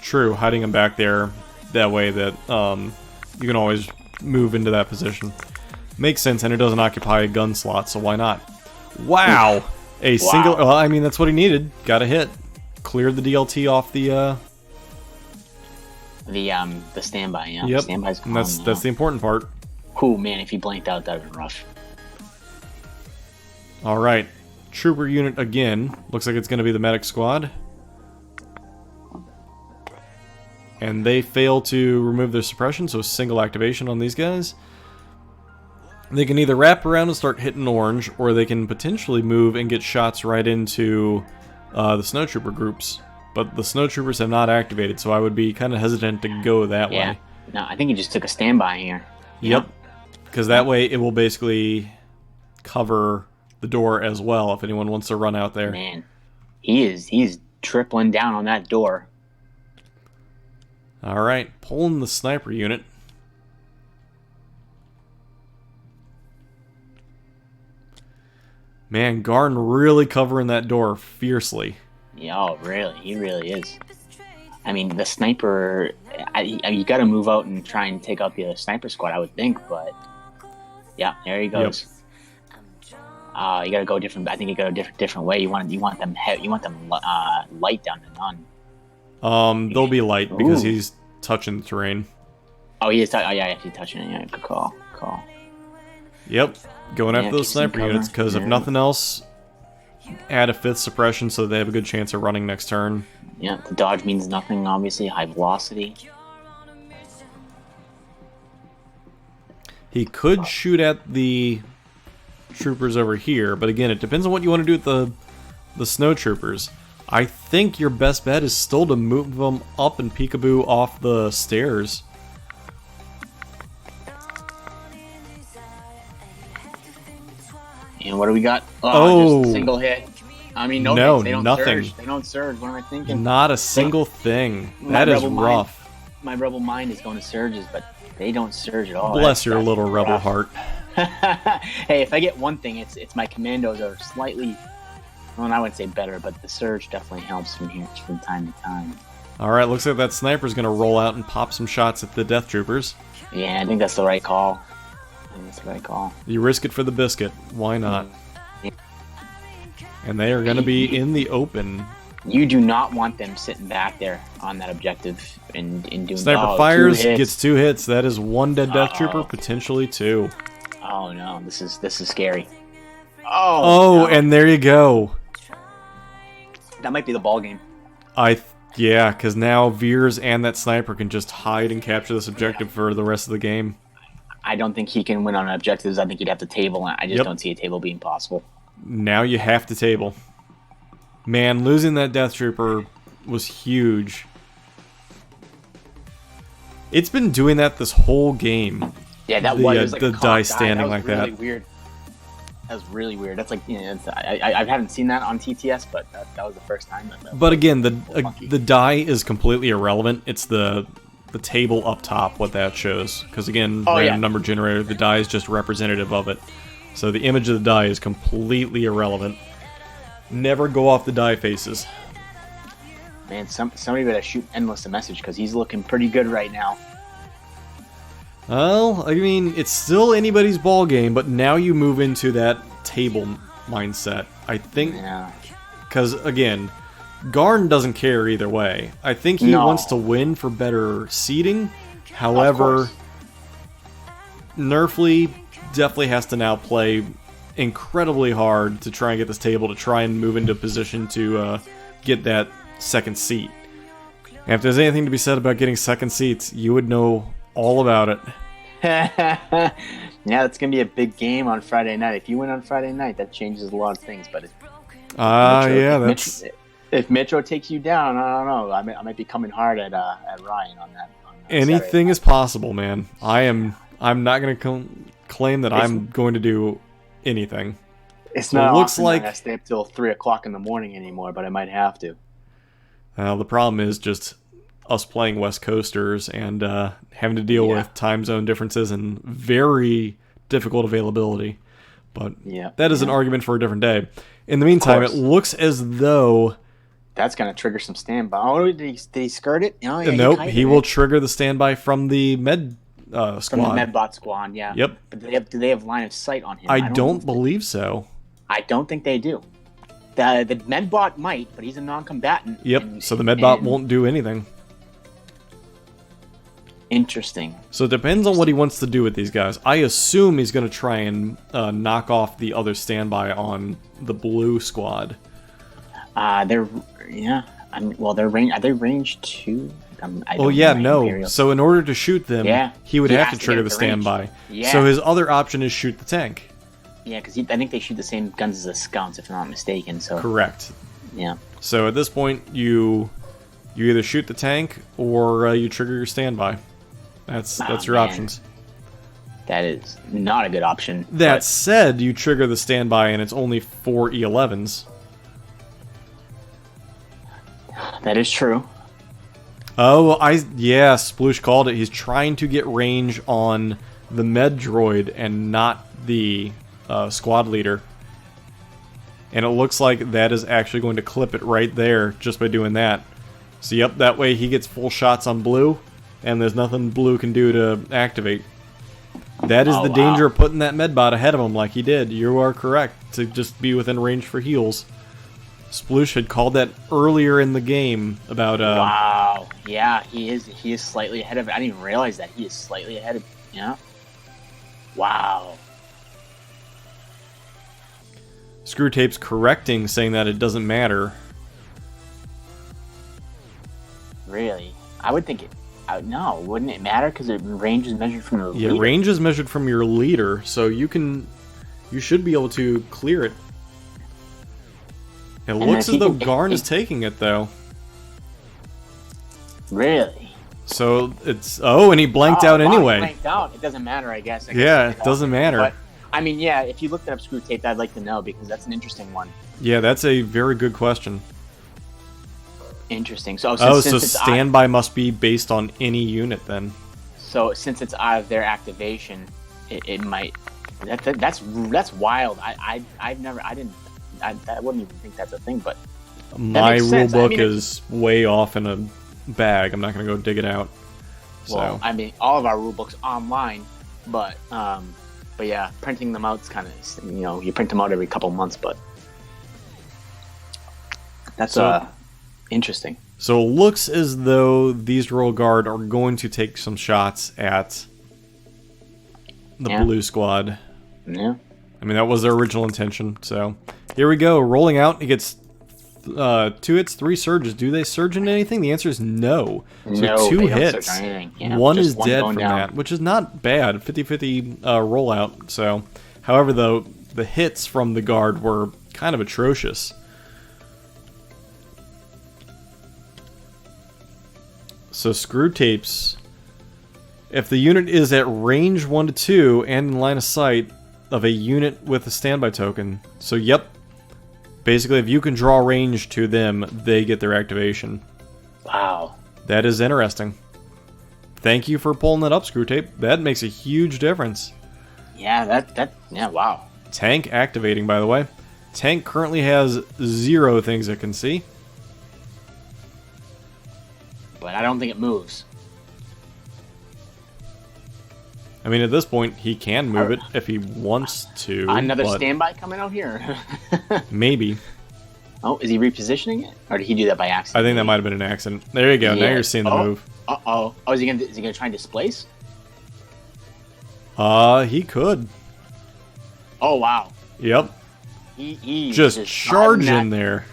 Speaker 1: True, hiding him back there that way that you can always move into that position. Makes sense, and it doesn't occupy a gun slot, so why not? Wow! A single... Well, I mean, that's what he needed. Got a hit. Cleared the DLT off the
Speaker 3: standby, yeah.
Speaker 1: Yep,
Speaker 3: Standby's
Speaker 1: and that's the important part.
Speaker 3: Cool, man, if he blanked out, that would have been rough.
Speaker 1: Alright. Trooper unit again. Looks like it's going to be the medic squad. And they fail to remove their suppression, so single activation on these guys. They can either wrap around and start hitting orange, or they can potentially move and get shots right into the snowtrooper groups. But the snowtroopers have not activated, so I would be kind of hesitant to go that way.
Speaker 3: No, I think he just took a standby here.
Speaker 1: Yep. Because that way it will basically cover the door as well if anyone wants to run out there.
Speaker 3: Man, he's tripling down on that door.
Speaker 1: Alright, pulling the sniper unit. Man, Garn really covering that door fiercely.
Speaker 3: Yeah, oh, really? He really is. I mean, the sniper... you got to move out and try and take out the other sniper squad, I would think, but... Yeah, there he goes. Yep. You got to go different... I think you got to go different way. You want them light down to none.
Speaker 1: They'll be light because he's touching the terrain.
Speaker 3: Oh, he is. Oh, yeah, he's touching it. Yeah, good call.
Speaker 1: Yep, going after those sniper units because if nothing else, add a 5th suppression so they have a good chance of running next turn.
Speaker 3: Yeah, the dodge means nothing, obviously. High velocity.
Speaker 1: He could shoot at the troopers over here, but again, it depends on what you want to do with the snow troopers. I think your best bet is still to move them up and peekaboo off the stairs.
Speaker 3: And what do we got? Oh, just a single hit. I mean,
Speaker 1: no,
Speaker 3: they don't
Speaker 1: nothing.
Speaker 3: Surge. They don't surge. What am I thinking?
Speaker 1: Not a single thing. That is rough.
Speaker 3: My rebel mind is going to surges, but they don't surge at all.
Speaker 1: Bless your little rebel heart.
Speaker 3: Hey, if I get one thing, it's my commandos are slightly, well, I wouldn't say better, but the surge definitely helps from time to time.
Speaker 1: All right, looks like that sniper's going to roll out and pop some shots at the death troopers.
Speaker 3: Yeah, I think that's the right call.
Speaker 1: You risk it for the biscuit. Why not? And they are going to be in the open.
Speaker 3: You do not want them sitting back there on that objective and doing...
Speaker 1: Sniper fires, gets 2 hits. That is 1 dead death trooper, potentially 2.
Speaker 3: Oh no, this is scary.
Speaker 1: Oh, no. And there you go.
Speaker 3: That might be the ball game.
Speaker 1: Yeah, because now Veers and that sniper can just hide and capture this objective for the rest of the game.
Speaker 3: I don't think he can win on objectives. I think he'd have to table. I just don't see a table being possible.
Speaker 1: Now you have to table. Man, losing that death trooper was huge. It's been doing that this whole game.
Speaker 3: Yeah, that was like
Speaker 1: the die standing like that.
Speaker 3: That was really weird. That was really weird. That's like, you know, I haven't seen that on TTS, but that was the first time.
Speaker 1: But again, the die is completely irrelevant. It's the table up top what that shows, because again, random number generator, the die is just representative of it. So the image of the die is completely irrelevant. Never go off the die faces.
Speaker 3: Man, somebody better shoot Endless a message, because he's looking pretty good right now.
Speaker 1: Well, I mean, it's still anybody's ball game, but now you move into that table mindset. I think, because again, Garn doesn't care either way. I think he wants to win for better seating. However, Nerfley definitely has to now play incredibly hard to try and get this table to try and move into a position to get that second seat. And if there's anything to be said about getting second seats, you would know all about it.
Speaker 3: Yeah, it's going to be a big game on Friday night. If you win on Friday night, that changes a lot of things. But if Metro takes you down, I don't know. I might be coming hard at Ryan on that.
Speaker 1: Anything is possible, man. I'm not going to claim that I'm going to do anything.
Speaker 3: It's not. It looks like I stay up till 3 o'clock in the morning anymore, but I might have to.
Speaker 1: The problem is just us playing West Coasters and having to deal with time zone differences and very difficult availability. But that is an argument for a different day. In the meantime, it looks as though
Speaker 3: that's going to trigger some standby. Oh, did he skirt it? Oh,
Speaker 1: nope, he will trigger the standby from the med squad.
Speaker 3: From the Medbot squad, yeah.
Speaker 1: Yep.
Speaker 3: But do they have line of sight on him?
Speaker 1: I don't believe so.
Speaker 3: I don't think they do. The Medbot might, but he's a non-combatant.
Speaker 1: Yep, so the Medbot won't do anything.
Speaker 3: Interesting.
Speaker 1: So it depends on what he wants to do with these guys. I assume he's going to try and knock off the other standby on the blue squad.
Speaker 3: They're range. Are they range 2?
Speaker 1: Oh yeah, no. Imperial. So in order to shoot them, he would have to trigger the standby.
Speaker 3: Yeah.
Speaker 1: So his other option is shoot the tank.
Speaker 3: Yeah, because I think they shoot the same guns as the scouts, if I'm not mistaken. So
Speaker 1: correct.
Speaker 3: Yeah.
Speaker 1: So at this point, you either shoot the tank or you trigger your standby. That's your options.
Speaker 3: That is not a good option.
Speaker 1: That said, you trigger the standby and it's only 4 E11s.
Speaker 3: That is true.
Speaker 1: Oh, Sploosh called it. He's trying to get range on the med droid and not the squad leader. And it looks like that is actually going to clip it right there just by doing that. So yep, that way he gets full shots on blue, and there's nothing blue can do to activate. That is the danger of putting that medbot ahead of him like he did. You are correct, to just be within range for heals. Sploosh had called that earlier in the game about
Speaker 3: wow. Yeah, he is slightly ahead of it. I didn't even realize that. He is slightly ahead of Wow.
Speaker 1: Screwtape's correcting, saying that it doesn't matter.
Speaker 3: Really? I would think it. No, wouldn't it matter? Because range is measured from the leader.
Speaker 1: Yeah, range is measured from your leader, so you should be able to clear it. It looks as though Garn is taking it, though.
Speaker 3: Really?
Speaker 1: So it's... Oh, and he blanked out anyway.
Speaker 3: He blanked out. It doesn't matter, I guess.
Speaker 1: Yeah, it doesn't matter.
Speaker 3: But, I mean, yeah, if you looked up Screwtape, I'd like to know, because that's an interesting one.
Speaker 1: Yeah, that's a very good question.
Speaker 3: Interesting. So
Speaker 1: standby must be based on any unit, then.
Speaker 3: So since it's out of their activation, it might... That's wild. I wouldn't even think that's a thing, but
Speaker 1: my rulebook is way off in a bag. I'm not going to go dig it out.
Speaker 3: Well, I mean, all of our rulebooks online, but yeah, printing them out is kind of, you print them out every couple months, but that's interesting.
Speaker 1: So it looks as though these Royal Guard are going to take some shots at the blue squad.
Speaker 3: Yeah.
Speaker 1: I mean, that was their original intention, so... Here we go, rolling out. He gets 2 hits, 3 surges. Do they surge into anything? The answer is no. So
Speaker 3: no,
Speaker 1: 2 hits.
Speaker 3: Yeah,
Speaker 1: one is dead from that, which is not bad. 50-50 rollout. So, however, though, the hits from the guard were kind of atrocious. So Screwtape's... If the unit is at range 1 to 2 and in line of sight of a unit with a standby token, so yep. Basically, if you can draw range to them, they get their activation.
Speaker 3: Wow.
Speaker 1: That is interesting. Thank you for pulling that up, Screwtape. That makes a huge difference.
Speaker 3: Yeah, yeah, wow.
Speaker 1: Tank activating, by the way. Tank currently has 0 things it can see.
Speaker 3: But I don't think it moves.
Speaker 1: I mean, at this point, he can move it if he wants to.
Speaker 3: Another standby coming out here?
Speaker 1: Maybe.
Speaker 3: Oh, is he repositioning it? Or did he do that by accident?
Speaker 1: I think that might have been an accident. There you go. Yeah. Now you're seeing the move.
Speaker 3: Uh-oh. Oh, is he gonna try and displace?
Speaker 1: He could.
Speaker 3: Oh, wow.
Speaker 1: Yep.
Speaker 3: He
Speaker 1: just charge in there.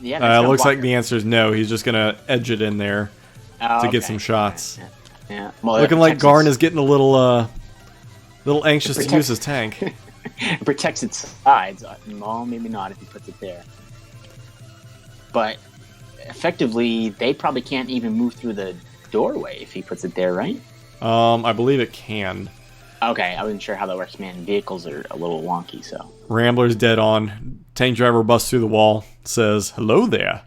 Speaker 3: Yeah,
Speaker 1: looks like the answer is no. He's just going to edge it in there to get some shots.
Speaker 3: Yeah. Well,
Speaker 1: looking like Garn is getting a little anxious to use his tank.
Speaker 3: It protects its sides. No, maybe not if he puts it there. But effectively, they probably can't even move through the doorway if he puts it there, right?
Speaker 1: I believe it can.
Speaker 3: Okay, I wasn't sure how that works, man. Vehicles are a little wonky, so.
Speaker 1: Rambler's dead on. Tank driver busts through the wall, says, "Hello there."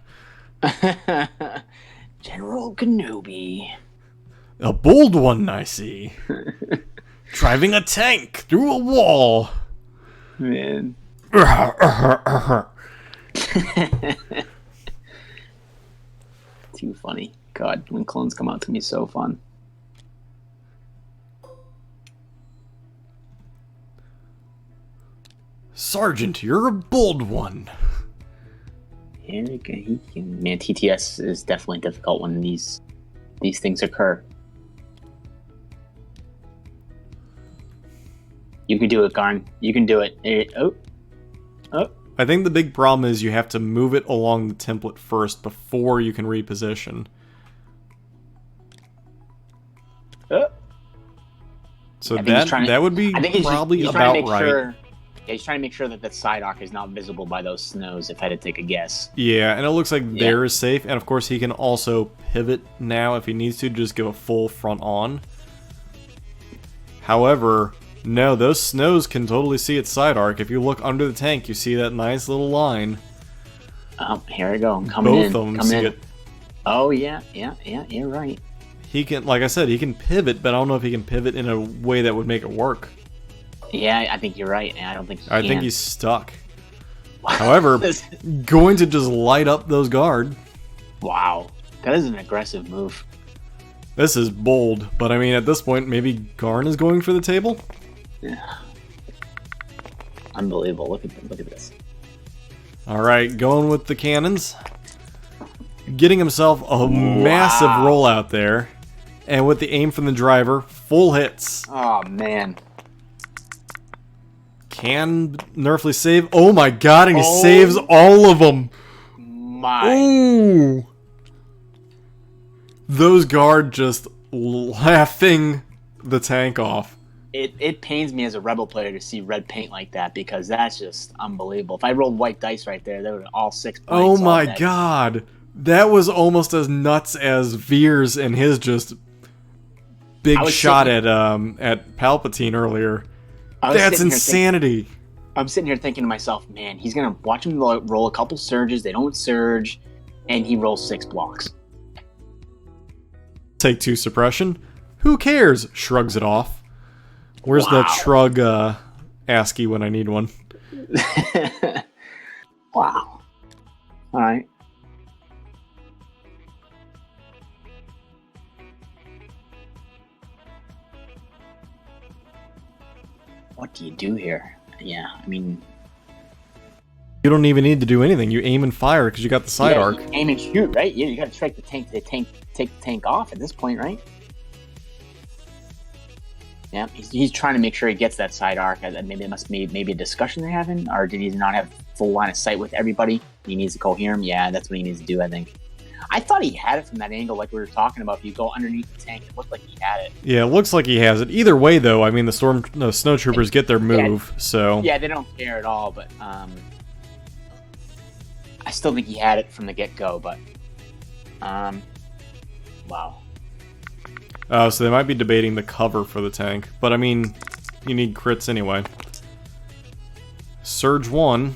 Speaker 3: General Kenobi.
Speaker 1: A bold one, I see. Driving a tank through a wall.
Speaker 3: Man. Too funny. God, when clones come out, it's going to be so fun.
Speaker 1: Sergeant, you're a bold one.
Speaker 3: Man, TTS is definitely difficult when these things occur. You can do it, Garn. You can do it. Oh.
Speaker 1: I think the big problem is you have to move it along the template first before you can reposition. So that would be probably about right.
Speaker 3: Yeah, he's trying to make sure that that side arc is not visible by those snows, if I had to take a guess.
Speaker 1: Yeah, and it looks like there is safe, and of course he can also pivot now if he needs to, just give a full front on. However, no, those snows can totally see its side arc. If you look under the tank, you see that nice little line.
Speaker 3: Oh, here we go. I'm coming in.
Speaker 1: Both of them see it.
Speaker 3: Oh, yeah, you're right.
Speaker 1: He can, like I said, he can pivot, but I don't know if he can pivot in a way that would make it work.
Speaker 3: Yeah, I think you're right. I don't think he can.
Speaker 1: I think he's stuck. However, going to just light up those guard.
Speaker 3: Wow. That is an aggressive move.
Speaker 1: This is bold, but I mean, at this point, maybe Garn is going for the table?
Speaker 3: Yeah. Unbelievable. Look at this.
Speaker 1: Alright, going with the cannons. Getting himself a massive rollout there. And with the aim from the driver, full hits.
Speaker 3: Oh, man.
Speaker 1: Can Nerfley save? Oh my god, and he saves all of them. Ooh. Those guard just laughing the tank off.
Speaker 3: It pains me as a Rebel player to see red paint like that, because that's just unbelievable. If I rolled white dice right there, they would all 6 points.
Speaker 1: Oh my god. That was almost as nuts as Veer's and his just big shot at Palpatine earlier. That's insanity.
Speaker 3: I'm sitting here thinking to myself, man, he's going to watch him roll a couple surges. They don't surge, and he rolls 6 blocks.
Speaker 1: Take 2 suppression. Who cares? Shrugs it off. Where's that shrug ASCII when I need one?
Speaker 3: Wow. All right. What do you do here? Yeah, I mean...
Speaker 1: You don't even need to do anything. You aim and fire because you got the side arc.
Speaker 3: Aim and shoot, right? Yeah, you got to strike take the tank off at this point, right? Yeah, he's trying to make sure he gets that side arc. Maybe it must be maybe a discussion they're having, or did he not have full line of sight with everybody? He needs to cohere him. Yeah, that's what he needs to do, I think. I thought he had it from that angle, like we were talking about. If you go underneath the tank, it looked like he had it.
Speaker 1: Yeah, it looks like he has it. Either way, though, I mean, the snowtroopers get their move, so...
Speaker 3: Yeah, they don't care at all, but I still think he had it from the get-go, but... Wow.
Speaker 1: Oh, so they might be debating the cover for the tank. But, I mean, you need crits anyway. Surge 1.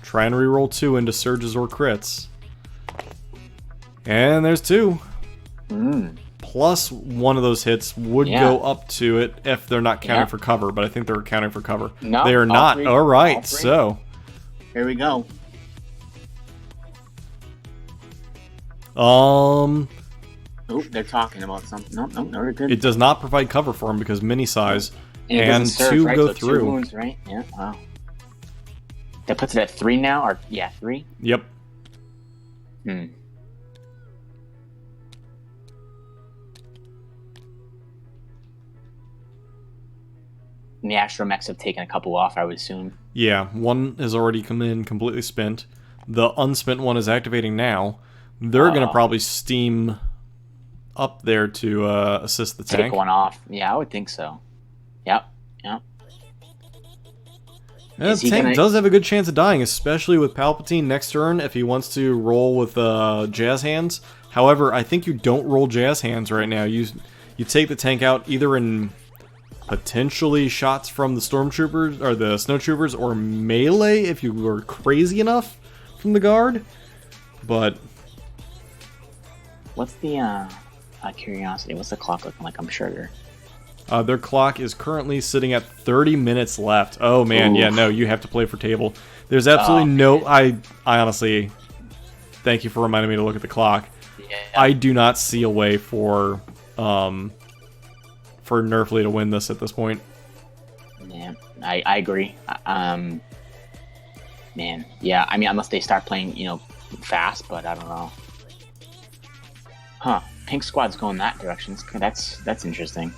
Speaker 1: Try and reroll 2 into surges or crits. And there's 2. Plus, one of those hits would go up to it if they're not counting for cover, but I think they're counting for cover.
Speaker 3: No,
Speaker 1: they are not. Alright, so...
Speaker 3: Here we go.
Speaker 1: Oh,
Speaker 3: they're talking about something. No, they're good.
Speaker 1: It does not provide cover for him because mini size,
Speaker 3: and surge,
Speaker 1: 2
Speaker 3: right?
Speaker 1: go
Speaker 3: so
Speaker 1: through.
Speaker 3: 2 wounds, right? Yeah. Wow. That puts it at 3 now, or 3.
Speaker 1: Yep.
Speaker 3: And the astromechs have taken a couple off, I would assume.
Speaker 1: Yeah, 1 has already come in completely spent. The unspent one is activating now. They're going to probably steam up there to assist the tank.
Speaker 3: Take 1 off. Yeah, I would think so. Yep.
Speaker 1: The tank does have a good chance of dying, especially with Palpatine next turn if he wants to roll with Jazz Hands. However, I think you don't roll Jazz Hands right now. You take the tank out either in potentially shots from the Stormtroopers or the Snowtroopers, or melee if you were crazy enough from the guard. But
Speaker 3: what's the curiosity? What's the clock looking like? I'm sure
Speaker 1: their clock is currently sitting at 30 minutes left. Oh man, yeah, no, you have to play for table. There's absolutely no... I honestly... Thank you for reminding me to look at the clock.
Speaker 3: Yeah.
Speaker 1: I do not see a way for Nerfley to win this at this point.
Speaker 3: Yeah, I agree. Man, yeah. I mean, unless they start playing, fast, but I don't know. Huh? Pink squad's going that direction. That's interesting.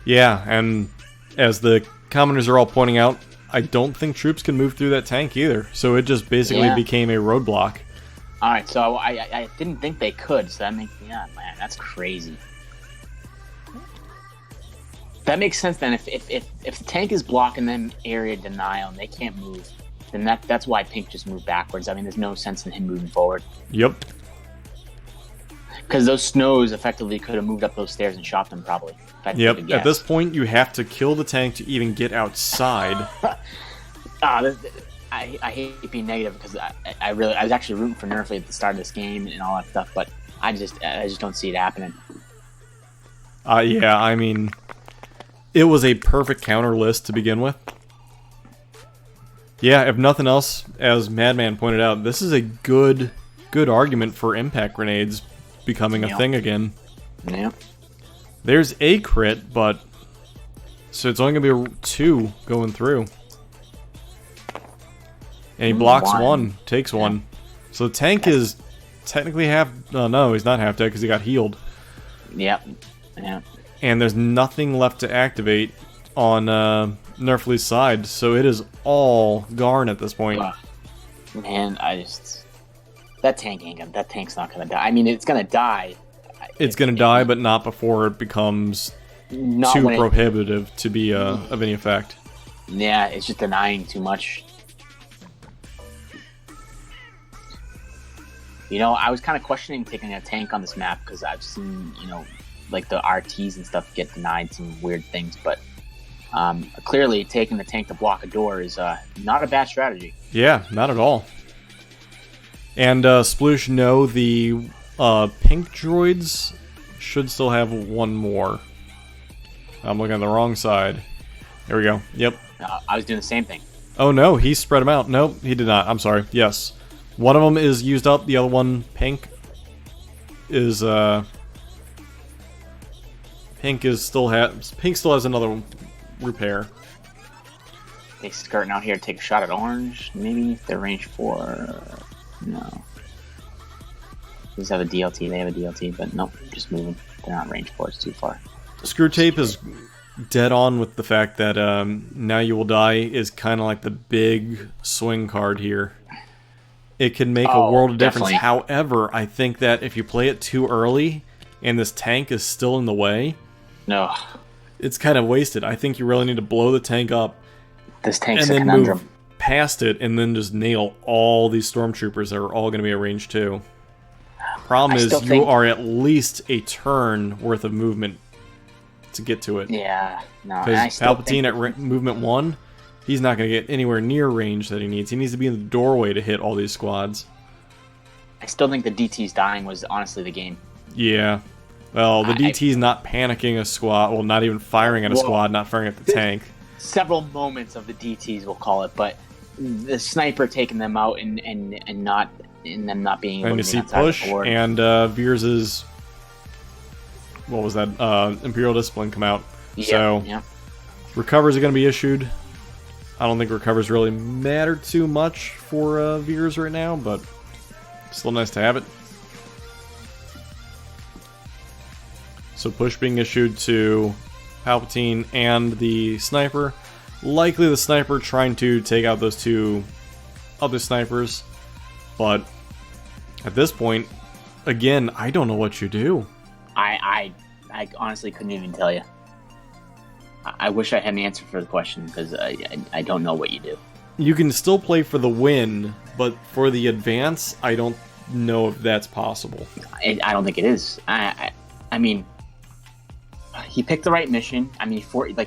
Speaker 1: Yeah, and as the commenters are all pointing out, I don't think troops can move through that tank either. So it just basically became a roadblock.
Speaker 3: All right, so I didn't think they could. So that makes man, that's crazy. That makes sense then. If the tank is blocking them area denial and they can't move, then that's why Pink just moved backwards. I mean, there's no sense in him moving forward.
Speaker 1: Yep.
Speaker 3: Because those snows effectively could have moved up those stairs and shot them probably.
Speaker 1: Yep. At this point, you have to kill the tank to even get outside.
Speaker 3: I hate being negative because I was actually rooting for Nerfley at the start of this game and all that stuff, but I just don't see it happening.
Speaker 1: Yeah, I mean, it was a perfect counter list to begin with. Yeah, if nothing else, as Madman pointed out, this is a good argument for impact grenades becoming a thing again.
Speaker 3: Yeah.
Speaker 1: There's a crit, but so it's only gonna be 2 going through. And he blocks one, takes one. So the tank is technically half. No, he's not half dead because he got healed.
Speaker 3: Yep. Yeah.
Speaker 1: And there's nothing left to activate on Nerfley's side, so it is all Garn at this point.
Speaker 3: Man, that tank's not gonna die. I mean, it's gonna die.
Speaker 1: It's gonna die, but not before it becomes too prohibitive to be of any effect.
Speaker 3: Yeah, it's just denying too much. I was kind of questioning taking a tank on this map because I've seen, like the RTs and stuff get denied some weird things, but clearly taking the tank to block a door is not a bad strategy.
Speaker 1: Yeah, not at all. And Sploosh, no, the pink droids should still have one more. I'm looking at the wrong side. There we go. Yep.
Speaker 3: I was doing the same thing.
Speaker 1: Oh no, he spread them out. Nope, he did not. I'm sorry. Yes. One of them is used up, the other one, Pink, is Pink still has another repair.
Speaker 3: They skirting out here to take a shot at orange. Maybe if they're range 4. No. These have a DLT. They have a DLT, but nope, just moving. They're not range 4. It's too far.
Speaker 1: Screw Tape is dead on with the fact that Now You Will Die is kind of like the big swing card here. It can make a world of difference.
Speaker 3: Definitely.
Speaker 1: However, I think that if you play it too early and this tank is still in the way,
Speaker 3: no,
Speaker 1: it's kind of wasted. I think you really need to blow the tank up
Speaker 3: this tank's
Speaker 1: and
Speaker 3: a
Speaker 1: then
Speaker 3: conundrum.
Speaker 1: move past it and then just nail all these stormtroopers that are all going to be at range 2. Problem is, you are at least a turn worth of movement to get to it.
Speaker 3: Yeah, no.
Speaker 1: Because Palpatine at movement 1, he's not going to get anywhere near range that he needs. He needs to be in the doorway to hit all these squads.
Speaker 3: I still think the DT's dying was honestly the game.
Speaker 1: Yeah. Well, the DT's not panicking a squad, well, not even firing at a squad, not firing at the tank.
Speaker 3: Several moments of the DTs, we'll call it, but the sniper taking them out and them not being able
Speaker 1: and you
Speaker 3: to
Speaker 1: see push and Veers's, what was that, Imperial Discipline come out. So recovers are going to be issued. I don't think recovers really matter too much for Veers right now, but still nice to have it. So push being issued to Palpatine and the sniper. Likely the sniper trying to take out those 2 other snipers. But at this point, again, I don't know what you do.
Speaker 3: I honestly couldn't even tell you. I wish I had an answer for the question because I don't know what you do.
Speaker 1: You can still play for the win, but for the advance, I don't know if that's possible.
Speaker 3: I don't think it is. I mean, he picked the right mission. I mean,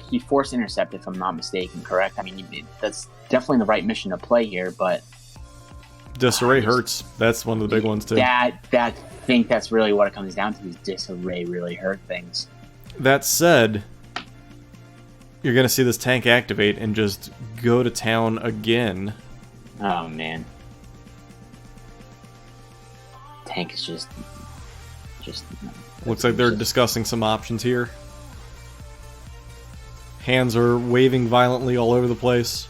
Speaker 3: he forced intercept, if I'm not mistaken, correct? I mean, that's definitely the right mission to play here, but
Speaker 1: disarray hurts. That's one of the big ones too.
Speaker 3: I think that's really what it comes down to. Is disarray really hurt things?
Speaker 1: That said, you're gonna see this tank activate and just go to town again.
Speaker 3: Oh man, tank is just.
Speaker 1: Looks like they're discussing some options here. Hands are waving violently all over the place.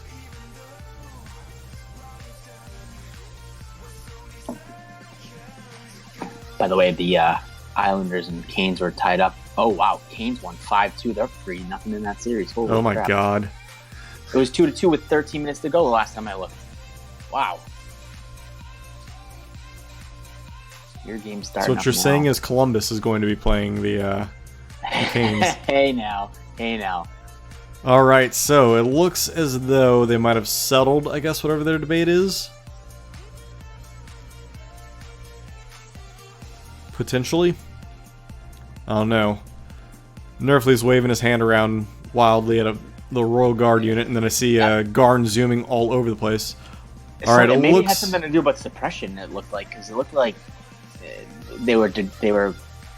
Speaker 3: By the way, the Islanders and Canes were tied up. Oh wow, Canes won 5-2. They're 3-0 in that series. Holy
Speaker 1: Oh my
Speaker 3: crap.
Speaker 1: god.
Speaker 3: It was 2-2 with 13 minutes to go the last time I looked. Wow. Your game's starting.
Speaker 1: So what you're saying is Columbus is going to be playing the Canes.
Speaker 3: Hey now. Hey now.
Speaker 1: Alright, so it looks as though they might have settled, I guess, whatever their debate is. Potentially. I don't know. Nerfley's waving his hand around wildly at the Royal Guard unit, and then I see Garn zooming all over the place. Alright,
Speaker 3: it maybe
Speaker 1: looks...
Speaker 3: had something to do with suppression, it looked like, because it looked like they were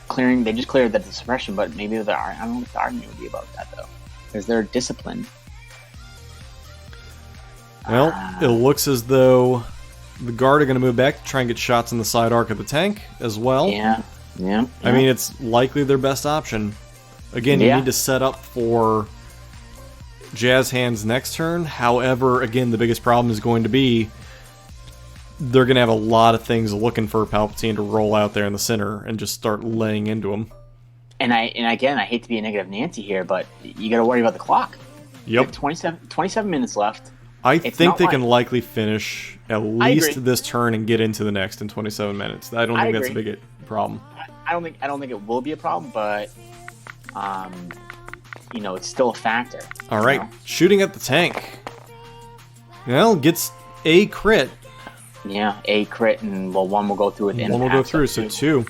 Speaker 3: clearing, they just cleared the suppression, but maybe I don't know what the argument would be about that, though. Because they're disciplined.
Speaker 1: Well, it looks as though the Guard are going to move back to try and get shots in the side arc of the tank as well.
Speaker 3: Yeah.
Speaker 1: I mean, it's likely their best option. Again, you need to set up for Jazz Hands next turn. However, again, the biggest problem is going to be they're going to have a lot of things looking for Palpatine to roll out there in the center and just start laying into them.
Speaker 3: And again, I hate to be a negative Nancy here, but you got to worry about the clock.
Speaker 1: Yep.
Speaker 3: 27 minutes left.
Speaker 1: I think they can likely finish at least this turn and get into the next in 27 minutes. I don't think that's a big problem.
Speaker 3: I don't think it will be a problem, but it's still a factor.
Speaker 1: All right, shooting at the tank. Well, gets a crit.
Speaker 3: Yeah, a crit, and one will go through with impact.
Speaker 1: One will go through, so 2.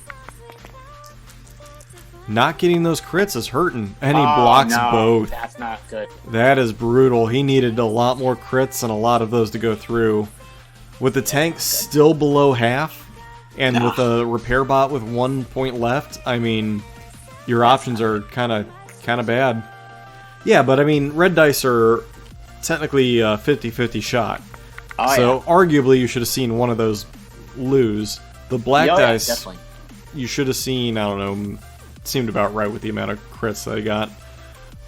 Speaker 1: Not getting those crits is hurting, and he blocks both.
Speaker 3: That's not good.
Speaker 1: That is brutal. He needed a lot more crits and a lot of those to go through. With the tank still below half, and with a repair bot with 1 point left, I mean, your options are kind of bad. Yeah, but I mean, red dice are technically a 50-50 shot. Arguably, you should have seen one of those lose. The black dice,
Speaker 3: definitely.
Speaker 1: You should have seen, I don't know, seemed about right with the amount of crits that he got.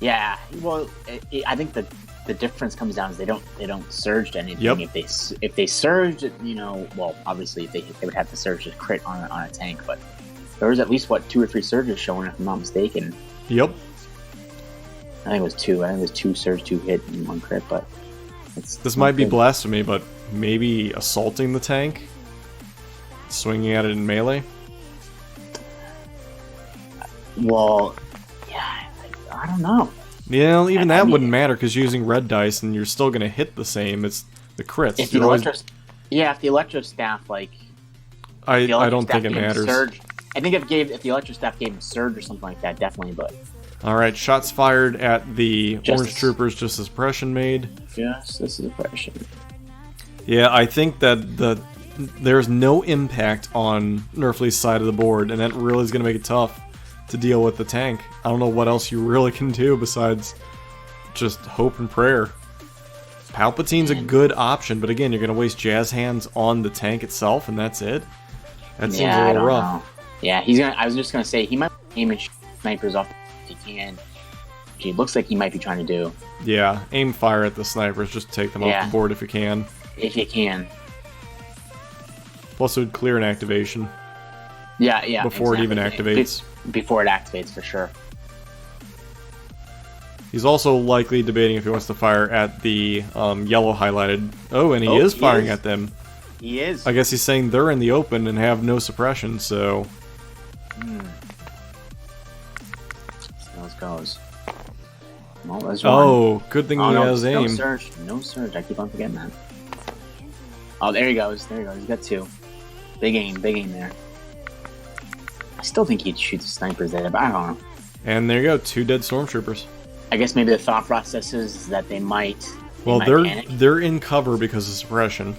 Speaker 3: Yeah, well, I think the difference comes down is they don't surge to anything.
Speaker 1: Yep.
Speaker 3: If they surged, well, obviously they would have to surge to crit on a tank, but there was at least 2 or 3 surges shown, if I'm not mistaken.
Speaker 1: Yep.
Speaker 3: I think it was 2. I think it was 2 surge, 2 hit, and 1 crit. But
Speaker 1: this might be blasphemy, but maybe assaulting the tank, swinging at it in melee.
Speaker 3: Well, yeah, I don't know.
Speaker 1: Yeah, even that wouldn't matter because you're using red dice and you're still going to hit the same. It's the crits.
Speaker 3: If the electro staff
Speaker 1: I don't think it matters.
Speaker 3: Surge, I think if the electro staff gave him surge or something like that, definitely. But
Speaker 1: all right, shots fired at the Orange Troopers. Just as suppression made.
Speaker 3: Just as suppression.
Speaker 1: Yeah, I think that there's no impact on Nerfley's side of the board, and that really is going to make it tough to deal with the tank. I don't know what else you really can do besides just hope and prayer. Palpatine's a good option, but again, you're going to waste Jazz Hands on the tank itself, and that's it. That seems a little rough.
Speaker 3: Know. Yeah, he's gonna. I was just gonna say he might aim and snipers off if he can. Which it looks like he might be trying to do.
Speaker 1: Yeah, aim fire at the snipers, just take them off the board if you can.
Speaker 3: If you can.
Speaker 1: Plus, it would clear an activation.
Speaker 3: Yeah.
Speaker 1: Before it even activates.
Speaker 3: Before it activates, for sure.
Speaker 1: He's also likely debating if he wants to fire at the yellow highlighted. Oh, and he is firing at them.
Speaker 3: He is.
Speaker 1: I guess he's saying they're in the open and have no suppression, so...
Speaker 3: Those goes. Well, there's
Speaker 1: one. Good thing he has aim.
Speaker 3: No surge. I keep on forgetting that. Oh, there he goes. He's got 2. Big aim there. I still think he'd shoot the snipers there, but I don't know.
Speaker 1: And there you go, 2 dead stormtroopers.
Speaker 3: I guess maybe the thought process is that they might.
Speaker 1: They're in cover because of suppression.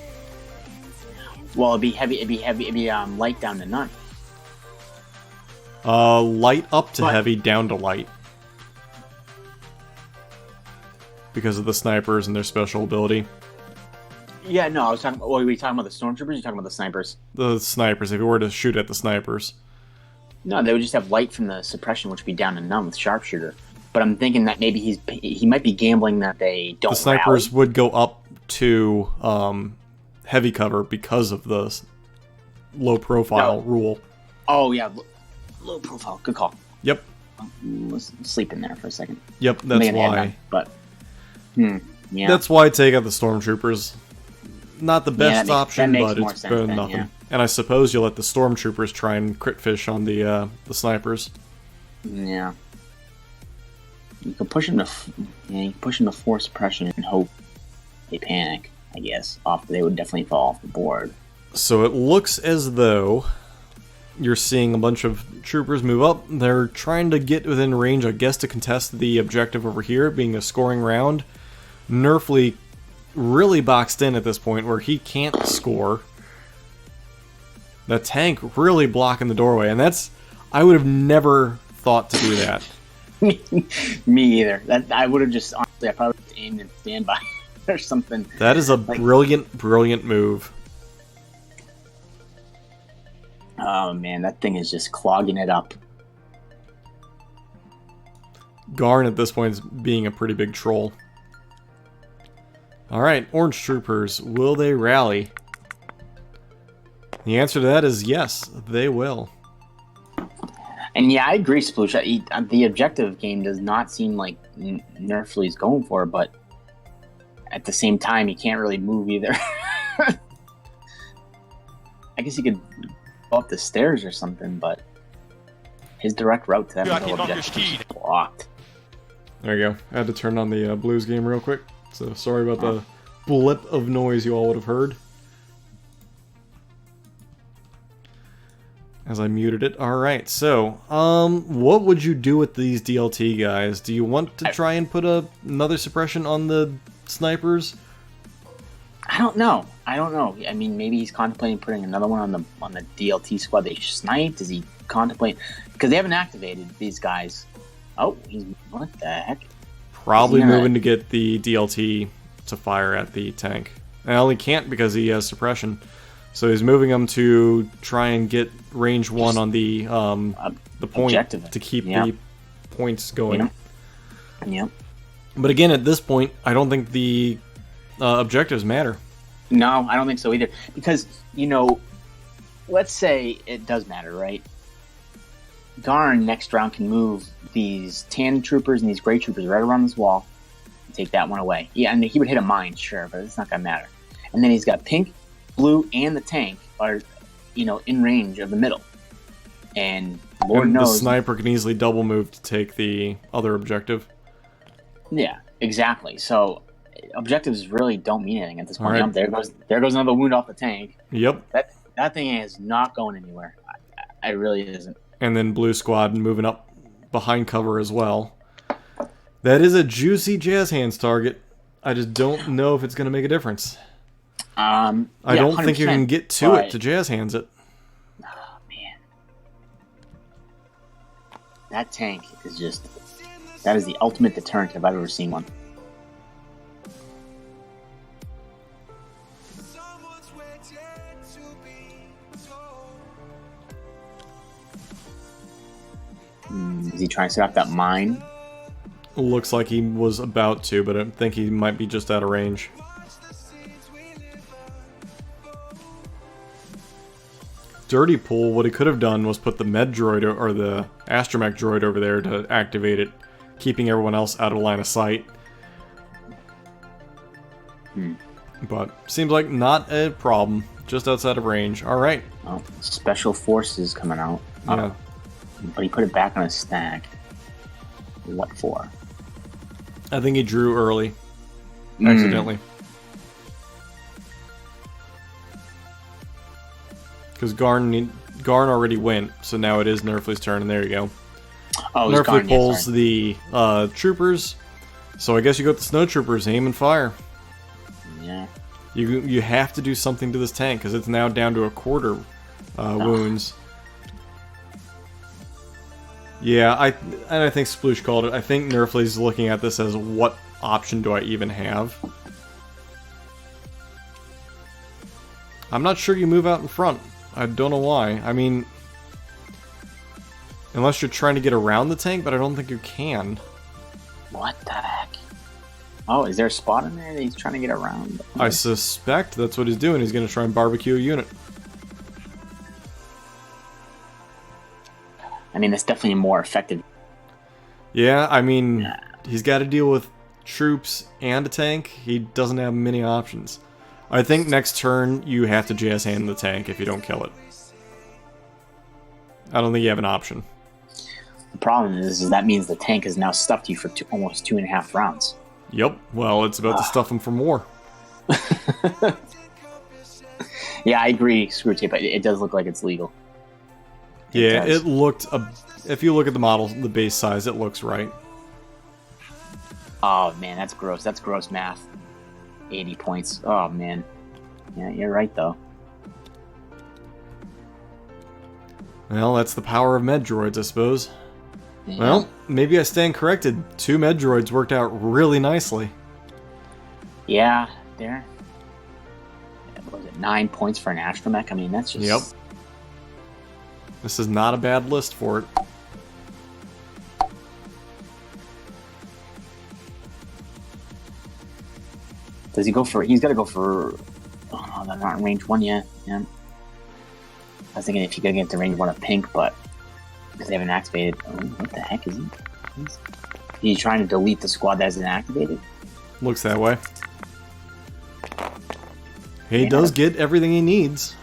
Speaker 3: Well, it'd be heavy. It'd be light down to none.
Speaker 1: Light up to heavy, down to light. Because of the snipers and their special ability.
Speaker 3: Yeah, no, I was talking. Were we talking about the stormtroopers? Or you talking about the snipers?
Speaker 1: The snipers, if you were to shoot at the snipers.
Speaker 3: No, they would just have light from the suppression, which would be down to none with sharpshooter. But I'm thinking that maybe he might be gambling that they don't.
Speaker 1: The snipers
Speaker 3: rally.
Speaker 1: would go up to heavy cover because of the low profile rule.
Speaker 3: Oh yeah, low profile. Good call.
Speaker 1: Yep.
Speaker 3: Let's sleep in there for a second.
Speaker 1: Yep, that's why.
Speaker 3: But yeah,
Speaker 1: That's why I take out the stormtroopers. Not the best option, but it's better than nothing.
Speaker 3: Yeah.
Speaker 1: And I suppose you'll let the stormtroopers try and crit fish on the snipers.
Speaker 3: Yeah. You can push them to force suppression and hope they panic. I guess they would definitely fall off the board.
Speaker 1: So it looks as though you're seeing a bunch of troopers move up. They're trying to get within range, I guess, to contest the objective over here, being a scoring round. Nerfley really boxed in at this point where he can't score. The tank really blocking the doorway, and I would have never thought to do that.
Speaker 3: Me either. I would have just, honestly, I probably just aimed and standby or something.
Speaker 1: That is a brilliant, brilliant move.
Speaker 3: Oh man, that thing is just clogging it up.
Speaker 1: Garn at this point is being a pretty big troll. Alright, Orange Troopers, will they rally? The answer to that is yes, they will.
Speaker 3: And yeah, I agree, Sploosh. The objective game does not seem like Nerfley's going for, but at the same time, he can't really move either. I guess he could go up the stairs or something, but his direct route to that middle objective is blocked.
Speaker 1: There you go. I had to turn on the Blues game real quick, so sorry about the blip of noise you all would have heard as I muted it. Alright, so, what would you do with these DLT guys? Do you want to try and put another suppression on the snipers?
Speaker 3: I don't know. I mean, maybe he's contemplating putting another one on the DLT squad they sniped. Is he contemplating? Because they haven't activated these guys. Oh, what the heck?
Speaker 1: Probably moving to get the DLT to fire at the tank. Well, he can't because he has suppression. So he's moving them to try and get range 1 on the point objective to keep the points going.
Speaker 3: Yep.
Speaker 1: But again, at this point, I don't think the objectives matter.
Speaker 3: No, I don't think so either. Because, let's say it does matter, right? Garn next round can move these tan troopers and these gray troopers right around this wall and take that one away. Yeah, and he would hit a mine, sure, but it's not going to matter. And then he's got pink, blue, and the tank are, in range of the middle. And Lord knows...
Speaker 1: the sniper can easily double move to take the other objective.
Speaker 3: Yeah, exactly. So objectives really don't mean anything at this point. Right. There goes another wound off the tank.
Speaker 1: Yep.
Speaker 3: That thing is not going anywhere. It really isn't.
Speaker 1: And then blue squad moving up behind cover as well. That is a juicy jazz hands target. I just don't know if it's going to make a difference. I don't think you can get to it to jazz hands it.
Speaker 3: Oh, man. That tank is just... That is the ultimate deterrent if I've ever seen one. Is he trying to set up that mine?
Speaker 1: Looks like he was about to, but I think he might be just out of range. Dirty Pool, what he could have done was put the med droid or the astromech droid over there to activate it, keeping everyone else out of line of sight. But seems like not a problem, just outside of range. Alright.
Speaker 3: Oh, special forces coming out.
Speaker 1: Yeah.
Speaker 3: But he put it back on his stack. What for?
Speaker 1: I think he drew early. Accidentally. Because Garn already went, so now it is Nerfley's turn, and there you go.
Speaker 3: Oh,
Speaker 1: Nerfley pulls the troopers, so I guess you go with the snow troopers, aim and fire.
Speaker 3: Yeah.
Speaker 1: You have to do something to this tank, because it's now down to a quarter wounds. Yeah, I think Sploosh called it. I think Nerfley's looking at this as what option do I even have? I'm not sure you move out in front. I don't know why. I mean, unless you're trying to get around the tank, but I don't think you can.
Speaker 3: What the heck? Oh, is there a spot in there that he's trying to get around?
Speaker 1: I suspect that's what he's doing. He's going to try and barbecue a unit.
Speaker 3: I mean, that's definitely more effective.
Speaker 1: Yeah, I mean, he's got to deal with troops and a tank. He doesn't have many options. I think next turn you have to jazz hand the tank if you don't kill it. I don't think you have an option.
Speaker 3: The problem is that means the tank has now stuffed you for almost 2.5 rounds.
Speaker 1: Yep, well, it's about to stuff him for more.
Speaker 3: Yeah, I agree, Screwtape. It does look like it's legal.
Speaker 1: Yeah, it looked... if you look at the model, the base size, it looks right.
Speaker 3: Oh, man, that's gross. That's gross math. 80 points. Oh, man. Yeah, you're right, though.
Speaker 1: Well, that's the power of med droids, I suppose.
Speaker 3: Yeah.
Speaker 1: Well, maybe I stand corrected. 2 med droids worked out really nicely.
Speaker 3: Yeah, there. What was it, 9 points for an astromech? I mean, that's just...
Speaker 1: Yep. This is not a bad list for it.
Speaker 3: Does he go for... He's got to go for... Oh, no, they're not in range 1 yet. Yeah. I was thinking if you could get to range 1 of pink, but... Because they haven't activated... Oh, what the heck is he? He's trying to delete the squad that hasn't activated?
Speaker 1: Looks that way. He does get everything he needs.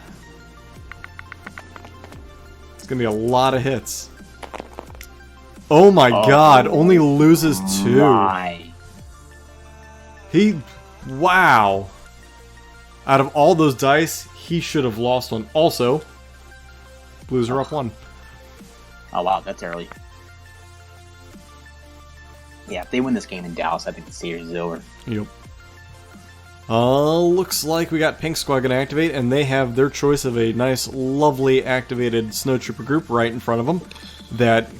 Speaker 1: It's going to be a lot of hits. Oh my god, only loses 2.
Speaker 3: My.
Speaker 1: He... Wow. Out of all those dice, he should have lost one. Also, Blues are up 1.
Speaker 3: Oh wow, that's early. Yeah, if they win this game in Dallas, I think the series is over.
Speaker 1: Yep. Looks like we got Pink Squad gonna activate, and they have their choice of a nice, lovely activated snowtrooper group right in front of them. That,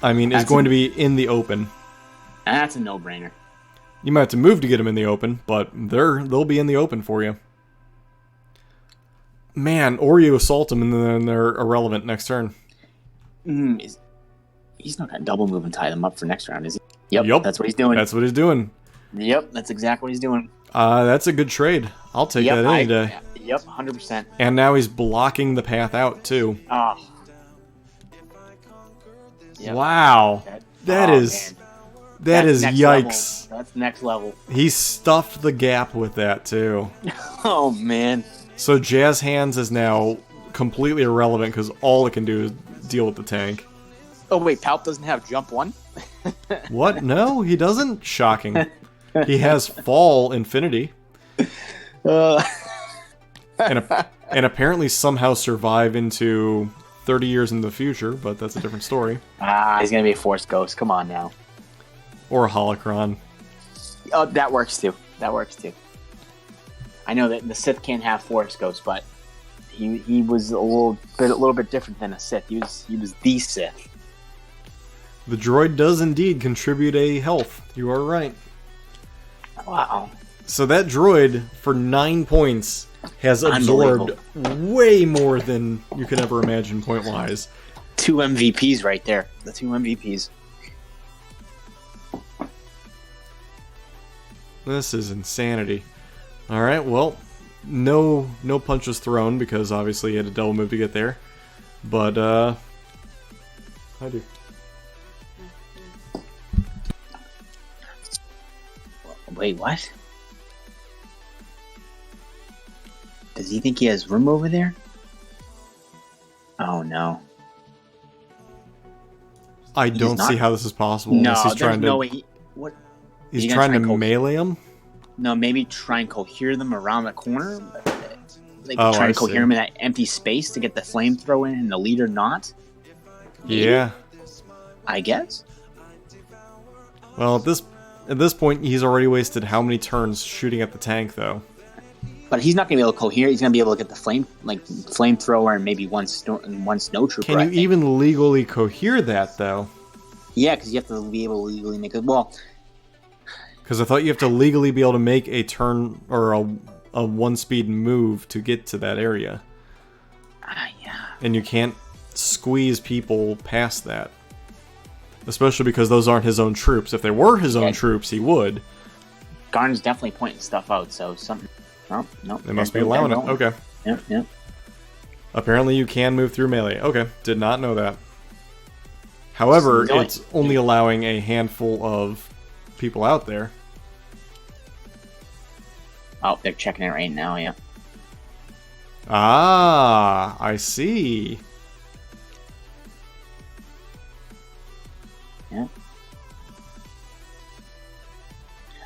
Speaker 1: I mean, is going to be in the open.
Speaker 3: That's a no-brainer.
Speaker 1: You might have to move to get them in the open, but they'll be in the open for you. Man, or you assault them and then they're irrelevant next turn.
Speaker 3: He's not gonna double move and tie them up for next round, is he? Yep, that's what he's doing.
Speaker 1: That's what he's doing.
Speaker 3: Yep, that's exactly what he's doing.
Speaker 1: That's a good trade. I'll take that any day.
Speaker 3: Yep, 100%.
Speaker 1: And now he's blocking the path out, too.
Speaker 3: Oh. Yep.
Speaker 1: Wow. That is yikes.
Speaker 3: That's next level.
Speaker 1: He stuffed the gap with that, too.
Speaker 3: Oh, man.
Speaker 1: So Jazz Hands is now completely irrelevant because all it can do is deal with the tank.
Speaker 3: Oh, wait, Palp doesn't have jump 1?
Speaker 1: What? No, he doesn't. Shocking. He has Fall Infinity. And apparently somehow survive into 30 years in the future, but that's a different story.
Speaker 3: He's going to be a Force Ghost. Come on now.
Speaker 1: Or a Holocron.
Speaker 3: Oh, that works too. I know that the Sith can't have Force Ghosts, but he was a little bit different than a Sith. He was the Sith.
Speaker 1: The droid does indeed contribute a health. You are right.
Speaker 3: Wow.
Speaker 1: So that droid, for 9 points, has absorbed way more than you could ever imagine point-wise.
Speaker 3: 2 MVPs right there. The 2 MVPs.
Speaker 1: This is insanity. Alright, well, no punches thrown, because obviously he had a double move to get there. But, I do.
Speaker 3: Wait, what? Does he think he has room over there? Oh no.
Speaker 1: I don't see how this is possible.
Speaker 3: No,
Speaker 1: he's
Speaker 3: there's no way.
Speaker 1: He's trying to melee him?
Speaker 3: No, maybe try and cohere them around the corner. Like
Speaker 1: I
Speaker 3: try to cohere
Speaker 1: see.
Speaker 3: them in that empty space to get the flamethrower in and the leader not. Maybe?
Speaker 1: Yeah.
Speaker 3: I guess.
Speaker 1: Well, at this point, he's already wasted how many turns shooting at the tank, though?
Speaker 3: But he's not going to be able to cohere. He's going to be able to get the flamethrower and maybe one snowtrooper.
Speaker 1: Can you even legally cohere that, though?
Speaker 3: Yeah, because you have to be able to legally make it. Well,
Speaker 1: because I thought you have to legally be able to make a turn or a one-speed move to get to that area.
Speaker 3: Yeah.
Speaker 1: And you can't squeeze people past that. Especially because those aren't his own troops. If they were his own troops, he would.
Speaker 3: Garn's definitely pointing stuff out, so something... Oh, no.
Speaker 1: They must be allowing it. Okay.
Speaker 3: Yep.
Speaker 1: Apparently you can move through melee. Okay, did not know that. However, it's only allowing a handful of people out there.
Speaker 3: Oh, they're checking it right now, yeah.
Speaker 1: Ah, I see.
Speaker 3: Yeah.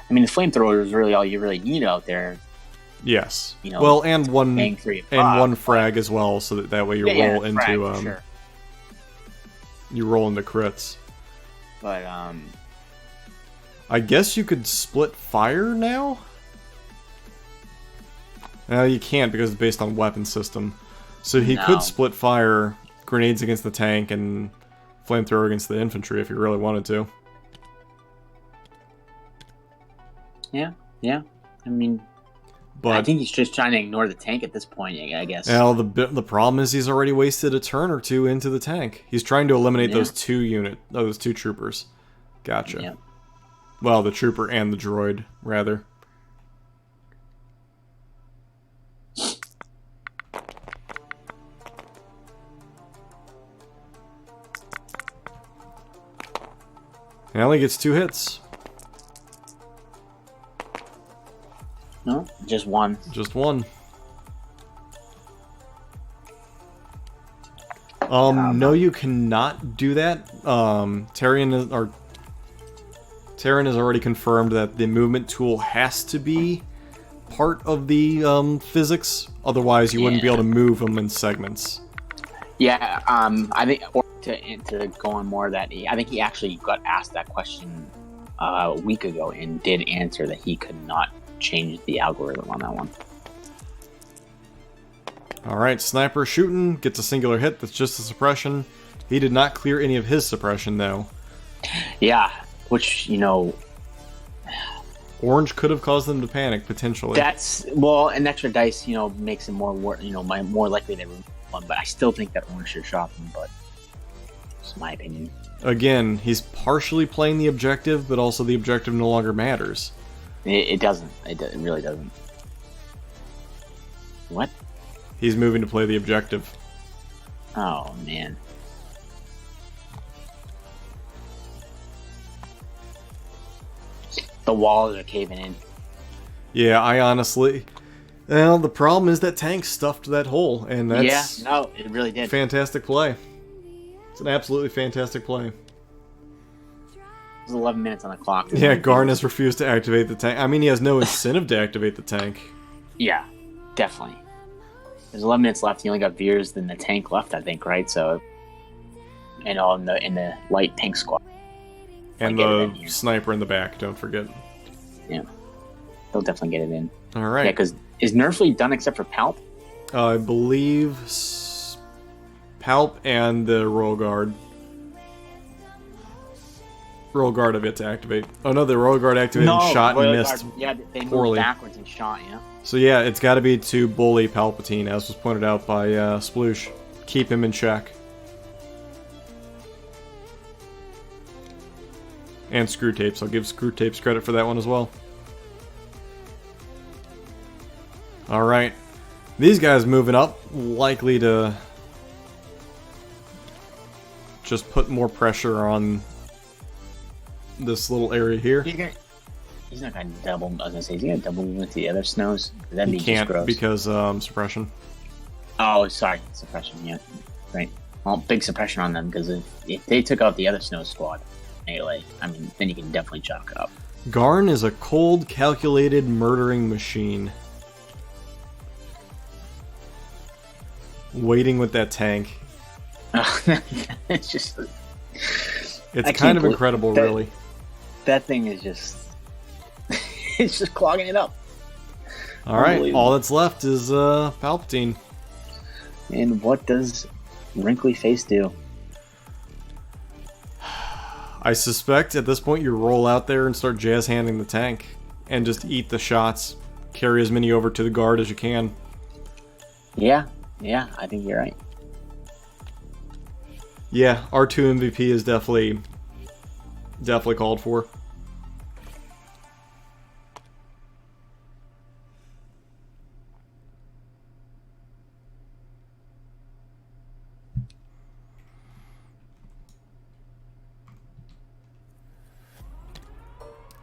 Speaker 3: I mean, the flamethrower is really all you really need out there.
Speaker 1: Yes.
Speaker 3: You know,
Speaker 1: well, and one
Speaker 3: one
Speaker 1: frag as well, so that way you roll into
Speaker 3: frag, sure.
Speaker 1: You roll into crits.
Speaker 3: But
Speaker 1: I guess you could split fire now? No, you can't because it's based on weapon system. So he could split fire grenades against the tank and flamethrower against the infantry if he really wanted to.
Speaker 3: Yeah. I mean,
Speaker 1: but
Speaker 3: I think he's just trying to ignore the tank at this point, I guess.
Speaker 1: Well, the problem is he's already wasted a turn or two into the tank. He's trying to eliminate those two troopers. Gotcha.
Speaker 3: Yeah.
Speaker 1: Well, the trooper and the droid, rather. He only gets 2 hits.
Speaker 3: No, just one.
Speaker 1: Just one. No, you cannot do that. Terran has already confirmed that the movement tool has to be part of the physics. Otherwise, you wouldn't be able to move them in segments.
Speaker 3: Yeah, I think to go on more of that, I think he actually got asked that question a week ago and did answer that he could not change the algorithm on that one.
Speaker 1: Alright, sniper shooting, gets a singular hit, that's just a suppression. He did not clear any of his suppression, though.
Speaker 3: Yeah, which,
Speaker 1: Orange could have caused them to panic, potentially.
Speaker 3: That's, well, an extra dice, makes it more likely they remove one, but I still think that Orange should shot them, but it's my opinion.
Speaker 1: Again, he's partially playing the objective, but also the objective no longer matters.
Speaker 3: It doesn't. It really doesn't. What?
Speaker 1: He's moving to play the objective.
Speaker 3: Oh, man. The walls are caving in.
Speaker 1: Yeah, I honestly... Well, the problem is that tank stuffed that hole, and that's...
Speaker 3: Yeah, no, it really did.
Speaker 1: Fantastic play. It's an absolutely fantastic play.
Speaker 3: There's 11 minutes on the clock.
Speaker 1: Yeah, Garn has refused to activate the tank. I mean, he has no incentive to activate the tank.
Speaker 3: Yeah, definitely. There's 11 minutes left. He only got Veers than the tank left, I think, right? So, and all in the light tank squad.
Speaker 1: And the sniper in the back, don't forget.
Speaker 3: Yeah, they'll definitely get it in.
Speaker 1: All right.
Speaker 3: Yeah, because is Nerfley done except for Palp?
Speaker 1: I believe Palp and the Royal Guard. Royal Guard have yet to activate. Oh no, the Royal Guard activated and shot and missed.
Speaker 3: Yeah, they moved
Speaker 1: poorly.
Speaker 3: Backwards and shot, yeah.
Speaker 1: So yeah, it's got to be to bully Palpatine, as was pointed out by Sploosh. Keep him in check. And Screw Tapes. I'll give Screw Tapes credit for that one as well. Alright. These guys moving up, likely to just put more pressure on this little area here.
Speaker 3: He's not going to double. I was going to say, is he going to double with the other snows? That'd be
Speaker 1: He can't
Speaker 3: just gross.
Speaker 1: because suppression.
Speaker 3: Oh, sorry. Suppression, yeah. Right. Well, big suppression on them, because if they took out the other snow squad, melee, I mean, then you can definitely chalk it up.
Speaker 1: Garn is a cold, calculated, murdering machine. Waiting with that tank.
Speaker 3: It's just...
Speaker 1: It's kind of incredible, really.
Speaker 3: That thing is just... it's just clogging it up.
Speaker 1: Alright, all that's left is Palpatine.
Speaker 3: And what does Wrinkly Face do?
Speaker 1: I suspect at this point you roll out there and start jazz handing the tank. And just eat the shots. carry as many over to the guard as you can.
Speaker 3: Yeah, I think you're right.
Speaker 1: Yeah, R2 MVP is definitely called for.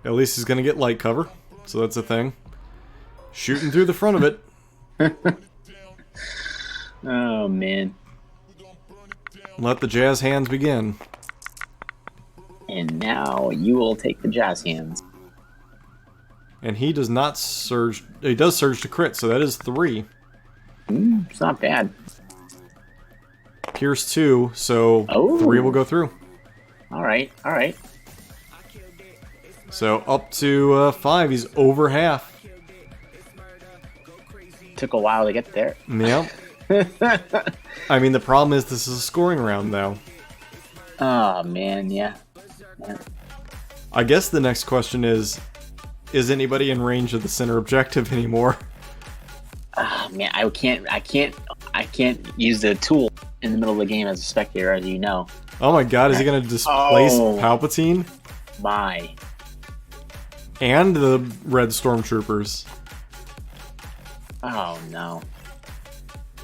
Speaker 1: At least he's gonna get light cover, so that's a thing. Shooting through the front of it.
Speaker 3: Oh, man.
Speaker 1: Let the jazz hands begin.
Speaker 3: And now you will take the jazz hands.
Speaker 1: And he does not surge. He does surge to crit, so that is 3.
Speaker 3: It's not bad.
Speaker 1: Pierce 2, so
Speaker 3: Oh.
Speaker 1: 3 will go through.
Speaker 3: All right.
Speaker 1: So up to 5, he's over half.
Speaker 3: Took a while to get there.
Speaker 1: Yep. I mean, the problem is this is a scoring round, though.
Speaker 3: Oh, man, yeah.
Speaker 1: I guess the next question is anybody in range of the center objective anymore?
Speaker 3: Oh, man, I can't use the tool in the middle of the game as a spectator, as you know.
Speaker 1: Oh my god, is he gonna displace
Speaker 3: Oh.
Speaker 1: Palpatine?
Speaker 3: My.
Speaker 1: And the red stormtroopers.
Speaker 3: Oh, no.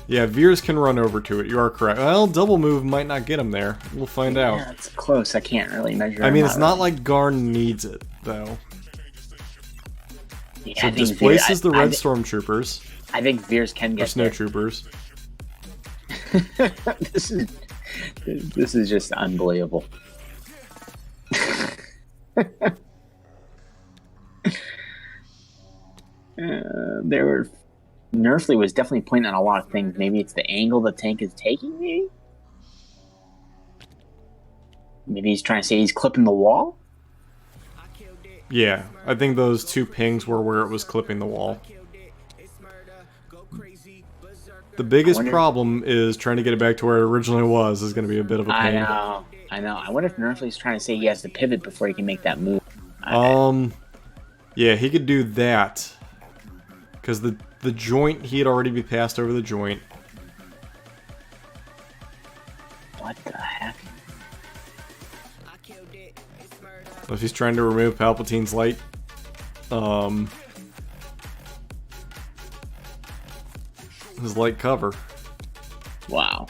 Speaker 1: Yeah, Veers can run over to it, you are correct. Well, double move might not get him there. We'll find out.
Speaker 3: Yeah, it's close. I can't really measure
Speaker 1: I mean,
Speaker 3: him
Speaker 1: it's
Speaker 3: out.
Speaker 1: not like Garn needs it, though.
Speaker 3: Yeah,
Speaker 1: So
Speaker 3: I
Speaker 1: it
Speaker 3: think
Speaker 1: displaces the
Speaker 3: Veer-
Speaker 1: red stormtroopers.
Speaker 3: I think Veers can
Speaker 1: Or
Speaker 3: get there.
Speaker 1: snowtroopers.
Speaker 3: This is just unbelievable. Nerfley was definitely pointing out a lot of things. Maybe it's the angle the tank is taking. Maybe he's trying to say he's clipping the wall.
Speaker 1: Yeah, I think those 2 pings were where it was clipping the wall. The biggest
Speaker 3: wonder-
Speaker 1: problem is trying to get it back to where it originally was is going to be a bit of a
Speaker 3: I
Speaker 1: pain.
Speaker 3: know. I wonder if Nerfley's trying to say he has to pivot before he can make that move.
Speaker 1: Yeah, he could do that. Because the joint, he'd already be passed over the joint.
Speaker 3: What the heck?
Speaker 1: If he's trying to remove Palpatine's light, his light cover.
Speaker 3: Wow.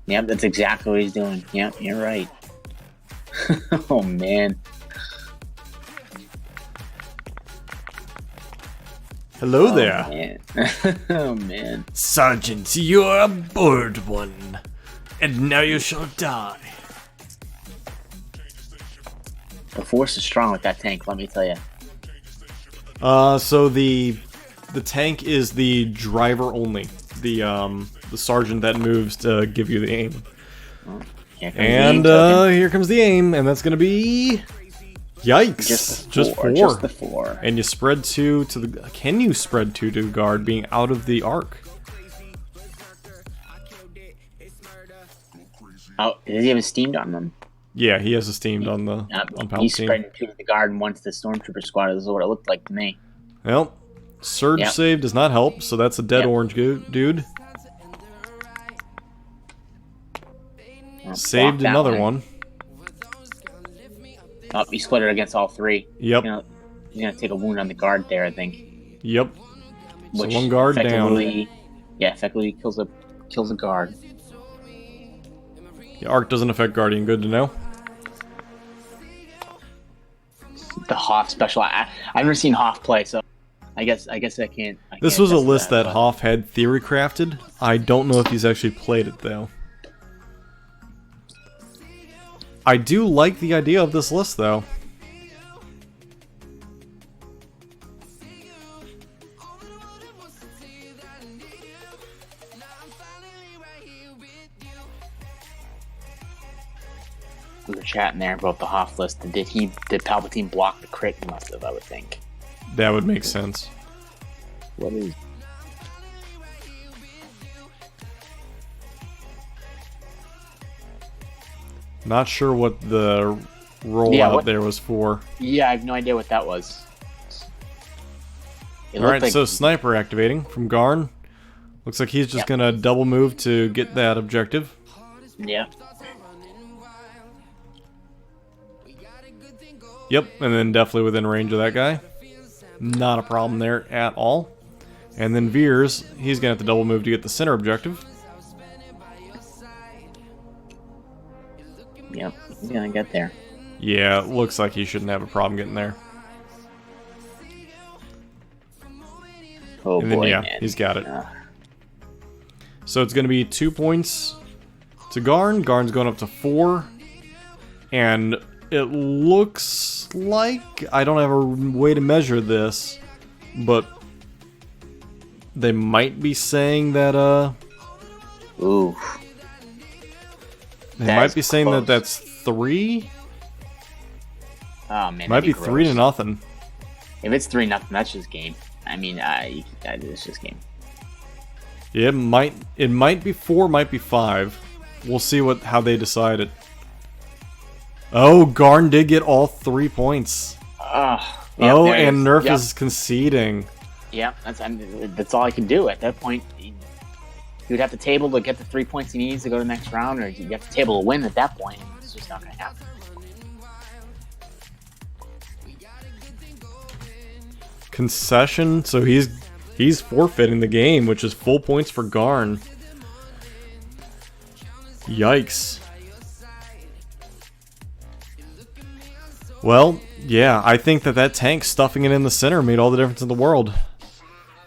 Speaker 3: Yep, that's exactly what he's doing. Yep, you're right. Oh, man.
Speaker 1: Hello there.
Speaker 3: Man. Oh, man.
Speaker 1: Sergeant, you're a bored one. And now you shall die.
Speaker 3: The force is strong with that tank, let me tell you.
Speaker 1: So the tank is the driver only. The sergeant that moves to give you the aim.
Speaker 3: Here comes the
Speaker 1: And
Speaker 3: aim token.
Speaker 1: here comes the aim, and that's gonna be yikes.
Speaker 3: Just
Speaker 1: Just
Speaker 3: the 4.
Speaker 1: four.
Speaker 3: Just the 4.
Speaker 1: And you spread 2 to the. Can you spread 2 to the guard being out of the arc?
Speaker 3: Oh, does he have a steamed on them?
Speaker 1: Yeah, he has a steamed on the on
Speaker 3: He's
Speaker 1: Palpatine.
Speaker 3: spreading 2 to the guard and 1 to the stormtrooper squad. This is what it looked like to me.
Speaker 1: Well, surge
Speaker 3: Yep.
Speaker 1: save does not help, so that's a dead
Speaker 3: Yep.
Speaker 1: orange dude.
Speaker 3: I'll
Speaker 1: Saved
Speaker 3: block that
Speaker 1: another one.
Speaker 3: Oh, he split it against all 3.
Speaker 1: Yep.
Speaker 3: He's gonna take a wound on the guard there, I think.
Speaker 1: Yep. So
Speaker 3: Which
Speaker 1: one guard down.
Speaker 3: effectively- Yeah, effectively kills a guard.
Speaker 1: The arc doesn't affect Guardian. Good to know.
Speaker 3: The Hoff special. I've never seen Hoff play, so I guess I can't.
Speaker 1: This was a list that Hoff had theory crafted. I don't know if he's actually played it though. I do like the idea of this list though.
Speaker 3: We were chatting there about the Hoff list. Did Palpatine block the crit? He must have, I would think.
Speaker 1: That would make sense.
Speaker 3: What is?
Speaker 1: Not sure what the rollout
Speaker 3: Yeah, what-
Speaker 1: there was for.
Speaker 3: Yeah, I have no idea what that was.
Speaker 1: Alright, so sniper activating from Garn. Looks like he's just gonna double move to get that objective.
Speaker 3: Yeah.
Speaker 1: Yep, and then definitely within range of that guy. Not a problem there at all. And then Veers, he's gonna have to double move to get the center objective.
Speaker 3: Yep, he's gonna get there.
Speaker 1: Yeah, looks like he shouldn't have a problem getting there.
Speaker 3: Oh
Speaker 1: And then,
Speaker 3: boy,
Speaker 1: yeah,
Speaker 3: man.
Speaker 1: he's got it. So it's going to be 2 points to Garn. Garn's going up to 4. And it looks like, I don't have a way to measure this, but they might be saying that,
Speaker 3: Ooh.
Speaker 1: they might be saying that that's 3.
Speaker 3: Oh man,
Speaker 1: Might be 3-0.
Speaker 3: If it's 3-0, that's just game. I mean, it's just game.
Speaker 1: Yeah, it might be 4, might be 5. We'll see how they decide it. Oh, Garn did get all 3 points.
Speaker 3: Yep,
Speaker 1: and Nerf is conceding.
Speaker 3: Yeah, that's all I can do at that point. He would have to table to get the 3 points he needs to go to the next round, or you have to table to win at that point. It's just not going to happen.
Speaker 1: Concession, so he's forfeiting the game, which is full points for Garn. Yikes. Well, yeah, I think that tank stuffing it in the center made all the difference in the world.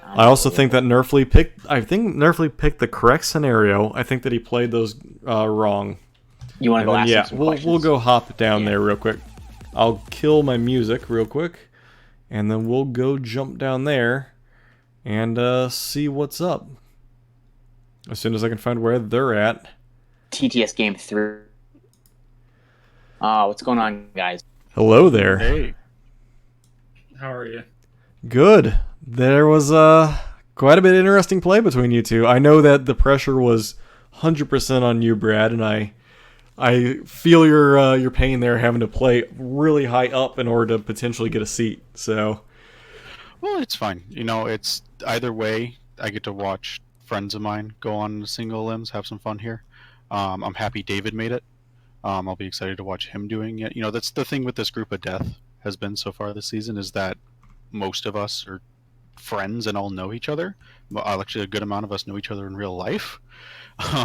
Speaker 1: I also think that Nerfley picked the correct scenario. I think that he played those wrong.
Speaker 3: You want to go ask him some
Speaker 1: we'll
Speaker 3: questions?
Speaker 1: go hop down there real quick. I'll kill my music real quick, and then we'll go jump down there and see what's up. As soon as I can find where they're at.
Speaker 3: TTS Game 3. What's going on, guys?
Speaker 1: Hello there.
Speaker 4: Hey. How are you?
Speaker 1: Good. There was quite a bit of interesting play between you two. I know that the pressure was 100% on you, Brad, and I feel your pain there, having to play really high up in order to potentially get a seat. So,
Speaker 4: Well, it's fine. You know, it's either way. I get to watch friends of mine go on single limbs, have some fun here. I'm happy David made it. I'll be excited to watch him doing it. You know, that's the thing with this group of death has been so far this season, is that most of us are friends and all know each other. Well, actually, a good amount of us know each other in real life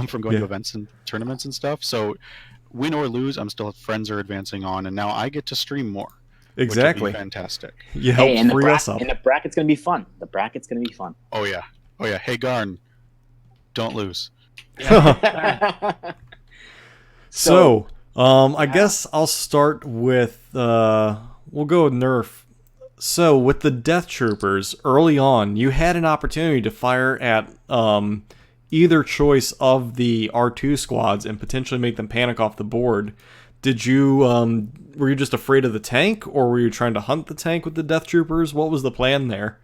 Speaker 4: from going to events and tournaments and stuff. So, win or lose, I'm still friends are advancing on, and now I get to stream more.
Speaker 1: exactly.
Speaker 4: Which will be fantastic.
Speaker 1: You helped free us up.
Speaker 3: And the bracket's going to be fun. The bracket's going to be fun.
Speaker 4: Oh yeah. Hey Garn, don't lose.
Speaker 1: So, I guess I'll start with, we'll go with Nerf. So, with the Death Troopers, early on, you had an opportunity to fire at either choice of the R2 squads and potentially make them panic off the board. Did you, were you just afraid of the tank, or were you trying to hunt the tank with the Death Troopers? What was the plan there?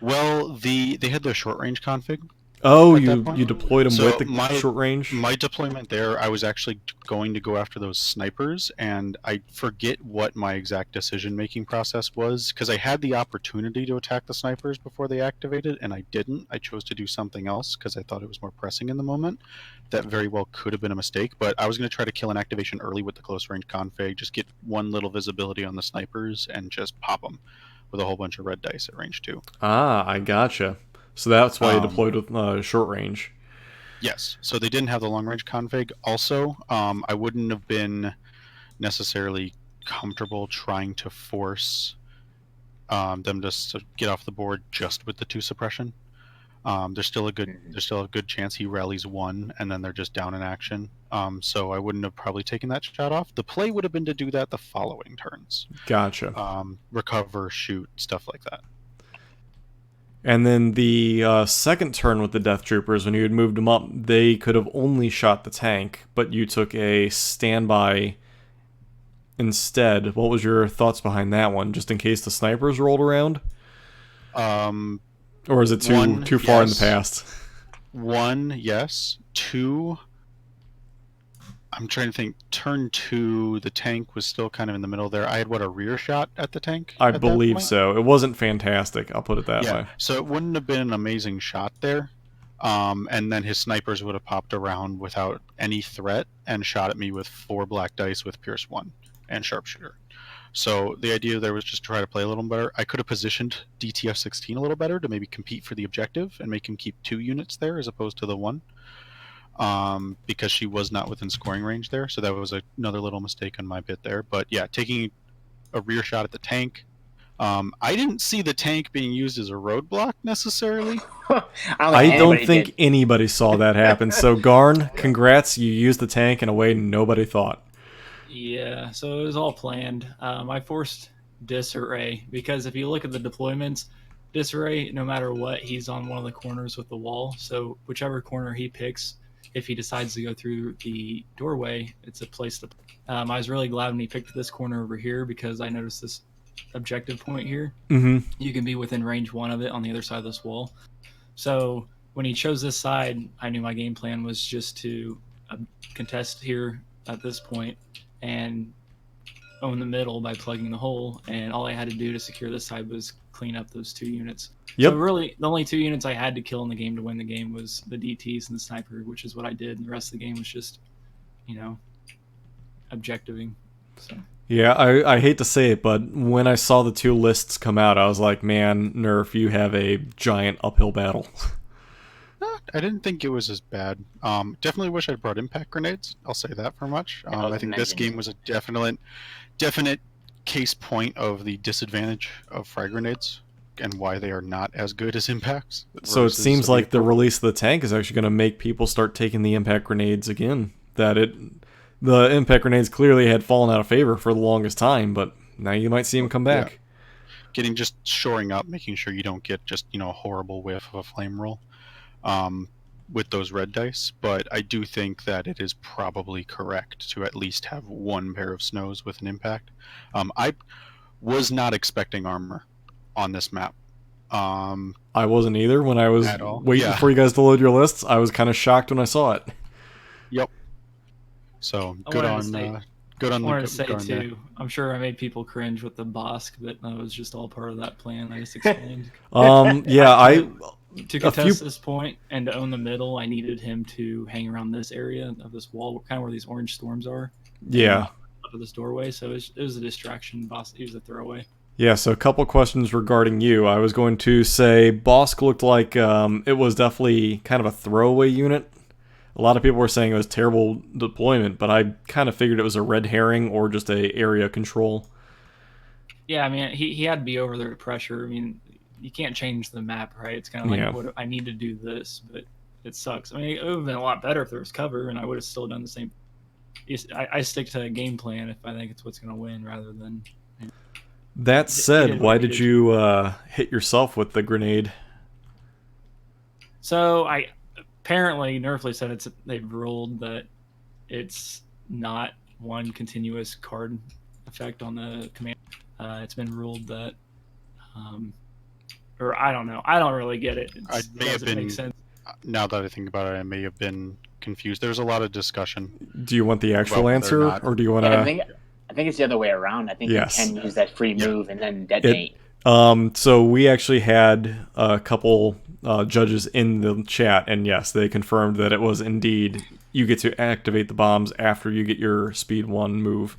Speaker 4: Well, they had the short range config.
Speaker 1: Oh,
Speaker 4: at that point.
Speaker 1: you deployed them
Speaker 4: So
Speaker 1: with the short range?
Speaker 4: My deployment there, I was actually going to go after those snipers, and I forget what my exact decision-making process was, because I had the opportunity to attack the snipers before they activated, and I didn't. I chose to do something else, because I thought it was more pressing in the moment. That very well could have been a mistake, but I was going to try to kill an activation early with the close-range config, just get one little visibility on the snipers, and just pop them with a whole bunch of red dice at range 2.
Speaker 1: Ah, I gotcha. So that's why you deployed with short range.
Speaker 4: Yes. So they didn't have the long range config. Also, I wouldn't have been necessarily comfortable trying to force them to get off the board just with the 2 suppression. There's still a good chance he rallies 1 and then they're just down in action. So I wouldn't have probably taken that shot off. The play would have been to do that the following turns.
Speaker 1: Gotcha.
Speaker 4: Recover, shoot, stuff like that.
Speaker 1: And then the second turn with the Death Troopers, when you had moved them up, they could have only shot the tank, but you took a standby instead. What was your thoughts behind that one, just in case the snipers rolled around? Or is it too far in the past?
Speaker 4: 1, yes. 2, I'm trying to think. Turn 2, the tank was still kind of in the middle there. I had, what, a rear shot at the tank
Speaker 1: I
Speaker 4: at that
Speaker 1: believe
Speaker 4: point?
Speaker 1: so. It wasn't fantastic, I'll put it that
Speaker 4: Yeah,
Speaker 1: way.
Speaker 4: so it wouldn't have been an amazing shot there. And then his snipers would have popped around without any threat and shot at me with 4 black dice with Pierce 1 and Sharpshooter. So the idea there was just to try to play a little better. I could have positioned DTF-16 a little better to maybe compete for the objective and make him keep 2 units there as opposed to the 1. Because she was not within scoring range there. So that was another little mistake on my bit there. But yeah, taking a rear shot at the tank. I didn't see the tank being used as a roadblock necessarily.
Speaker 1: I don't think anybody saw that happen. So Garn, congrats, you used the tank in a way nobody thought.
Speaker 5: Yeah, so it was all planned. I forced Disarray because if you look at the deployments, Disarray, no matter what, he's on one of the corners with the wall. So whichever corner he picks, if he decides to go through the doorway, it's a place to. I was really glad when he picked this corner over here because I noticed this objective point here.
Speaker 1: Mm-hmm.
Speaker 5: You can be within range 1 of it on the other side of this wall. So when he chose this side, I knew my game plan was just to contest here at this point and own the middle by plugging the hole, and all I had to do to secure this side was clean up those 2 units.
Speaker 1: Yep.
Speaker 5: So really, the only 2 units I had to kill in the game to win the game was the DTs and the sniper, which is what I did, and the rest of the game was just, objectiving. So.
Speaker 1: Yeah, I hate to say it, but when I saw the 2 lists come out, I was like, man, Nerf, you have a giant uphill battle.
Speaker 4: I didn't think it was as bad. Definitely wish I'd brought impact grenades. I'll say that for much. I think this game was a definite case point of the disadvantage of frag grenades and why they are not as good as impacts.
Speaker 1: So it seems like the release of the tank is actually going to make people start taking the impact grenades again. The impact grenades clearly had fallen out of favor for the longest time, but now you might see them come back.
Speaker 4: Yeah. Just shoring up, making sure you don't get just a horrible whiff of a flame roll. With those red dice, but I do think that it is probably correct to at least have 1 pair of snows with an impact. I was not expecting armor on this map.
Speaker 1: I wasn't either when I was waiting for you guys to load your lists. I was kind of shocked when I saw it.
Speaker 4: Yep. So
Speaker 5: good on
Speaker 4: the
Speaker 5: I wanted to say
Speaker 4: Garn
Speaker 5: too,
Speaker 4: there.
Speaker 5: I'm sure I made people cringe with the Bosk, but that was just all part of that plan I just explained. To contest this point and to own the middle, I needed him to hang around this area of this wall, kind of where these orange storms are.
Speaker 1: Yeah.
Speaker 5: Up of this doorway, so it was a distraction. Bosk, he was a throwaway.
Speaker 1: Yeah, so a couple questions regarding you. I was going to say Bosk looked like it was definitely kind of a throwaway unit. A lot of people were saying it was terrible deployment, but I kind of figured it was a red herring or just a area control.
Speaker 5: Yeah, I mean, he had to be over there at pressure. I mean, you can't change the map, right? It's kind of like, what, I need to do this, but it sucks. I mean, it would have been a lot better if there was cover, and I would have still done the same. I stick to a game plan if I think it's what's going to win rather than...
Speaker 1: That said, why did you hit yourself with the grenade?
Speaker 5: So apparently Nerfley said they've ruled that it's not one continuous card effect on the command. It's been ruled that, or I don't know. I don't really get it.
Speaker 4: I may have been.
Speaker 5: Make sense?
Speaker 4: Now that I think about it, I may have been confused. There's a lot of discussion.
Speaker 1: Do you want the actual answer, or do you want to?
Speaker 3: I think it's the other way around. I think you can use that free move and then detonate.
Speaker 1: So we actually had a couple judges in the chat, and yes, they confirmed that it was indeed you get to activate the bombs after you get your speed 1 move.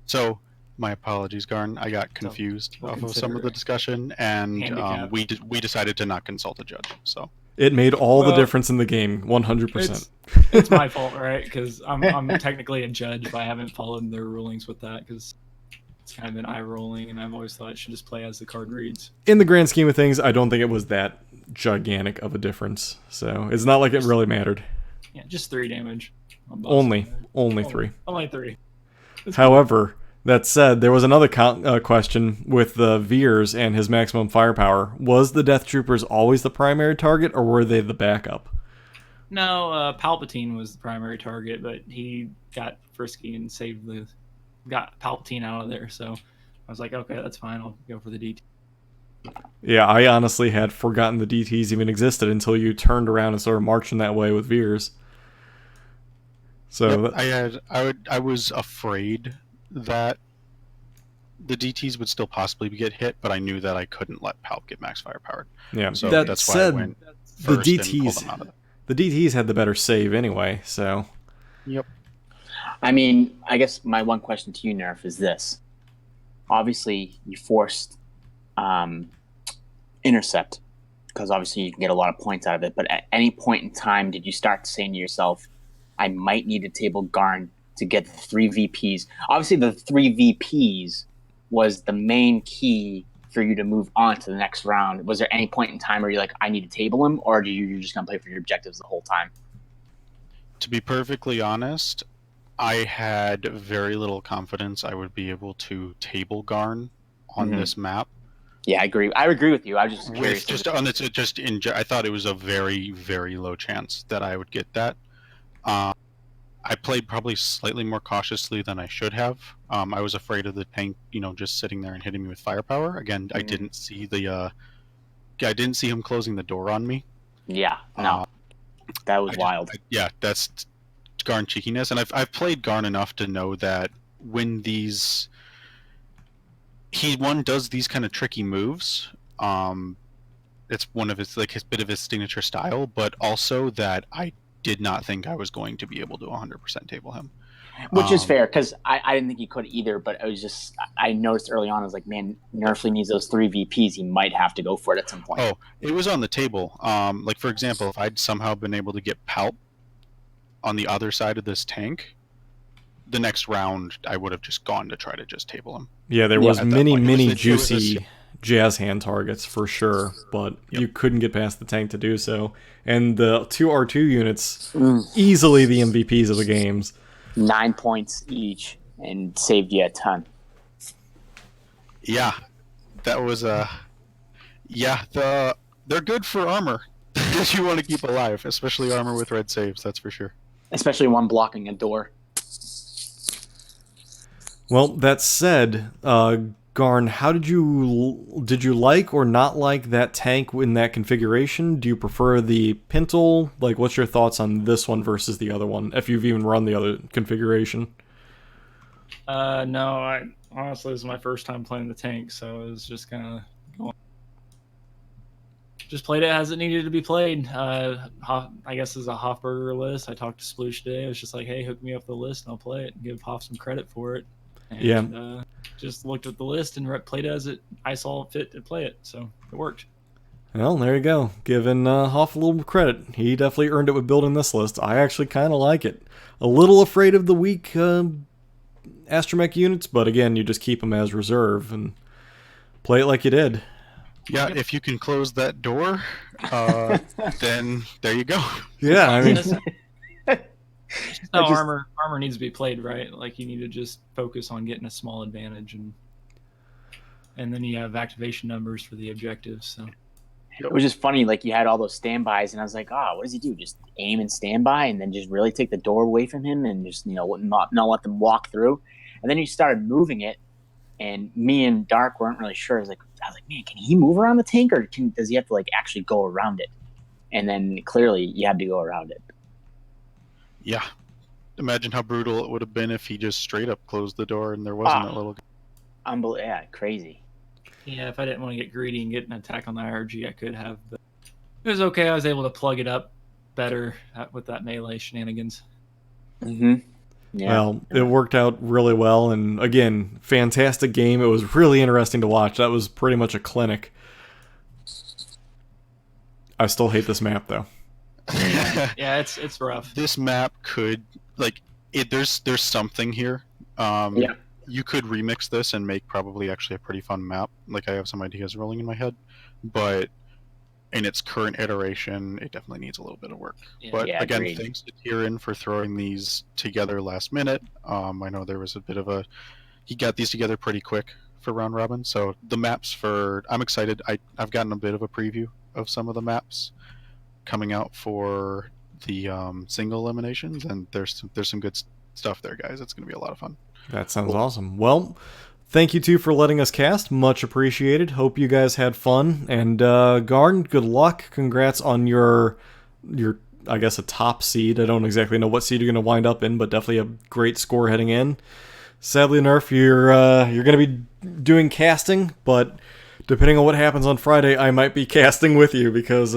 Speaker 4: So my apologies, Garn. I got confused off of some of the discussion, and we decided to not consult a judge. So
Speaker 1: it made all the difference in the game, 100%.
Speaker 5: It's my fault, right? Because I'm technically a judge, but I haven't followed their rulings with that because it's kind of been eye rolling, and I've always thought it should just play as the card reads.
Speaker 1: In the grand scheme of things, I don't think it was that gigantic of a difference. So it's not like it really mattered.
Speaker 5: Yeah, just 3 damage.
Speaker 1: Only 3.
Speaker 5: Only 3.
Speaker 1: However, that said, there was another question with the Veers and his maximum firepower. Was the Death Troopers always the primary target, or were they the backup?
Speaker 5: No, Palpatine was the primary target, but he got frisky and got Palpatine out of there. So I was like, okay, that's fine. I'll go for the DT.
Speaker 1: Yeah, I honestly had forgotten the DTs even existed until you turned around and started marching that way with Veers. So
Speaker 4: I was afraid that the DTs would still possibly get hit, but I knew that I couldn't let Palp get max firepower.
Speaker 1: yeah,
Speaker 4: So
Speaker 1: that
Speaker 4: that's why I
Speaker 1: said,
Speaker 4: went
Speaker 1: the
Speaker 4: first and pulled
Speaker 1: DTs
Speaker 4: them out of it.
Speaker 1: the DTs had the better save anyway. So
Speaker 4: Yep.
Speaker 3: I mean, I guess my one question to you, Nerf, is this. Obviously, you forced intercept because obviously you can get a lot of points out of it. But at any point in time, did you start saying to yourself, I might need to table Garn to get the 3 VPs? Obviously, the 3 VPs was the main key for you to move on to the next round. Was there any point in time where you're like, I need to table him? Or you're just going to play for your objectives the whole time?
Speaker 4: To be perfectly honest, I had very little confidence I would be able to table Garn on this map.
Speaker 3: Yeah, I agree. I agree with you. I was just curious.
Speaker 4: I thought it was a very, very low chance that I would get that. I played probably slightly more cautiously than I should have. I was afraid of the tank, just sitting there and hitting me with firepower. Again, I didn't see I didn't see him closing the door on me.
Speaker 3: Yeah, no, that was wild.
Speaker 4: That's Garn cheekiness, and I've played Garn enough to know that when he does these kind of tricky moves, it's one of his bit of his signature style, but also that I did not think I was going to be able to 100% table him.
Speaker 3: Which is fair, because I didn't think he could either, but I noticed early on, I was like, man, Nerfley needs those 3 VPs. He might have to go for it at some point.
Speaker 4: Oh, it was on the table. For example, if I'd somehow been able to get Palp on the other side of this tank, the next round I would have just gone to try to just table him.
Speaker 1: yeah, there was many juicy jazz hand targets for sure, but you couldn't get past the tank to do so. And the 2 R2 units, easily the MVPs of the games.
Speaker 3: 9 points each and saved you a ton.
Speaker 4: Yeah, that was they're good for armor that you want to keep alive, especially armor with red saves. That's for sure.
Speaker 3: Especially one blocking a door.
Speaker 1: Well, that said, Garn, how did you like or not like that tank in that configuration? Do you prefer the Pintle? Like, what's your thoughts on this one versus the other one, if you've even run the other configuration?
Speaker 5: No, honestly, this is my first time playing the tank, so it was just kind of going. Just played it as it needed to be played. I guess as a Hofburger list, I talked to Sploosh today. I was just like, hey, hook me up the list and I'll play it and give Hoff some credit for it. And, just looked at the list and played it as I saw it fit to play it, so it worked.
Speaker 1: Well, there you go. Giving Hoff a little credit. He definitely earned it with building this list. I actually kind of like it. A little afraid of the weak astromech units, but again, you just keep them as reserve and play it like you did.
Speaker 4: Yeah, if you can close that door, then there you go.
Speaker 1: Yeah, I mean...
Speaker 5: No, armor needs to be played right. Like, you need to just focus on getting a small advantage, and then you have activation numbers for the objectives. So
Speaker 3: it was just funny. Like, you had all those standbys, and I was like, what does he do? Just aim and standby, and then just really take the door away from him, and just not let them walk through. And then you started moving it, and me and Dark weren't really sure. I was like, man, can he move around the tank, or does he have to actually go around it? And then clearly, you had to go around it.
Speaker 4: Yeah. Imagine how brutal it would have been if he just straight up closed the door and there wasn't that little guy.
Speaker 3: Yeah, crazy.
Speaker 5: Yeah, if I didn't want to get greedy and get an attack on the IRG, I could have. But it was okay. I was able to plug it up better with that melee shenanigans.
Speaker 3: Mm-hmm. Yeah.
Speaker 1: Well, it worked out really well, and again, fantastic game. It was really interesting to watch. That was pretty much a clinic. I still hate this map, though.
Speaker 5: Yeah, it's rough.
Speaker 4: This map could there's something here. You could remix this and make probably actually a pretty fun map. Like, I have some ideas rolling in my head, but in its current iteration, it definitely needs a little bit of work.
Speaker 5: Yeah.
Speaker 4: But again,
Speaker 3: agreed.
Speaker 4: thanks to Kieran for throwing these together last minute. I know there was a bit of he got these together pretty quick for round robin. So the maps I'm excited. I've gotten a bit of a preview of some of the maps coming out for the single eliminations, and there's some good stuff there, guys. It's going to be a lot of fun.
Speaker 1: That sounds awesome. Well, thank you two for letting us cast. Much appreciated. Hope you guys had fun. And Garn, good luck. Congrats on your I guess, a top seed. I don't exactly know what seed you're going to wind up in, but definitely a great score heading in. Sadly, Nerf, you're going to be doing casting, but depending on what happens on Friday, I might be casting with you because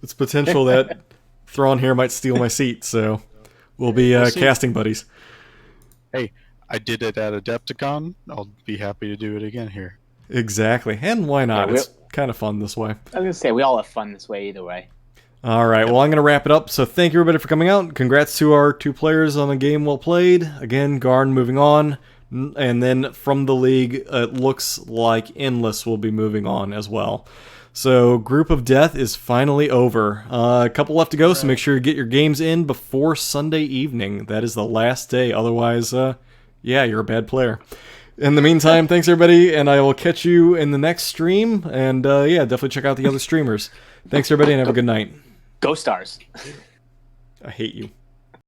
Speaker 1: it's potential that Thrawn here might steal my seat. So we'll be casting buddies.
Speaker 4: Hey, I did it at Adepticon. I'll be happy to do it again here.
Speaker 1: Exactly, and why not?
Speaker 3: Yeah,
Speaker 1: it's kind of fun this way.
Speaker 3: I was gonna say we all have fun this way either way.
Speaker 1: All right, well, I'm going to wrap it up. So thank you, everybody, for coming out. Congrats to our 2 players on a game well played. Again, Garn moving on. And then from the league, it looks like Endless will be moving on as well. So Group of Death is finally over. A couple left to go, so make sure you get your games in before Sunday evening. That is the last day. Otherwise, yeah, you're a bad player. In the meantime, thanks, everybody, and I will catch you in the next stream. And, yeah, definitely check out the other streamers. Thanks, everybody, and have a good night.
Speaker 3: Go Stars.
Speaker 1: I hate you.